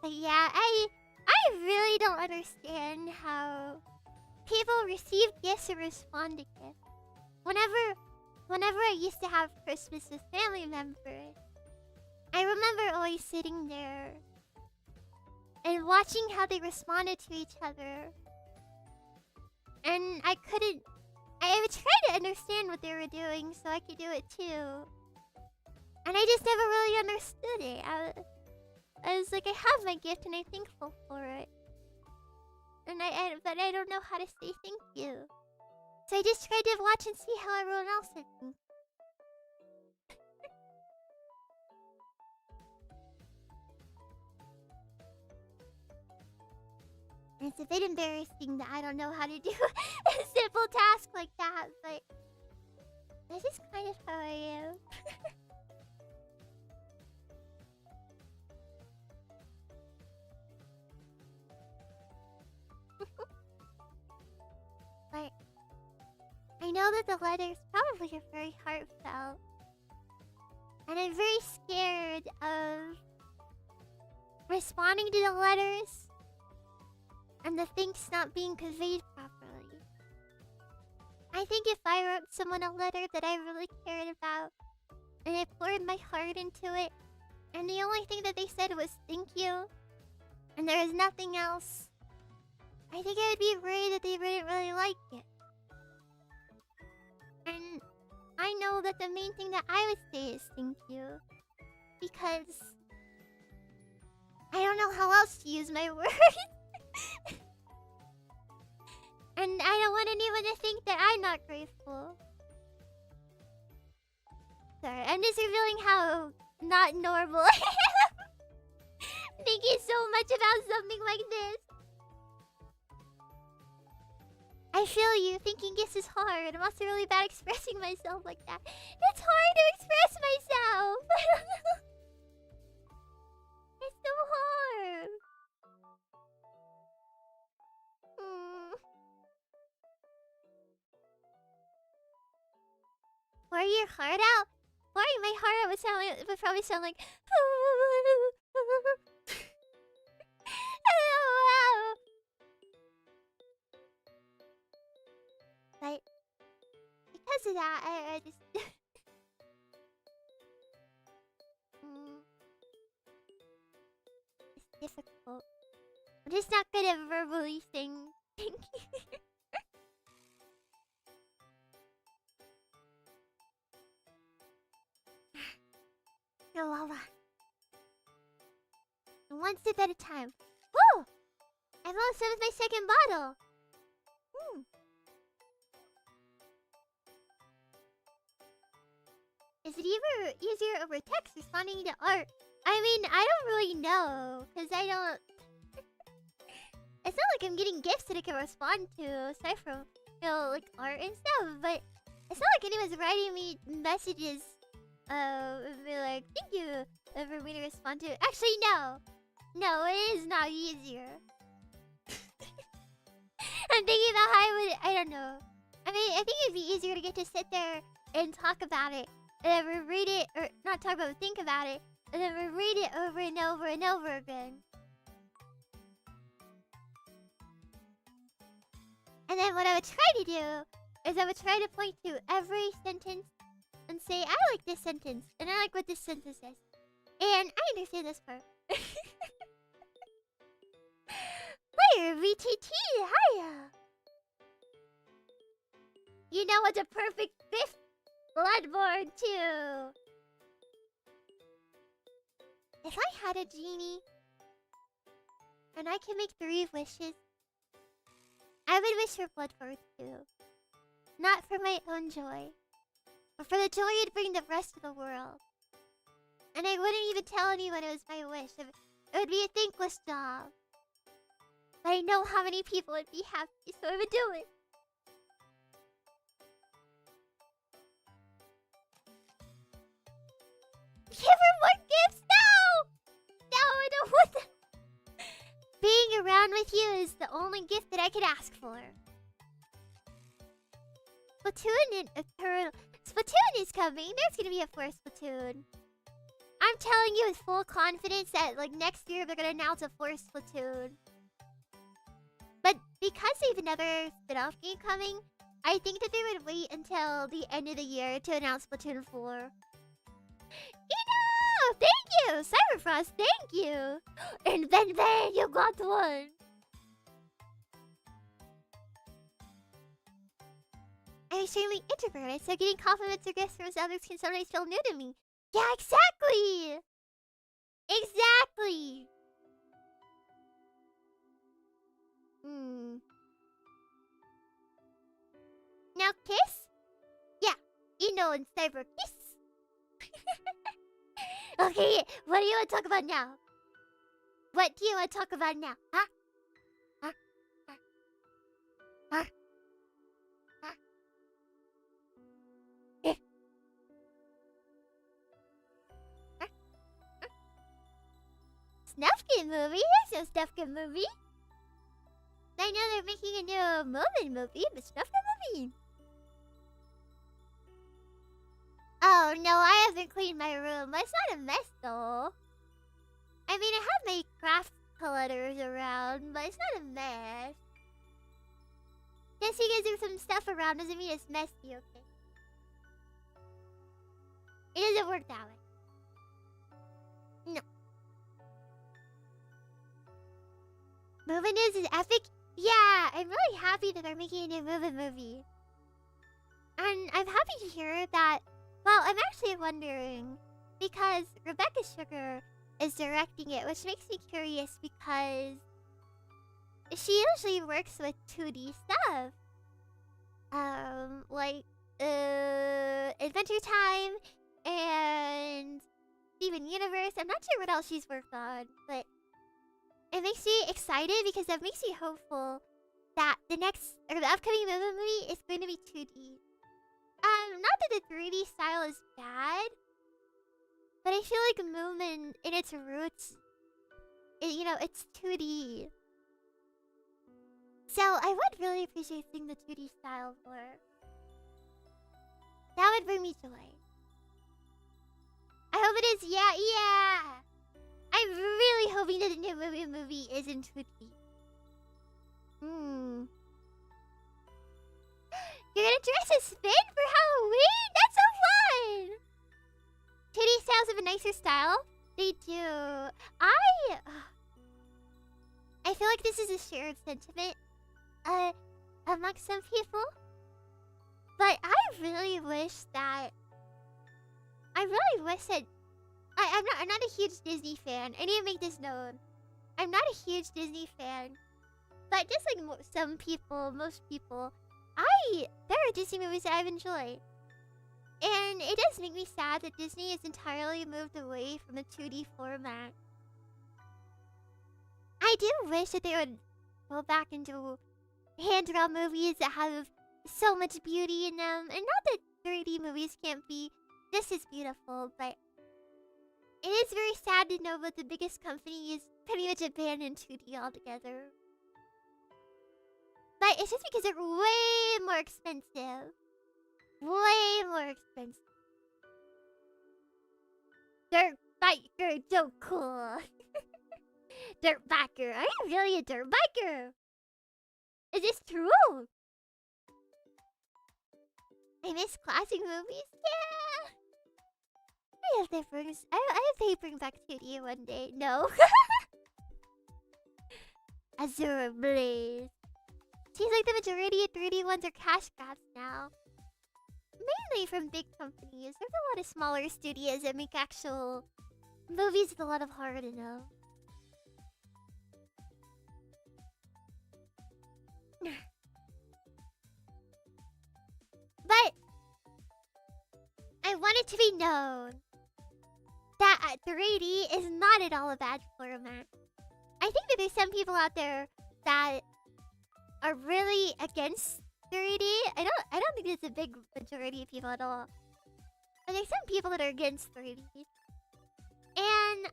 But yeah, I really don't understand how people receive gifts or respond to gifts. Whenever I used to have Christmas with family members, I remember always sitting there and watching how they responded to each other. And I would try to understand what they were doing so I could do it too. And I just never really understood it. I was like, I have my gift and I'm thankful for it. But I don't know how to say thank you. So I just tried to watch and see how everyone else said thank you. It's a bit embarrassing that I don't know how to do a simple task like that, but this is kind of how I am. But I know that the letters probably are very heartfelt. And I'm very scared of responding to the letters and the thanks not being conveyed properly. I think if I wrote someone a letter that I really cared about and I poured my heart into it, and the only thing that they said was thank you, and there was nothing else, I think I would be worried that they wouldn't really like it. And I know that the main thing that I would say is thank you, because I don't know how else to use my words. And I don't want anyone to think that I'm not grateful. Sorry, I'm just revealing how not normal I am. Thinking so much about something like this. I feel you. Thinking gifts is hard. I'm also really bad expressing myself like that. It's hard to express myself. It's so hard. Pour your heart out? Pouring my heart out would probably sound like... But because of that, I just... It's difficult. I'm just not good at verbally saying thank you. No, lava. One sip at a time. Woo! I'm almost done with my second bottle. Is it easier over text responding to art? I mean, I don't really know, because I don't... It's not like I'm getting gifts that I can respond to, aside from, like, art and stuff, but it's not like anyone's writing me messages, and be like, thank you, for me to respond to. Actually, no! No, it is not easier. I'm thinking about how I don't know. I mean, I think it'd be easier to get to sit there and talk about it, and then reread it, or not talk about it, think about it, and then reread it over and over and over again. And then what I would try to do is I would try to point to every sentence and say, I like this sentence, and I like what this sentence says. And I understand this part. Player VTT, hiya! You know what's a perfect fifth? Bloodborne 2! If I had a genie, and I could make 3 wishes, I would wish for Bloodborne 2. Not for my own joy, but for the joy it'd bring the rest of the world. And I wouldn't even tell anyone it was my wish. It would be a thankless job. But I know how many people would be happy, so I would do it. Give her more gifts! No! No, I don't want that. Being around with you is the only gift that I could ask for. Splatoon is coming. There's gonna be a 4th Splatoon. I'm telling you with full confidence that like next year they're gonna announce a 4th Splatoon. But because they have another spin-off game coming, I think that they would wait until the end of the year to announce Splatoon 4. Eno! Thank you! Cyberfrost, thank you! And Ben, you got one! I'm extremely introverted, so getting compliments or gifts from others can sometimes feel new to me. Yeah, exactly! Exactly! Now kiss? Yeah, Eno and Cyber kiss! Okay, what do you want to talk about now? What do you want to talk about now? Huh? Huh? Huh? Huh? Huh? Eh. Huh? Huh? Snufkin movie? There's no Snufkin movie. I know they're making a new Moment movie, but Snufkin movie. Oh no, I haven't cleaned my room. It's not a mess though. I mean, I have my craft clutters around, but it's not a mess. Just because there's some stuff around doesn't mean it's messy, okay? It doesn't work that way. No. Movie news is epic? Yeah, I'm really happy that they're making a new movie. And I'm happy to hear that. Well, I'm actually wondering, because Rebecca Sugar is directing it, which makes me curious because she usually works with 2D stuff. Like, Adventure Time and Steven Universe. I'm not sure what else she's worked on, but it makes me excited because that makes me hopeful that the upcoming movie is going to be 2D. Not that the 3D style is bad, but I feel like Moomin in its roots, it's 2D. So I would really appreciate seeing the 2D style more. That would bring me joy. I hope it is, yeah! I'm really hoping that the new movie is in 2D. You're gonna dress as Finn for Halloween? That's so fun! 2D styles have a nicer style. They do. I feel like this is a shared sentiment amongst some people. But I really wish that I'm not a huge Disney fan. I need to make this known. I'm not a huge Disney fan. But just like most people, there are Disney movies that I've enjoyed. And it does make me sad that Disney has entirely moved away from the 2D format. I do wish that they would go back into hand-drawn movies that have so much beauty in them. And not that 3D movies can't be just as beautiful, but it is very sad to know that the biggest company is pretty much abandoned 2D altogether. But it's just because they're way more expensive. Way more expensive. Dirt biker, so cool. Dirt biker. Are you really a dirt biker? Is this true? I miss classic movies? Yeah. I hope they bring back 2D one day. No. Azure Blaze. Seems like the majority of 3D ones are cash grabs now. Mainly from big companies. There's a lot of smaller studios that make actual movies with a lot of heart in them. But I want it to be known that 3D is not at all a bad format. I think that there's some people out there that are really against 3D. I don't think there's a big majority of people at all. But there's some people that are against 3D. And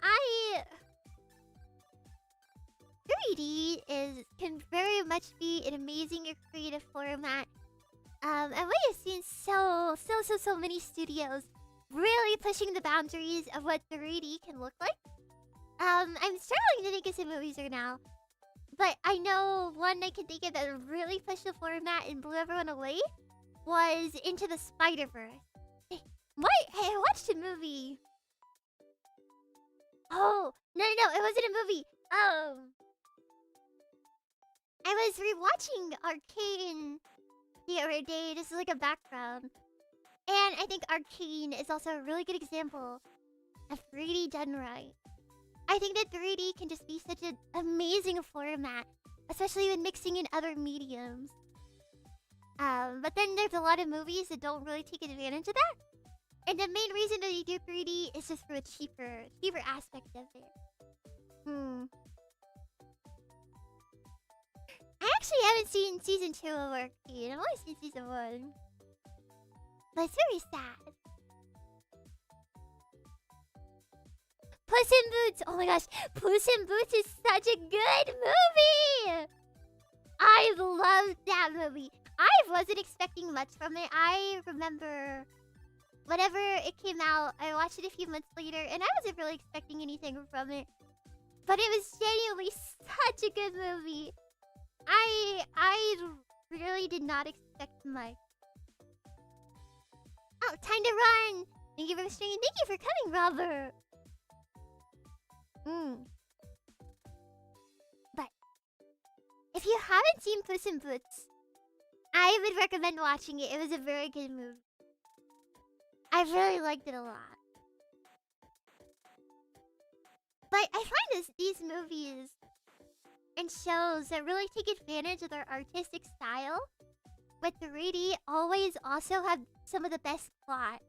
3D can very much be an amazing and creative format. And we have seen so many studios really pushing the boundaries of what 3D can look like. I'm struggling to think of some movies right now. But I know one I can think of that really pushed the format and blew everyone away was Into the Spider-Verse. Hey, I watched a movie. Oh, no, it wasn't a movie. I was rewatching Arcane the other day, just like a background. And I think Arcane is also a really good example of 3D done right. I think that 3D can just be such an amazing format, especially when mixing in other mediums. But then there's a lot of movies that don't really take advantage of that. And the main reason that they do 3D is just for a cheaper aspect of it. I actually haven't seen season 2 of Arcane. I've only seen season 1. But it's very sad. Puss in Boots! Oh my gosh, Puss in Boots is such a good movie! I loved that movie. I wasn't expecting much from it. I remember whenever it came out, I watched it a few months later, and I wasn't really expecting anything from it. But it was genuinely such a good movie. I really did not expect much. Oh, time to run! Thank you for streaming. Thank you for coming, Robert. But if you haven't seen Puss in Boots, I would recommend watching it. It was a very good movie. I really liked it a lot. But I find these movies and shows that really take advantage of their artistic style with 3D always also have some of the best plot.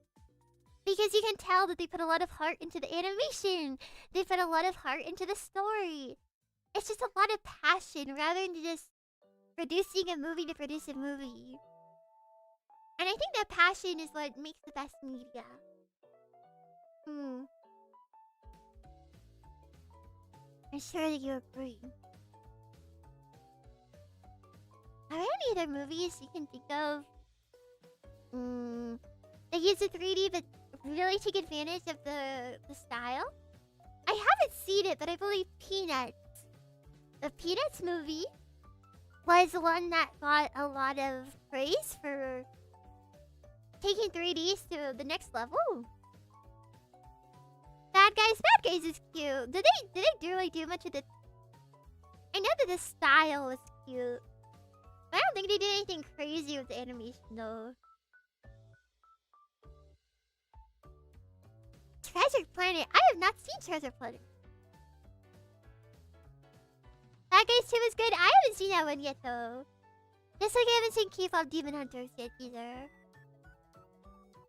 Because you can tell that they put a lot of heart into the animation. They put a lot of heart into the story. It's just a lot of passion rather than just producing a movie to produce a movie. And I think that passion is what makes the best media. I'm sure that you agree. Are there any other movies you can think of? They use the 3D but really take advantage of the style? I haven't seen it, but I believe Peanuts. The Peanuts movie was the one that got a lot of praise for taking 3Ds to the next level. Bad Guys is cute. Did they really do much of the... I know that the style was cute. But I don't think they did anything crazy with the animation though. Treasure Planet. I have not seen Treasure Planet. Bad Guys 2 is good. I haven't seen that one yet though. Just like I haven't seen K-pop Demon Hunters yet either.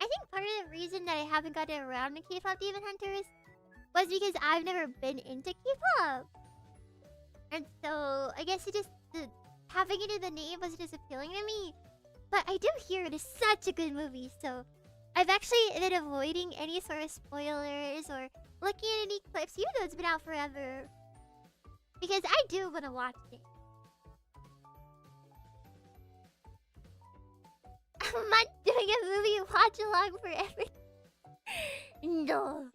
I think part of the reason that I haven't gotten around to K-pop Demon Hunters was because I've never been into K-pop. And so I guess having it in the name wasn't as appealing to me. But I do hear it is such a good movie, so I've actually been avoiding any sort of spoilers or looking at any clips, even though it's been out forever. Because I do want to watch it. I'm not doing a movie watch along for everything. No.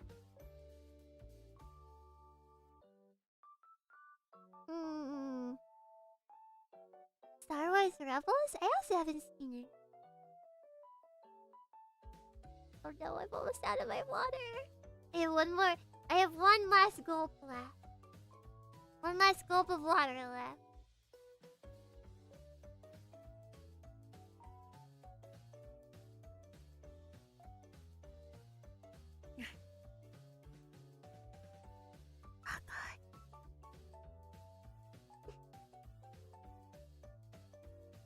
Star Wars Rebels? I also haven't seen it. Oh no, I'm almost out of my water. I have one more. I have one last gulp left. One last gulp of water left. Oh god.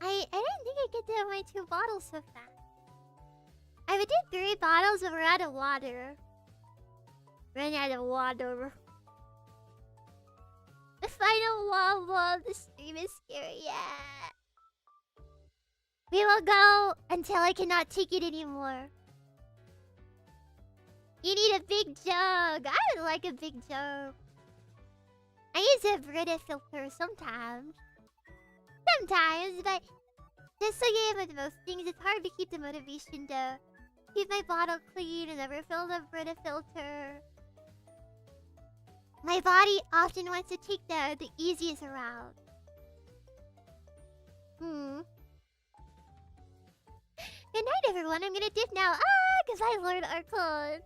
I didn't think I'd get down my 2 bottles so fast. I would do 3 bottles but we're out of water. Ran out of water. The final wall of the stream is scary, yeah. We will go until I cannot take it anymore. You need a big jug. I would like a big jug. I use a Brita filter sometimes. Sometimes, but just like I am with most things, it's hard to keep the motivation to keep my bottle clean and never fill the Brita filter. My body often wants to take the easiest route. Good night, everyone. I'm gonna dip now. Because I learned Archon.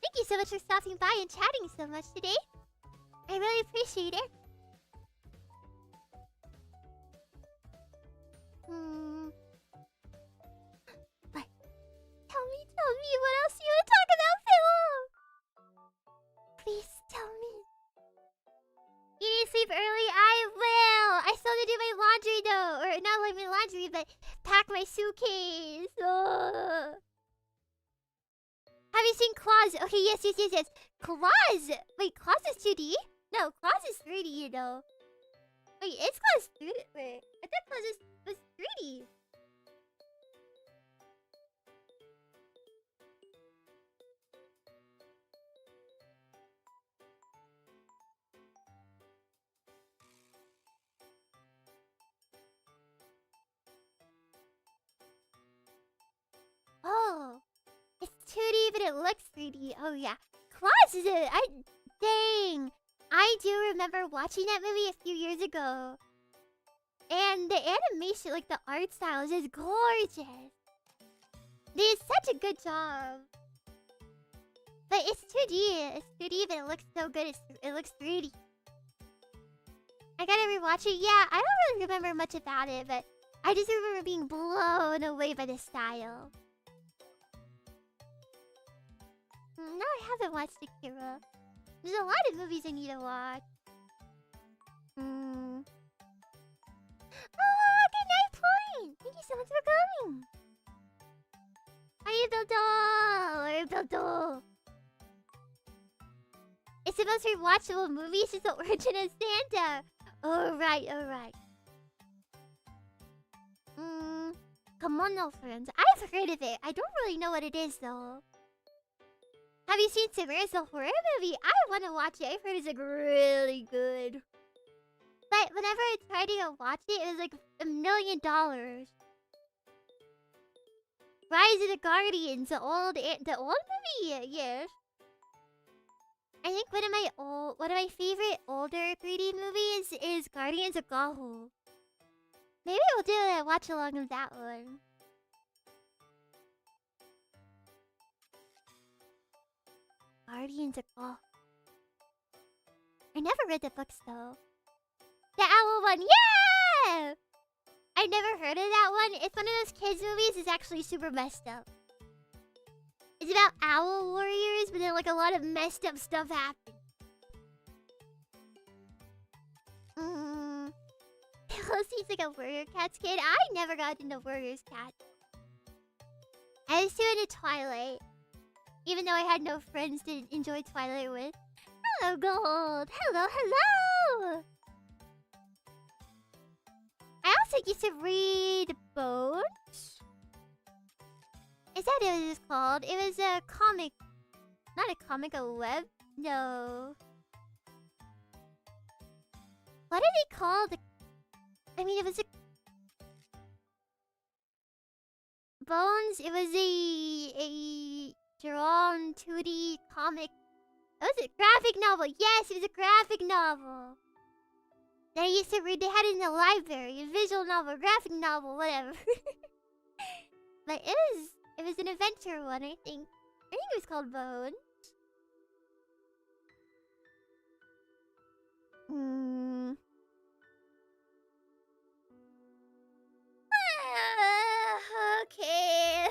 Thank you so much for stopping by and chatting so much today. I really appreciate it. But tell me what else you want to talk about, Pillow. Please tell me. You need to sleep early? I will. I still have to do my laundry though. Or not like my laundry, but pack my suitcase. Ugh. Have you seen Claws? Okay, yes. Claws! Wait, Claws is 2D? No, Claws is 3D, you know. Wait, it's Claws 3D? Wait, I thought Claws was 3D. Oh, it's 2D, but it looks 3D. Oh, yeah. Claws is it? Dang. I do remember watching that movie a few years ago. And the animation, like the art style, is just gorgeous. They did such a good job. But it's 2D. It's 2D, but it looks so good. It looks 3D. I gotta rewatch it. Yeah, I don't really remember much about it, but I just remember being blown away by the style. No, I haven't watched Akira. There's a lot of movies I need to watch. Oh, good night, Point! Thank you so much for coming! Hi, Bildo! It's the most rewatchable movie since the origin of Santa! Alright. Come on now, friends. I've heard of it. I don't really know what it is, though. Have you seen Simmers, the horror movie? I want to watch it. I've heard it's like really good. But whenever I tried to go watch it, it was like $1 million. Rise of the Guardians, the old movie, yes. I think one of my favorite older 3D movies is Guardians of Gahu. Maybe we'll do a watch along of that one. Guardians of Gahu. I never read the books though. The owl one, yeah! I never heard of that one. It's one of those kids movies. It's actually super messed up. It's about owl warriors, but then like a lot of messed up stuff happens. Pillow seems like a Warrior Cats kid. I never got into Warriors Cats. I was too into Twilight. Even though I had no friends to enjoy Twilight with. Hello, Gold. Hello. I also used to read Bones. Is that what it was called? It was a comic. Not a comic, a web? No. What do they call the... I mean, it was a... Bones, it was a drawn 2D comic. It was a graphic novel. Yes, it was a graphic novel. That I used to read. They had it in the library. A visual novel, graphic novel, whatever. But it was an adventure one, I think. I think it was called Bones. Okay.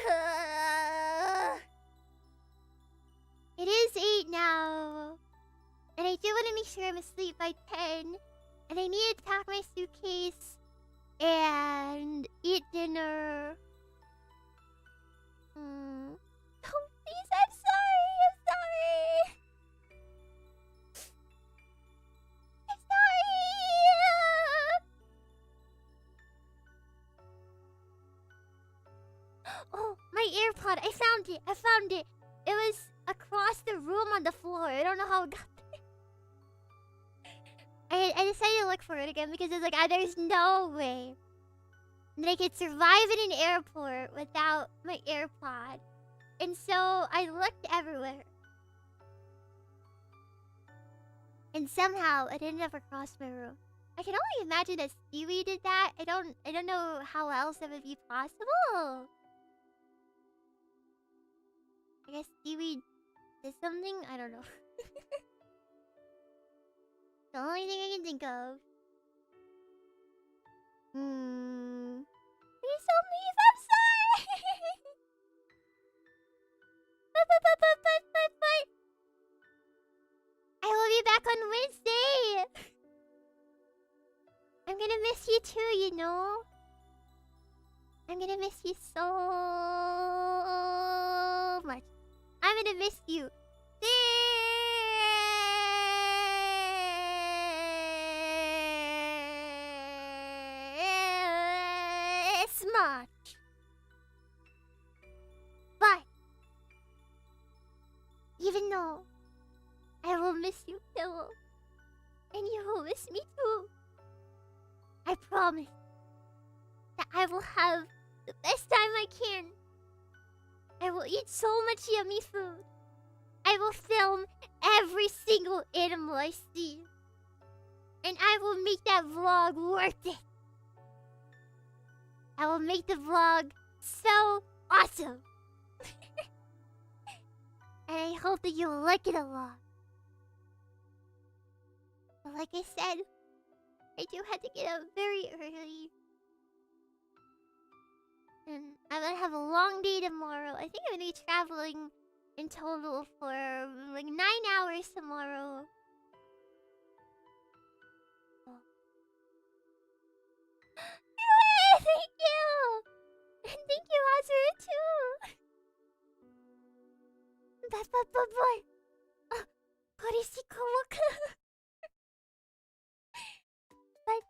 It is 8 now. And I do want to make sure I'm asleep by 10. And I need to pack my suitcase and eat dinner. Oh, please, I'm sorry. I'm sorry. I'm sorry. Oh, my AirPod. I found it. I found it. It was across the room on the floor. I don't know how it got there. I decided to look for it again because it's like, there's no way that I could survive in an airport without my AirPod. And so I looked everywhere. And somehow it ended up across my room. I can only imagine that Stewie did that. I don't know how else that would be possible. I guess Stewie did something? I don't know. The only thing I can think of. Please don't leave. I'm sorry. But. I will be back on Wednesday. I'm gonna miss you too, you know. I'm gonna miss you so much. I'm gonna miss you this much. But even though I will miss you, Pillow, and you will miss me too, I promise that I will have the best time I can. I will eat so much yummy food. I will film every single animal I see. And I will make that vlog worth it. I will make the vlog so awesome. And I hope that you'll like it a lot. But like I said, I do have to get up very early. And I'm gonna have a long day tomorrow. I think I'm gonna be traveling in total for like 9 hours tomorrow. Oh. Thank you! And thank you, Azura, too! But, but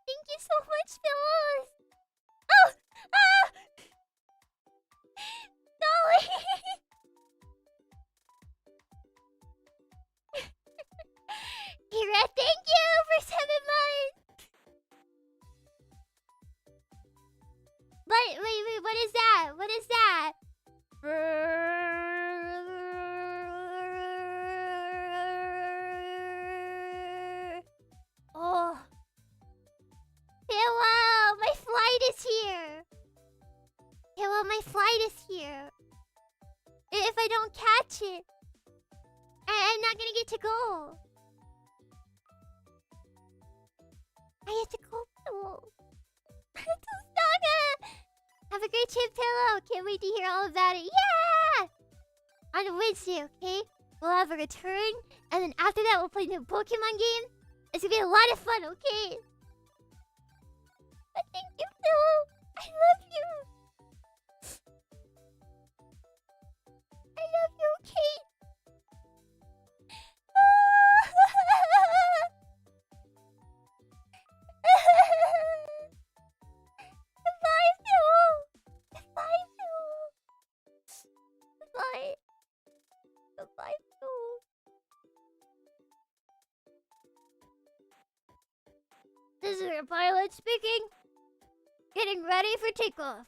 thank you so much, Phyllis! Oh! Ah! Dolly! Kira, thank you for 7 months! Wait, what is that? What is that? Oh. Hello, my flight is here. Hello, my flight is here. If I don't catch it, I'm not gonna get to go. I have to go, Pillow. Have a great trip, Pillow. Can't wait to hear all about it. Yeah! On Wednesday, okay? We'll have a return, and then after that, we'll play the Pokemon game. It's gonna be a lot of fun, okay? But thank you, Pillow. I love you. I love you, Kate. Goodbye, Pillow. Goodbye, Pillow. Goodbye. Goodbye, Pillow. This is your pilot speaking. Getting ready for takeoff.